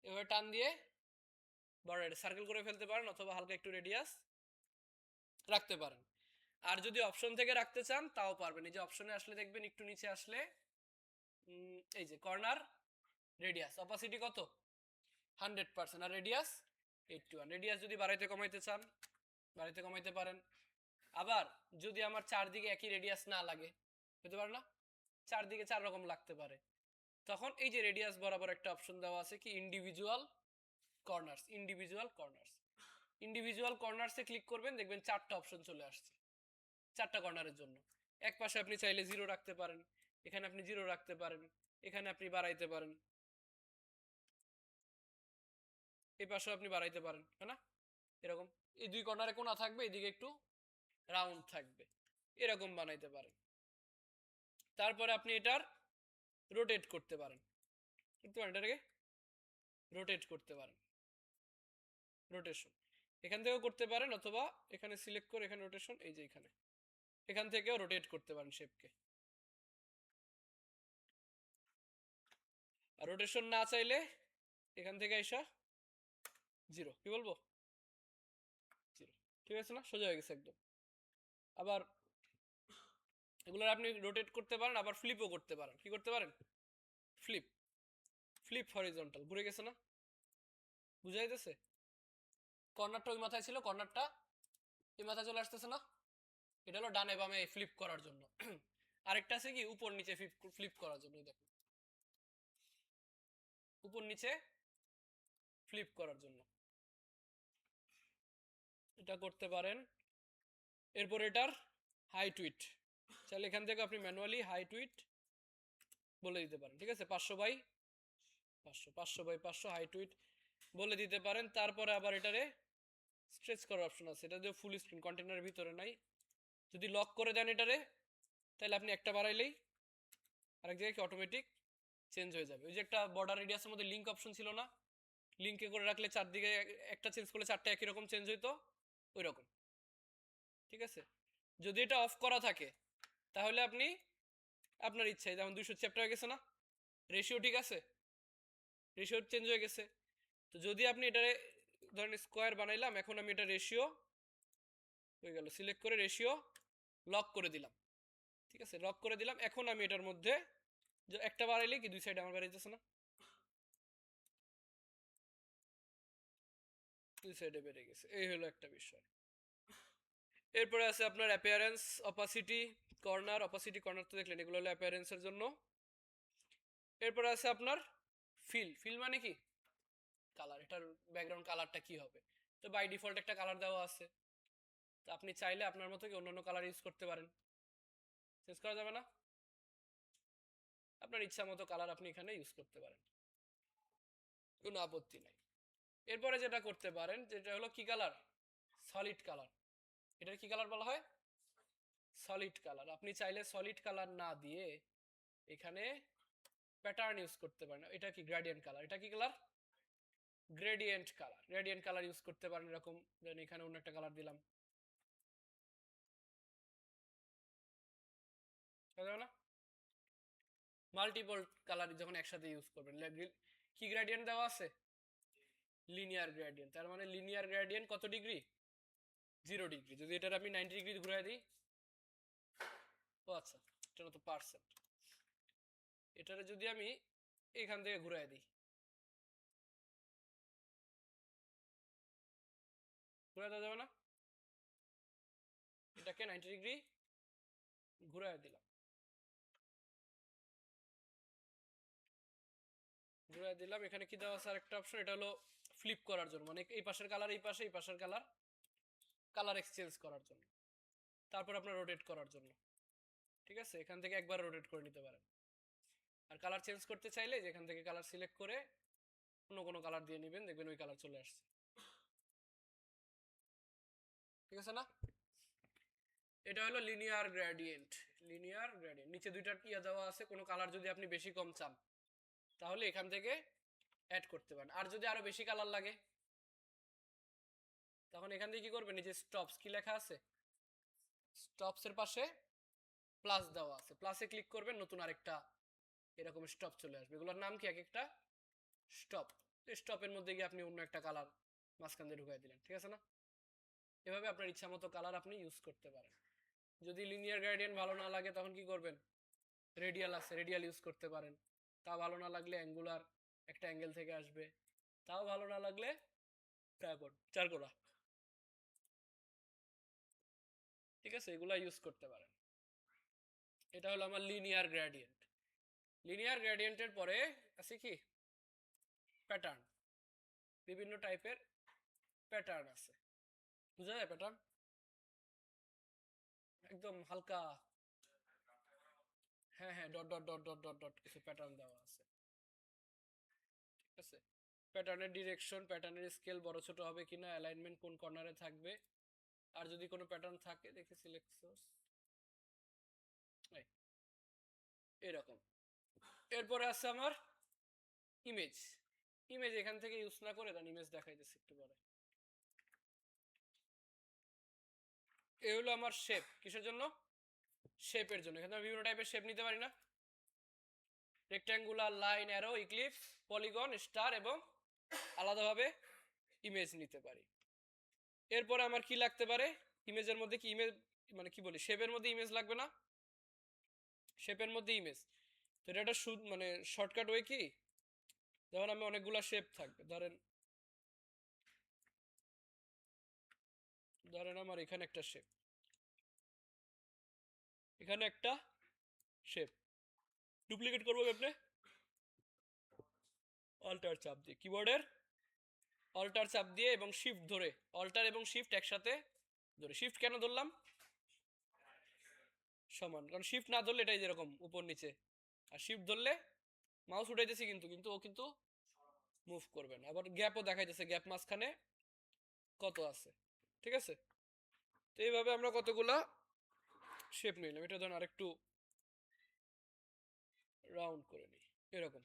এভাবে টান দিয়ে বড় সার্কেল করে ফেলতে পারেন, অথবা হালকা একটু রেডিয়াস রাখতে পারেন। আর যদি অপশন থেকে রাখতে চান তাও পারবেন, এই যে অপশনে আসলে দেখবেন একটু নিচে আসলে এই যে কর্নার রেডিয়াস অপাসিটি কত 100%, আর রেডিয়াস 81, রেডিয়াস যদি বাড়াইতে কমাইতে চান বাড়াইতে কমাইতে পারেন। আবার যদি আমার চারদিকে একই রেডিয়াস না লাগে, হতে পারে না চারদিকে চার রকম লাগতে পারে, তখন এই যে রেডিয়াস বরাবর একটা অপশন দেওয়া আছে কি individual corners, individual corners, individual কর্নার্সে ক্লিক করবেন, দেখবেন চারটা অপশন চলে আসছে চারটা কর্নারের জন্য। এক পাশে আপনি চাইলে 0 রাখতে পারেন, এখানে আপনি 0 রাখতে পারেন, এখানে আপনি বাড়াইতে পারেন, এই পাশেও আপনি বাড়াইতে পারেন, তাই না, এরকম এই দুই কর্নারে কোণা থাকবে, এদিকে একটু রাউন্ড থাকবে, এরকম বানাইতে পারেন। তারপরে আপনি এটার রোটেট করতে পারেন, এটাকে রোটেট করতে পারেন, রোটেশন এখান থেকেও করতে পারেন, অথবা এখানে সিলেক্ট করে এখানে রোটেশন, এই যে এখান থেকেও রোটেট করতে পারেন শেপকে। আর রোটেশন না চাইলে এখান থেকে আইসা 0, কি বলবো 0, ঠিক আছে না, সোজা হয়ে গেছে একদম। আবার এগুলোর আপনি রোটেট করতে পারেন, আবার ফ্লিপও করতে পারেন। কি করতে পারেন? ফ্লিপ, ফ্লিপ হরিজন্টাল, ঘুরে গেছে না, বুঝা যাইতেছে? কর্নারটা ওই মাথায় ছিল, কর্নারটা এই মাথায় চলে আসতেছে না, এটা হলো ডানে বামে ফ্লিপ করার জন্য। আরেকটা আছে কি উপর নিচে ফ্লিপ করার জন্য, দেখুন উপর নিচে ফ্লিপ করার জন্য এটা করতে পারেন। এরপর এটার হাই টুইট, চাইলে এখান থেকে আপনি ম্যানুয়ালি হাই টুইট বলে দিতে পারেন। ঠিক আছে, 500 বাই 500, 500 বাই 500 হাই টুইট বলে দিতে পারেন। তারপরে আবার এটারে স্ট্রেচ করার অপশন আছে, এটা দিয়ে ফুল স্ক্রিন, কন্টেনারের ভিতরে নাই। যদি লক করে দেন এটারে, তাহলে আপনি একটা বাড়াইলেই আরেক জায়গায় কি অটোমেটিক চেঞ্জ হয়ে যাবে। ওই যে একটা বর্ডার রেডিয়াসের মধ্যে লিঙ্ক অপশন ছিল না, লিঙ্কে করে রাখলে চারদিকে একটা চেঞ্জ করলে চারটা একই রকম চেঞ্জ হইতো, ওই রকম। ঠিক আছে, যদি এটা অফ করা থাকে তাহলে আপনি আপনার ইচ্ছায়, যেমন 200 চ্যাপ্টার হয়ে গেছে না, রেশিও ঠিক আছে, রেশিও চেঞ্জ হয়ে গেছে। তো যদি আপনি এটারে ধরেন স্কোয়ার বানাইলাম, এখন আমি এটা রেশিও হয়ে গেল, সিলেক্ট করে রেশিও লক করে দিলাম। ঠিক আছে, লক করে দিলাম। এখন আমি এটার মধ্যে একটা বাড়াইলে কি দুই সাইড আমার বাড়াইতেছে না, দুই সাইডে বেড়ে গেছে। এই হলো একটা বিষয়। এরপরে আছে আপনার appearance, opacity, corner. Opacity corner তো দেখলেন, এগুলো হলো অ্যাপিয়ারেন্সের জন্য। এরপরে আছে আপনার ফিল। ফিল মানে কি? কালার, এটার ব্যাকগ্রাউন্ড কালারটা কি হবে। তো বাই ডিফল্ট একটা কালার দেওয়া আছে, তো আপনি চাইলে আপনার মতো কি অন্যান্য কালার ইউজ করতে পারেন, চেঞ্জ করা যাবে না, আপনার ইচ্ছা মতো কালার আপনি এখানে ইউজ করতে পারেন, কোনো আপত্তি নাই। এরপরে যেটা করতে পারেন, যেটা হলো কি কালার, সলিড কালার। এটার কি কালার বলা হয়? Solid colour. আপনি চাইলে সলিড কালার না দিয়ে এখানে প্যাটার্ন ইউজ করতে পারেন। এটা কি গ্রেডিয়েন্ট কালার, এটা কি colour, gradient colour. Gradient colour use করতে পারেন এরকম, দেন এখানে অন্য একটা কালার দিলাম, না মাল্টিপল কালার যখন একসাথে ইউজ করবেন। কি গ্রেডিয়েন্ট দেওয়া আছে? Linear gradient. তার মানে লিনিয়ার গ্রেডিয়েন্ট কত ডিগ্রি? 0 ডিগ্রি। যদি এটার আমি 90 ডিগ্রি ঘুরাই দিই, ও আচ্ছা, এটা তো পার্সেন্ট, এটারে যদি আমি এখান থেকে ঘুরাই দিই, ঘুরাই দেওয়া যাবে না, এটাকে 90 ডিগ্রি ঘুরাই দিলাম, ঘুরাই দিলাম। এখানে কি দেওয়া আছে আরেকটা অপশন, এটা হলো ফ্লিপ করার জন্য, মানে এই পাশের কালার এই পাশে, এই পাশের কালার, কালার এক্সচেঞ্জ করার জন্য। তারপর আপনার রোটেট করার জন্য। ঠিক আছে, এখান থেকে একবার রোটেট করে নিতে পারেন। আর কালার চেঞ্জ করতে চাইলে যে এখান থেকে কালার সিলেক্ট করে অন্য কোনো কালার দিয়ে নেবেন, দেখবেন ওই কালার চলে আসছে। ঠিক আছে না, এটা হলো লিনিয়ার গ্রেডিয়েন্ট। লিনিয়ার গ্রেডিয়েন্ট, নিচে দুইটা ইয়া দেওয়া আছে, কোনো কালার যদি আপনি বেশি কম চান তাহলে এখান থেকে অ্যাড করতে পারেন। আর যদি আরো বেশি কালার লাগে তখন এখান থেকে কি করবেন, এই যে স্টপস কি লেখা আছে, স্টপস এর পাশে প্লাস দেওয়া আছে, প্লাসে ক্লিক করবেন, নতুন আরেকটা এরকম স্টপ চলে আসবে। এগুলোর নাম কি, এক একটা স্টপ। স্টপের মধ্যে গিয়ে আপনি অন্য একটা কালার মাঝখান দিয়ে ঢুকাই দিলেন। ঠিক আছে না, এভাবে আপনার ইচ্ছা মতো কালার আপনি ইউজ করতে পারেন। যদি লিনিয়ার গ্রেডিয়েন্ট ভালো না লাগে তখন কি করবেন, রেডিয়াল আছে, রেডিয়াল ইউজ করতে পারেন। তা ভালো না লাগলে অ্যাঙ্গুলার, একটা অ্যাঙ্গেল থেকে আসবে। তাও ভালো না লাগলে চারকোনা। ঠিক আছে, এগুলা ইউজ করতে পারেন। এটা হলো আমার লিনিয়ার গ্রেডিয়েন্ট। লিনিয়ার গ্রেডিয়েন্টের পরে আছে কি প্যাটার্ন। বিভিন্ন টাইপের প্যাটার্ন আছে, বুঝা যায় প্যাটার্ন, একদম হালকা, হ্যাঁ হ্যাঁ, dot dot dot dot dot dot কিছু প্যাটার্ন দেওয়া আছে। ঠিক আছে, প্যাটার্নের ডিরেকশন, প্যাটার্নের স্কেল বড় ছোট হবে কিনা, অ্যালাইনমেন্ট কোন কর্নারে থাকবে, আর যদি কোনো প্যাটার্ন থাকে দেখে সিলেক্ট সোর্স, এরকম। এরপরে আছে আমার ইমেজ। ইমেজ এখান থেকে ইউজ না করে দেন ইমেজ দেখাইতেছি একটু পরে। এ হলো আমার শেপ, কিসের জন্য, শেপের জন্য। এখানে আমি বিভিন্ন টাইপের শেপ নিতে পারি না, rectangular, line, arrow, eclipse, polygon, star এবং আলাদাভাবে ইমেজ নিতে পারি। এরপরে আমার কি লাগতে পারে, ইমেজের মধ্যে কি ইমেজ, মানে কি বলি, শেপের মধ্যে ইমেজ লাগবে না, শেপের মধ্যে ইমেজ। তো এটা একটা মানে শর্টকাট ওয়ে কি, যেমন আমি অনেকগুলা শেপ থাকবে, ধরেন ধরেন আমার এখানে একটা শেপ, এখানে একটা শেপ ডুপ্লিকেট করবো আপনি অল্টার চাপ দিয়ে, কিবোর্ডের অল্টার চাপ দিয়ে এবং শিফট ধরে, অল্টার এবং শিফট একসাথে ধরে, শিফট কেন ধরলাম, সমান, কারণ শিফট না ধরলে এটাই যেরকম উপর নিচে, আর শিফট ধরলে মাউস উঠাইতেছি কিন্তু কিন্তু ও কিন্তু মুভ করবে না। আবার গ্যাপও দেখাইতেছে, গ্যাপ মাঝখানে কত আছে, ঠিক আছে। তো এইভাবে আমরা কতগুলা শেপ নিলাম, এটা ধরুন আরেকটু রাউন্ড করে নিই, এরকম,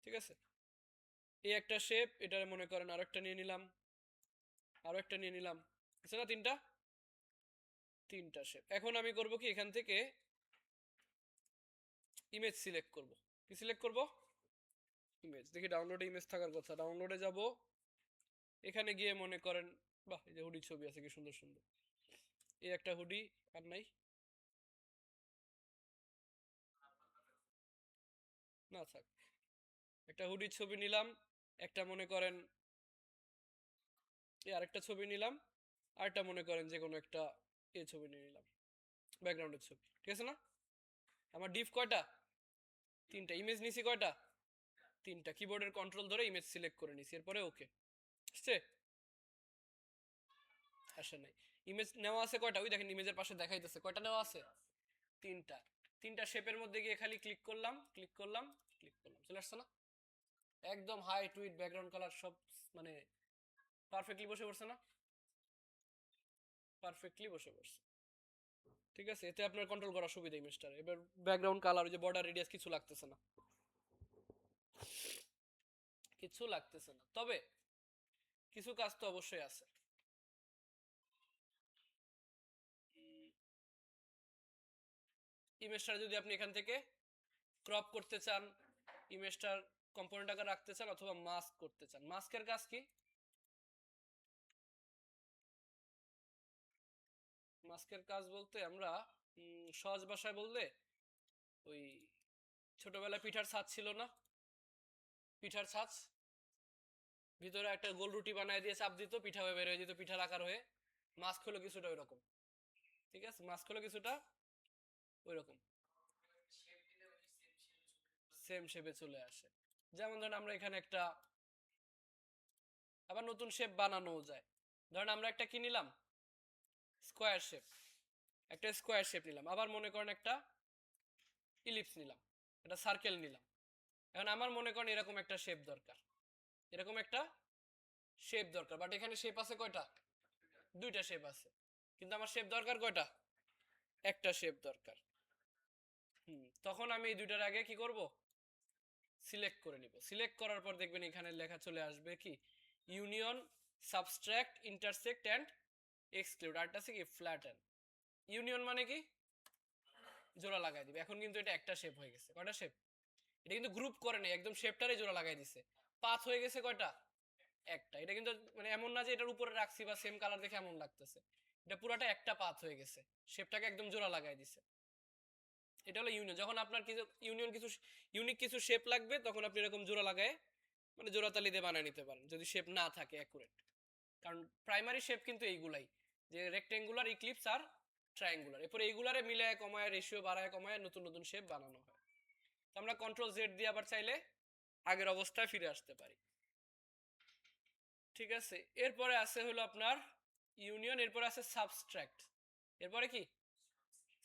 ঠিক আছে। এই একটা শেপ, এটা মনে করেন আরেকটা নিয়ে নিলাম, আরো একটা নিয়ে নিলাম, আছে না তিনটা, তিনটা শেপ। এখন আমি করব কি, এখান থেকে ইমেজ সিলেক্ট করব, কি সিলেক্ট করব, ইমেজ। দেখি ডাউনলোডে ইমেজ থাকার কথা, ডাউনলোডে যাব, এখানে গিয়ে মনে করেন, বাহ এই যে হুডি ছবি আছে কি সুন্দর সুন্দর, এই একটা হুডি, আর নাই না থাক, একটা হুডির ছবি নিলাম, একটা মনে করেন এই আরেকটা ছবি নিলাম, আরেকটা মনে করেন যে কোনো একটা এই ছবি নিয়ে নিলাম, ব্যাকগ্রাউন্ডের ছবি, ঠিক আছে না। আমার ডিফ কয়টা, তিনটা, ইমেজ নিছি কয়টা, তিনটা, কিবোর্ডের কন্ট্রোল ধরে ইমেজ সিলেক্ট করে নিছি, এরপরে ওকে আসছে, আসে নাই। ইমেজ নেওয়া আছে কয়টা, ওই দেখেন ইমেজের পাশে দেখাইতেছে কয়টা নেওয়া আছে, তিনটা, তিনটা শেপের মধ্যে গিয়ে খালি ক্লিক করলাম, ক্লিক করলাম, ক্লিক করলাম, চলে আসছে না, একদম হাইট উইথ ব্যাকগ্রাউন্ড কালার সব মানে পারফেক্টলি বসে পড়ছে না, পারফেক্টলি বসে পড়ছে, ঠিক আছে। এতে আপনার কন্ট্রোল করার সুবিধা ইমেজটার। এবার ব্যাকগ্রাউন্ড কালার, ওই যে বর্ডার রেডিয়াস কিছু লাগতেছে না, কিছু লাগতেছে না, তবে কিছু কাজ তো অবশ্যই আছে। ইমেজটা যদি আপনি এখান থেকে ক্রপ করতে চান, ইমেজটার কম্পোনেন্ট আকার রাখতে চান, অথবা মাস্ক করতে চান, মাস্কের কাজ কি, মাস্কের কাজ বলতে আমরা সহজ ভাষায় বললে, ওই ছোটবেলায় পিঠার ছাঁচ ছিল না, পিঠার ছাঁচ, ভিতরে একটা গোল রুটি বানায় দিয়ে চাপ দিত, পিঠা হয়ে বের হয়ে যেত, পিঠার আকার হয়ে, মাস্ক হলো কিছুটা ওই রকম, ঠিক আছে, মাস্ক হলো কিছুটা ওই রকম, সেম শেপে চলে আসে। যেমন ধরেন আমরা এখানে একটা আবার নতুন শেপ বানানো যায়, ধরেন আমরা একটা কি নিলাম, স্কোয়ার শেপ, একটা স্কোয়ার শেপ নিলাম, আবার মনে করেন একটা ইলিপস নিলাম, একটা সার্কেল নিলাম। এখন আমার মনে করেন এরকম একটা শেপ দরকার, এরকম একটা শেপ দরকার, বাট এখানে শেপ আছে কয়টা, দুইটা শেপ আছে, কিন্তু আমার শেপ দরকার কয়টা, একটা শেপ দরকার। তখন আমি এই দুইটার আগে কি করব, সিলেক্ট করে নিব, সিলেক্ট করার পর দেখবেন এখানে লেখা চলে আসবে কি, union, subtract, intersect and exclude, আরটা আছে কি ফ্ল্যাটেন। ইউনিয়ন মানে কি, জোড়া লাগাই দিবে, এখন কিন্তু এটা একটা শেপ হয়ে গেছে, কয়টা শেপ, এটা কিন্তু গ্রুপ করে নেই, একদম শেপটারে জোড়া লাগাই দিছে, পাথ হয়ে গেছে কয়টা, একটা। এটা কিন্তু মানে এমন না যে এটার উপরে রাখছি বা সেম কালার দেখে এমন লাগতেছে, এটা পুরাটা একটা পাথ হয়ে গেছে, শেপটাকে একদম জোড়া লাগাই দিছে। এটা হলো ইউনিয়ন। যখন আপনার কিছু ইউনিয়ন, কিছু ইউনিক কিছু শেপ লাগবে, তখন আপনি এরকম জোড়া লাগায় মানে জোড়া তালি দিয়ে বানিয়ে নিতে পারেন, যদি শেপ না থাকে অ্যাকুরেট। কারণ প্রাইমারি শেপ কিন্তু এইগুলাই, যে রেক্টেঙ্গুলার, ইক্লিপস আর ট্রায়াঙ্গুলার, এরপর এইগুলারে মিলায় কমায়, রেশিও বাড়ায় কমায় নতুন নতুন শেপ বানানো হয়। তো আমরা কন্ট্রোল জেড দিয়ে আবার চাইলে আগের অবস্থায় ফিরে আসতে পারি, ঠিক আছে। এরপরে আছে হলো আপনার ইউনিয়ন, এরপরে আছে সাবস্ট্রাক্ট, এরপরে কি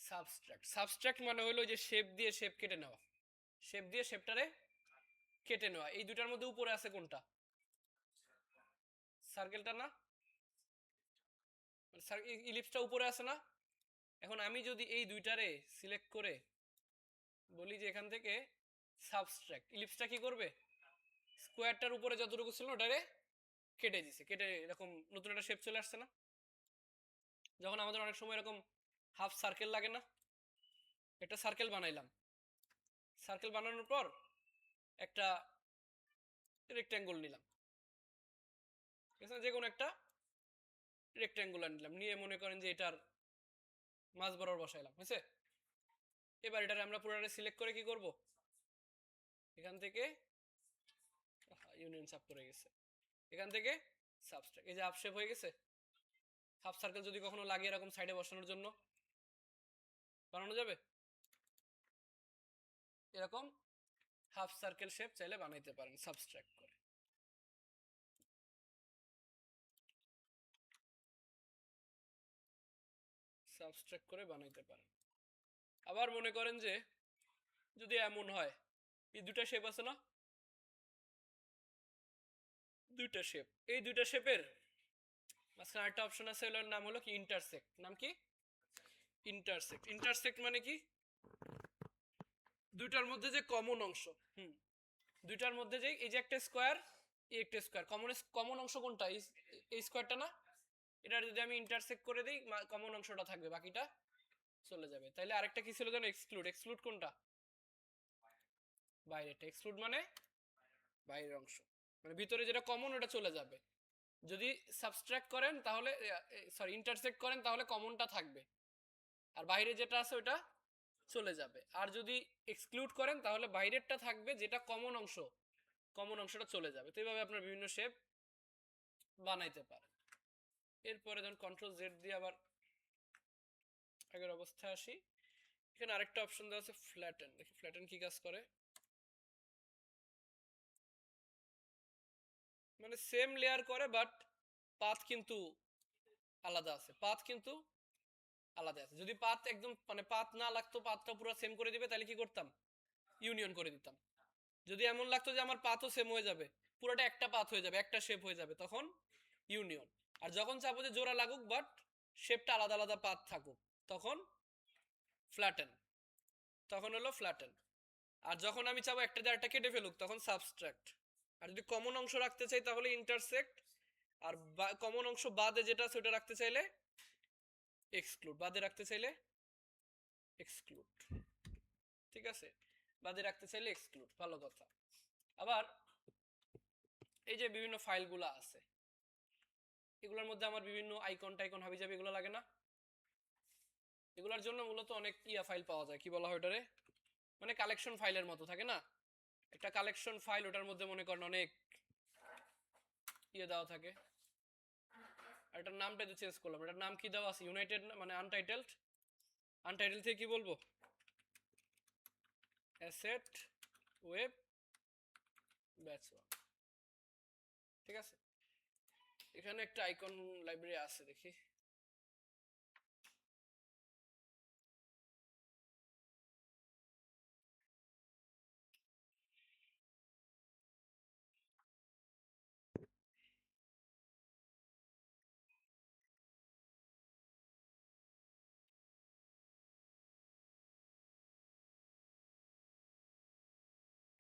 সাবস্ট্রাক্ট। সাবস্ট্রাক্ট মানে হলো যে শেপ দিয়ে শেপ কেটে নেওয়া, শেপ দিয়ে শেপটারে কেটে নেওয়া। এই দুটার মধ্যে উপরে আছে কোনটা, সার্কেলটা না, ইলিপসটা উপরে আছে না। এখন আমি যদি এই দুইটারে সিলেক্ট করে বলি যে এখান থেকে সাবস্ট্রাক্ট, ইলিপসটা কি করবে, স্কোয়ারটার উপরে যতটুকু ছিল ওটারে কেটে দিছে, কেটে এরকম নতুন একটা শেপ চলে আসছে না। যখন আমাদের অনেক সময় এরকম হাফ সার্কেল লাগে না, একটা সার্কেল বানাইলাম, সার্কেল বানানোর পর একটা রেক্ট্যাঙ্গল নিলাম, ঠিক আছে, যে কোনো একটা রেক্ট্যাঙ্গুলার নিলাম, নিয়ে মনে করেন যে এটার মাঝ বরাবর বসাইলাম, হয়েছে? এবার এটারে আমরা পুরোটা সিলেক্ট করে কি করব, এখান থেকে ইউনিয়ন চাপ পড়ে গেছে, এখান থেকে সাবস্ট্রাক্ট, এই যে হাফ শেপ হয়ে গেছে। হাফ সার্কেল যদি কখনো লাগে এরকম সাইডে বসানোর জন্য বানানো যাবে, এরকম হাফ সার্কেল শেপ চাইলে বানাইতে পারেন সাবস্ট্রাক্ট করে। সাবস্ট্রাক্ট করে বানাইতে পারেন। আবার মনে করেন যে যদি এমন হয়, এই দুটা শেপ আছে না, দুইটা শেপ, এই দুইটা শেপের মাঝখানে একটা অপশন আছে, এর নাম হলো কি ইন্টারসেক্ট। নাম কি? ইন্টারসেক্ট। ইন্টারসেক্ট মানে কি, দুইটার মধ্যে যে কমন অংশ, দুইটার মধ্যে যে এই যে একটা স্কোয়ার, এই একটা স্কোয়ার, কমন অংশ কোনটা, এই স্কোয়ারটা না, এটা যদি আমি ইন্টারসেক্ট করে দিই কমন অংশটা থাকবে, বাকিটা চলে যাবে। তাইলে আরেকটা কি ছিল যেন, এক্সক্লুড। এক্সক্লুড কোনটা? বাইরেটা। এক্সক্লুড মানে বাইরের অংশ, মানে ভিতরে যেটা কমন ওটা চলে যাবে। যদি সাবট্রাক্ট করেন তাহলে, সরি ইন্টারসেক্ট করেন তাহলে কমনটা থাকবে, আর বাইরে যেটা আছে ওটা চলে যাবে। আর যদি এক্সক্লুড করেন তাহলে বাইরেরটা থাকবে, যেটা কমন অংশ, কমন অংশটা চলে যাবে। তো এইভাবে আপনার বিভিন্ন শেপ বানাইতে পারেন। এরপরে ধরুন কন্ট্রোল জেড দিয়ে আবার আগের অবস্থায় আসি। এখানে আরেকটা অপশন দেওয়া আছে ফ্ল্যাটেন। দেখি ফ্ল্যাটেন কি কাজ করে। মানে সেম লেয়ার করে, বাট পাথ কিন্তু আলাদা আছে, পাথ কিন্তু আলাদা আছে। যদি পাথ একদম মানে পাথ না লাগতো, পাথটা পুরো সেম করে দিবে, তাহলে কি করতাম, ইউনিয়ন করে দিতাম। যদি এমন লাগতো যে আমার পাথও সেম হয়ে যাবে, পুরোটা একটা পাথ হয়ে যাবে, একটা শেপ হয়ে যাবে, তখন ইউনিয়ন। আর যখন চাবো যে জোড়া লাগুক বাট শেপটা আলাদা আলাদা পাথ থাকুক, তখন ফ্ল্যাটেন, তখন হলো ফ্ল্যাটেন। আর যখন আমি চাবো একটা দিয়ে একটা কেটে ফেলুক, তখন সাবস্ট্রাক্ট। আর যদি কমন অংশ রাখতে চাই তাহলে ইন্টারসেক্ট, আর কমন অংশ বাদে যেটা আছে ওটা রাখতে চাইলে এক্সক্লুড, বাদে রাখতে চাইলে এক্সক্লুড, ঠিক আছে? বাদে রাখতে চাইলে এক্সক্লুড, ভালো কথা। আবার এই যে বিভিন্ন ফাইলগুলো আছে, এগুলোর মধ্যে আমার বিভিন্ন আইকন টাইকন হাবি যাবে, এগুলো লাগে না? এগুলোর জন্য মূলত অনেক ইয়া ফাইল পাওয়া যায়, কি বলা হয় ওটারে, মানে কালেকশন ফাইলের মতো থাকে না, একটা কালেকশন ফাইল, ওটার মধ্যে মনে করেন অনেক ইয়ে দেওয়া থাকে। আর এটার নামটা তো চেঞ্জ করলাম, এটার নাম কি দেওয়া আছে, ইউনাইটেড মানে আনটাইটেলড। আনটাইটেল থেকে কি বলবো, অ্যাসেট ওয়েব ব্যাচ 1, ঠিক আছে? এখানে একটা আইকন লাইব্রেরি আছে, দেখি।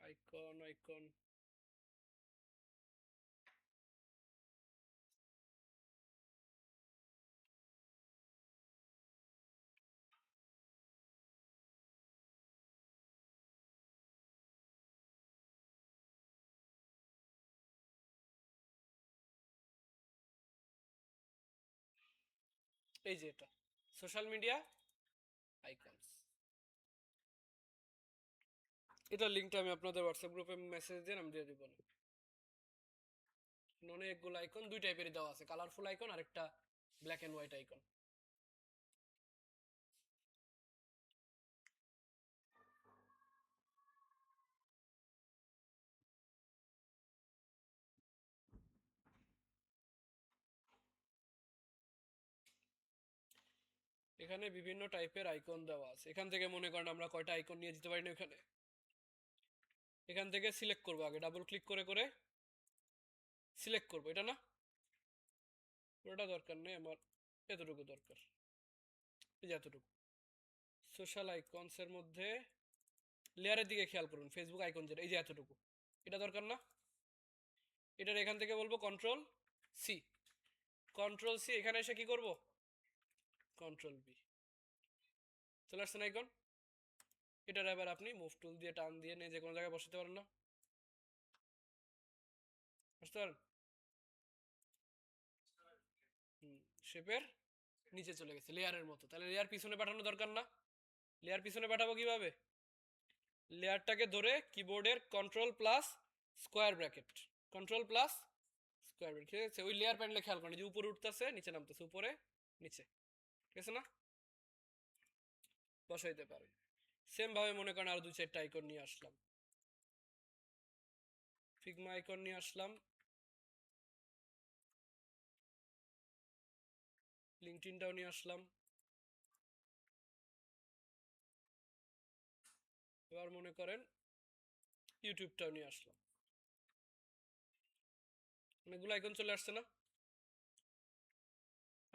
আইকন আইকন এই যে এটা সোশ্যাল মিডিয়া আইকনস, এটার লিঙ্কটা আমি আপনাদের হোয়াটসঅ্যাপ গ্রুপে মেসেজ দিয়ে আমি দিয়ে দিব। অনেকগুলো আইকন দুই টাইপেরই দেওয়া আছে, কালারফুল আইকন আর একটা ব্ল্যাক এন্ড হোয়াইট আইকন। এখানে বিভিন্ন টাইপের আইকন দেওয়া আছে, এখান থেকে মনে করেন আমরা কয়টা আইকন নিয়ে যেতে পারি না, এখানে এখান থেকে সিলেক্ট করবো, আগে ডাবল ক্লিক করে করে সিলেক্ট করবো, এটা না, পুরোটা দরকার নেই আমার, এতটুকু দরকার, এই যে এতটুকু। সোশ্যাল আইকনস এর মধ্যে লেয়ারের দিকে খেয়াল করুন, ফেসবুক আইকন যেটা, এই যে এতটুকু, এটা দরকার না, এটার এখান থেকে বলবো কন্ট্রোল সি, কন্ট্রোল সি, এখানে এসে কি করব, কন্ট্রোল বি, চলে আসছে না আইকন। এটার এবার আপনি মুভ টুল দিয়ে টান দিয়ে নিয়ে যে কোনো জায়গায় বসাতে পারেন না, বুঝতে পারেন? শেপের নিচে চলে গেছে লেয়ারের মতো। তাহলে লেয়ার পিছনে পাঠানো দরকার না? লেয়ার পিছনে পাঠাবো কিভাবে? লেয়ারটাকে ধরে কিবোর্ডের control plus square bracket, control plus square bracket, ঠিক আছে? ওই লেয়ার প্যানেলে খেয়াল করেন যে উপরে উঠতেছে নিচে নামতেছে, উপরে নিচে, ঠিক আছে না? বসাইতে পারেন। সেম ভাবে মনে করেন আরো 2-4টা আইকন নিয়ে আসলাম, ফিগমা আইকন নিয়ে আসলাম, লিঙ্কডইনটাও নিয়ে আসলাম, এবার মনে করেন ইউটিউবটাও নিয়ে আসলাম। অনেকগুলো আইকন চলে আসছে না?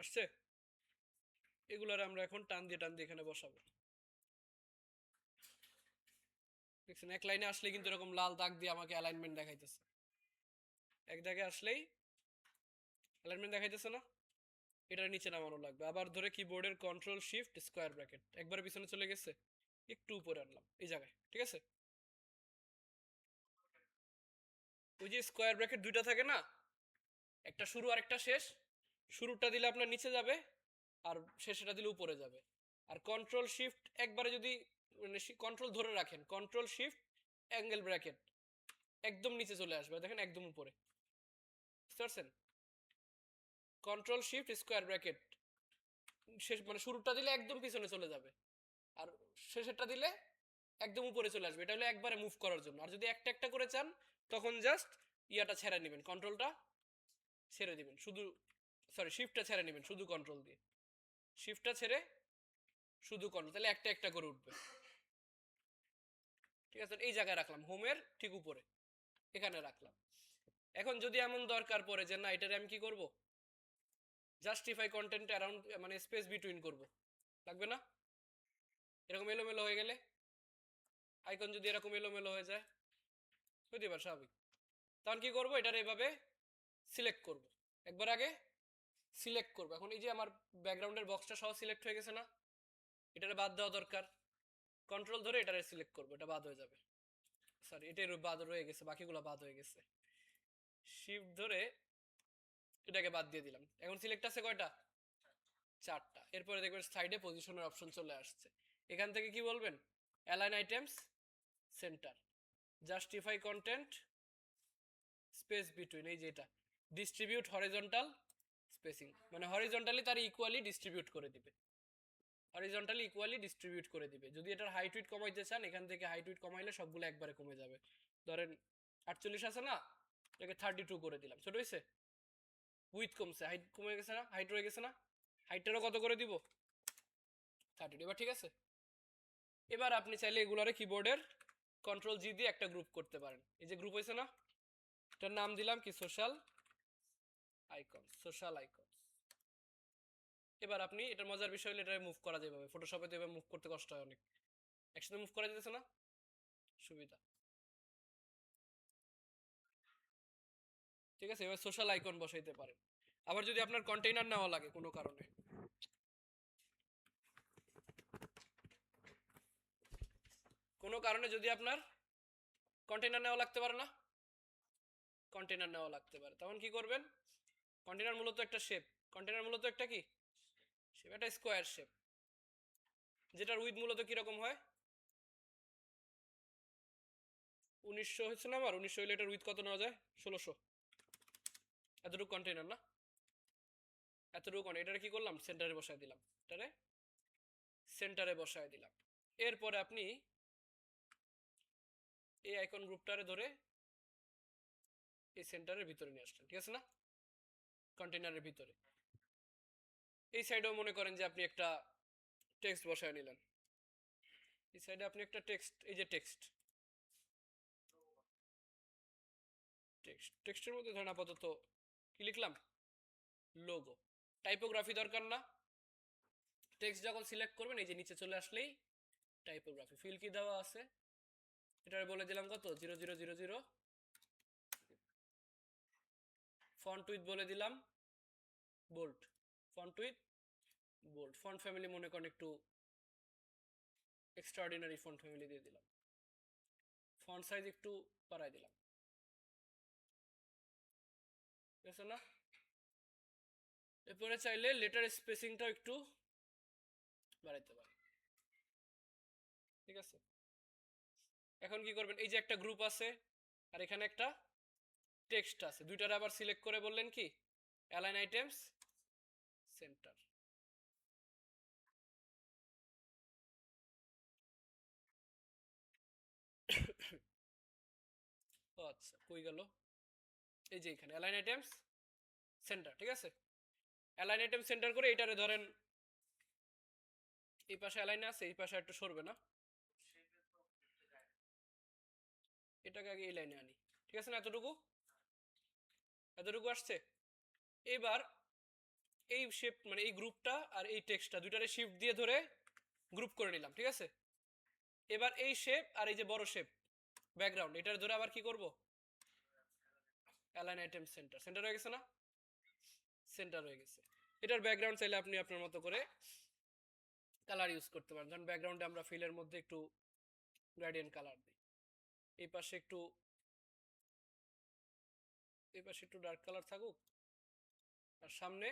আসছে? এগুলার আমরা এখন টান দিয়ে এখানে বসাবো। দেখছেন এক লাইনে আসলে কিন্তু এরকম লাল দাগ দিয়ে আমাকে অ্যালাইনমেন্ট দেখাইতেছে, এক দাগে আসলেই অ্যালাইনমেন্ট দেখাইতেছে না? এটার নিচে নামানো লাগবে। আবার ধরে কিবোর্ডের কন্ট্রোল শিফট স্কোয়ার ব্র্যাকেট, একবার পিছনে চলে গেছে, একটু উপরে আনলাম এই জায়গায়, ঠিক আছে? ওই যে স্কোয়ার ব্র্যাকেট দুইটা থাকে না, একটা শুরু আর একটা শেষ, শুরুটা দিলে আপনার নিচে যাবে আর শেষটা দিলে উপরে যাবে। আর কন্ট্রোল শিফট একবারে যদি মানে কন্ট্রোল ধরে রাখেন, কন্ট্রোল শিফট অ্যাঙ্গেল ব্র্যাকেট একদম নিচে চলে আসবে, দেখেন একদম উপরে, বুঝতে পারছেন? কন্ট্রোল শিফট স্কোয়ার ব্র্যাকেট শেষ মানে শুরুটা দিলে একদম পিছনে চলে যাবে আর শেষেরটা দিলে একদম উপরে চলে আসবে। এটা হলো একবারে মুভ করার জন্য। আর যদি একটা একটা করে চান তখন জাস্ট ইয়াটা ছেড়ে নেবেন, কন্ট্রোলটা ছেড়ে দিবেন শুধু, সরি শিফটটা ছেড়ে নেবেন শুধু কন্ট্রোল দিয়ে, শিফটটা ছেড়ে শুধু কন্ট্রোল, তাহলে একটা একটা করে উঠবে, ঠিক আছে? এই জায়গায় রাখলাম, হোমের ঠিক উপরে এখানে রাখলাম। এখন যদি এমন দরকার পড়ে যে না এটারে আমি কি করব, জাস্টিফাই কন্টেন্ট অ্যারাউন্ড মানে স্পেস বিটুইন করব, লাগবে না? এরকম এলোমেলো হয়ে গেলে, আইকন যদি এরকম এলোমেলো হয়ে যায়, হইতে পারে স্বাভাবিক, তখন কি করব, এটার এভাবে সিলেক্ট করব, একবার আগে সিলেক্ট করব। এখন এই যে আমার ব্যাকগ্রাউন্ডের বক্সটা সহ সিলেক্ট হয়ে গেছে না, এটারে বাদ দেওয়া দরকার, কন্ট্রোল ধরে এটারে সিলেক্ট করব, এটা বাদ হয়ে যাবে, সরি এটাই বাদ রয়ে গেছে, বাকিগুলো বাদ হয়ে গেছে, শিফট ধরে এটাকে বাদ দিয়ে দিলাম। এখন সিলেক্ট আছে কয়টা? 4টা। এরপরে দেখবেন সাইডে পজিশনের অপশন চলে আসছে, এখান থেকে কি বলবেন, align items centre, justify content space between, এই যে এটা ডিস্ট্রিবিউট হরিজন্টাল স্পেসিং, মানে হরিজন্টালি তার ইকুয়ালি ডিস্ট্রিবিউট করে দিবে, হরিজন্টালি ইকুয়ালি ডিস্ট্রিবিউট করে দিবে। যদি এটার হাইট উইডথ কমাইতে চান এখান থেকে হাইট উইডথ কমাইলে সবগুলো একবারে কমে যাবে। ধরেন 48 আছে না, এটাকে 32 করে দিলাম, ছোট হয়েছে, উইথ কমছে, হাইট কমে গেছে না, হাইট রয়ে গেছে না, হাইটটারও কত করে দিব, 32। এবার ঠিক আছে? এবার আপনি চাইলে এগুলারে কিবোর্ডের কন্ট্রোল জি দিয়ে একটা গ্রুপ করতে পারেন। এই যে গ্রুপ হয়েছে না, এটার নাম দিলাম কি, সোশ্যাল আইকন, সোশ্যাল আইকন। এবার আপনি এটার মজার বিষয় হলো এটা মুভ করা যাবে, ফটোশপে তো এবার মুভ করতে কষ্ট হয় অনেক, একসাথে মুভ করা যেতেছে না, সুবিধা, ঠিক আছে? এবার সোশ্যাল আইকন বসাইতে পারেন। আবার যদি আপনার কন্টেইনার নেওয়া লাগে কোনো কারণে, কোনো কারণে যদি আপনার কন্টেইনার নেওয়া লাগতে পারে না, কন্টেইনার নেওয়া লাগতে পারে, তখন কি করবেন, কন্টেইনার মূলত একটা শেপ, কন্টেইনার মূলত একটা কি শেপ, একটা স্কোয়ার শেপ, যেটার উইথ মূলত কিরকম হয়, 1900 হচ্ছে না, আমার 1900 হলে এটার উইথ কত নেওয়া যায়, 1600, এতটুকু কন্টেইনার না, এতটুকু কন্টেইনার, এটারে কি করলাম, সেন্টারে বসায় দিলাম, এটারে সেন্টারে বসায় দিলাম। এরপরে আপনি এই আইকন গ্রুপটারে ধরে এই সেন্টারের ভিতরে নিয়ে আসলেন, ঠিক আছে না, কন্টেইনারের ভিতরে। এই সাইডেও মনে করেন যে আপনি একটা টেক্সট বসায় নিলেন, এই সাইডে আপনি একটা টেক্সট, এই যে টেক্সট, টেক্সটের মধ্যে ধরেন আপাতত কি লিখলাম, লোগো, টাইপোগ্রাফি দরকার না, টেক্সট যখন সিলেক্ট করবেন এই যে নিচে চলে আসলেই টাইপোগ্রাফি, ফিল কি দেওয়া আছে, এটা বলে দিলাম কত, 0000, ফন্ট উইথ বলে দিলাম bold, font width bold, font family মনে করেন একটু এক্সট্রাঅর্ডিনারি ফন্ট ফ্যামিলি দিয়ে দিলাম, ফন্ট সাইজ একটু বাড়াই দিলাম, ঠিক আছে না? এরপরে চাইলে লেটার স্পেসিংটা একটু বাড়াইতে পারি, ঠিক আছে। এখন কি করবেন, এই যে একটা গ্রুপ আছে আর এখানে একটা টেক্সট আছে, দুইটার আবার সিলেক্ট করে বললেন কি অ্যালাইন আইটেমস সেন্টার। ও আচ্ছা, কই গেল, এই যে এখানে অ্যালাইন আইটেমস সেন্টার, ঠিক আছে। অ্যালাইন আইটেম সেন্টার করে এটারে ধরেন এই পাশে অ্যালাইন আছে, এই পাশে একটু সরবে না, এটাকে আগে এই লাইনে আনি, ঠিক আছে না, এতটুকু, এতটুকু আসছে। এবার এই শেপ মানে এই গ্রুপটা আর এই টেক্সটটা দুইটারে শিফট দিয়ে ধরে গ্রুপ করে নিলাম, ঠিক আছে। এবার এই শেপ আর এই যে বড় শেপ ব্যাকগ্রাউন্ড, এটার ধরে আবার কি করব, অ্যালাইন আইটেম সেন্টার, সেন্টার হয়ে গেছে না, সেন্টার হয়ে গেছে। এটার ব্যাকগ্রাউন্ড চাইলে আপনি আপনার মতো করে কালার ইউজ করতে পারেন, কারণ ব্যাকগ্রাউন্ডে আমরা ফিলের মধ্যে একটু গ্রেডিয়েন্ট কালার দিই, এই পাশে একটু, এই পাশে একটু ডার্ক কালার থাকুক, আর সামনে,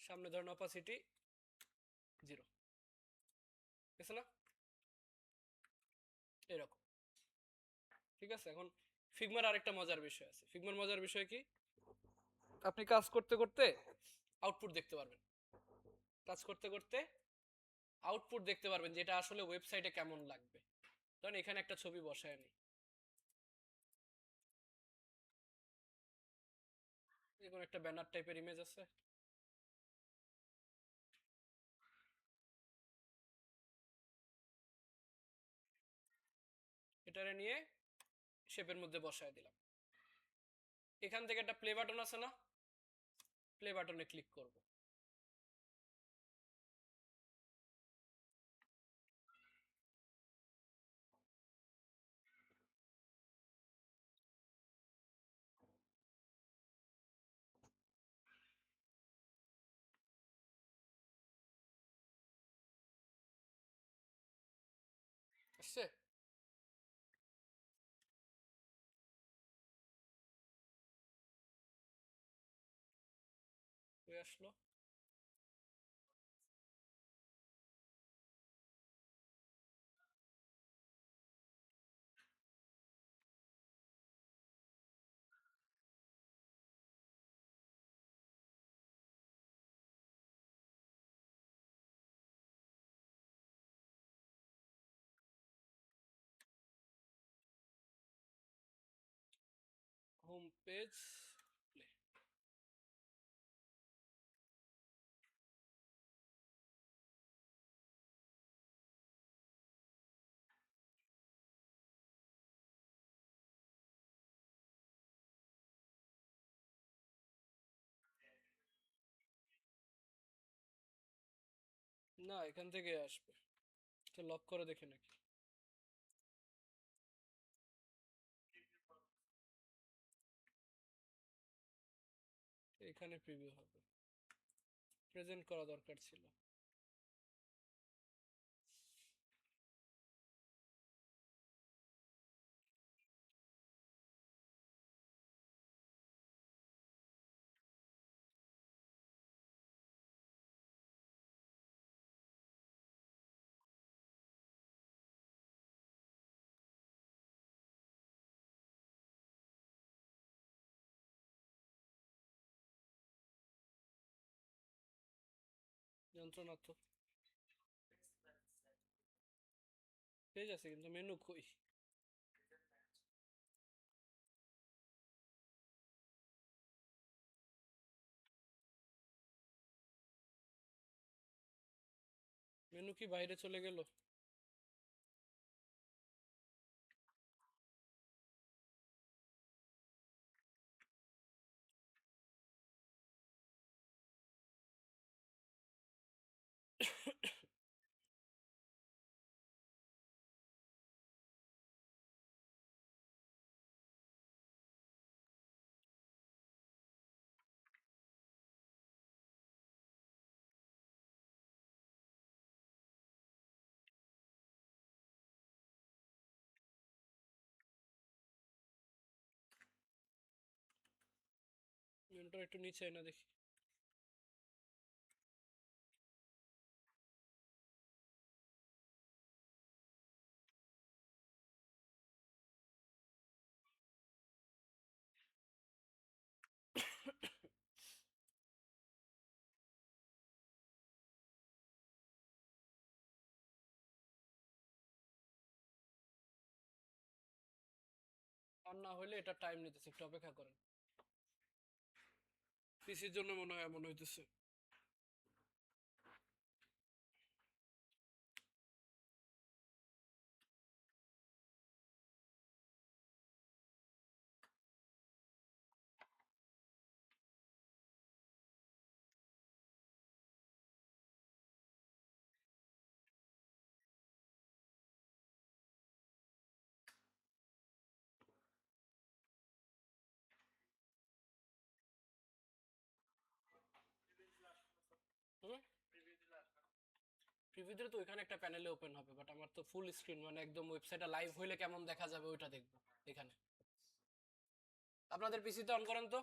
সামনে ধরেন অপাসিটি 0, গেছে না, এরকম, ঠিক আছে। এখন ফিগমার আরেকটা মজার বিষয় আছে, ফিগমার মজার বিষয় কি, আপনি কাজ করতে করতে আউটপুট দেখতে পারবেন, কাজ করতে করতে আউটপুট দেখতে পারবেন যে এটা আসলে ওয়েবসাইটে কেমন লাগবে। ধরেন এখানে একটা ছবি বসায় নি, যেকোনো একটা ব্যানার টাইপের ইমেজ আছে, এটারে নিয়ে শেপের মধ্যে বসায় দিলাম। এখান থেকে একটা প্লে বাটন আছে না, প্লে বাটনে ক্লিক করব, আসছে, হয়ে আসলো। হোম পেজ প্লে, না এখান থেকে আসবে, লক করে দেখে নাকি, এখানে প্রিভিউ হবে, প্রেজেন্ট করা দরকার ছিল। যন্ত্রণা তো, পেজ আছে কিন্তু মেনু কই, মেনু কি বাইরে চলে গেল, মেনুটা একটু নিচে না দেখি, অন না হইলে এটা টাইম নিতেছে, একটু অপেক্ষা করেন। পিসির জন্য মনে হয় এমন হইতেছে। প্রিভিউ দিলে তো ওইখানে একটা প্যানেলে ওপেন হবে, বাট আমার তো ফুল স্ক্রিন, মানে একদম ওয়েবসাইটে লাইভ হইলে কেমন দেখা যাবে ওইটা দেখবো এখানে। আপনাদের পিসিতে অন করেন তো।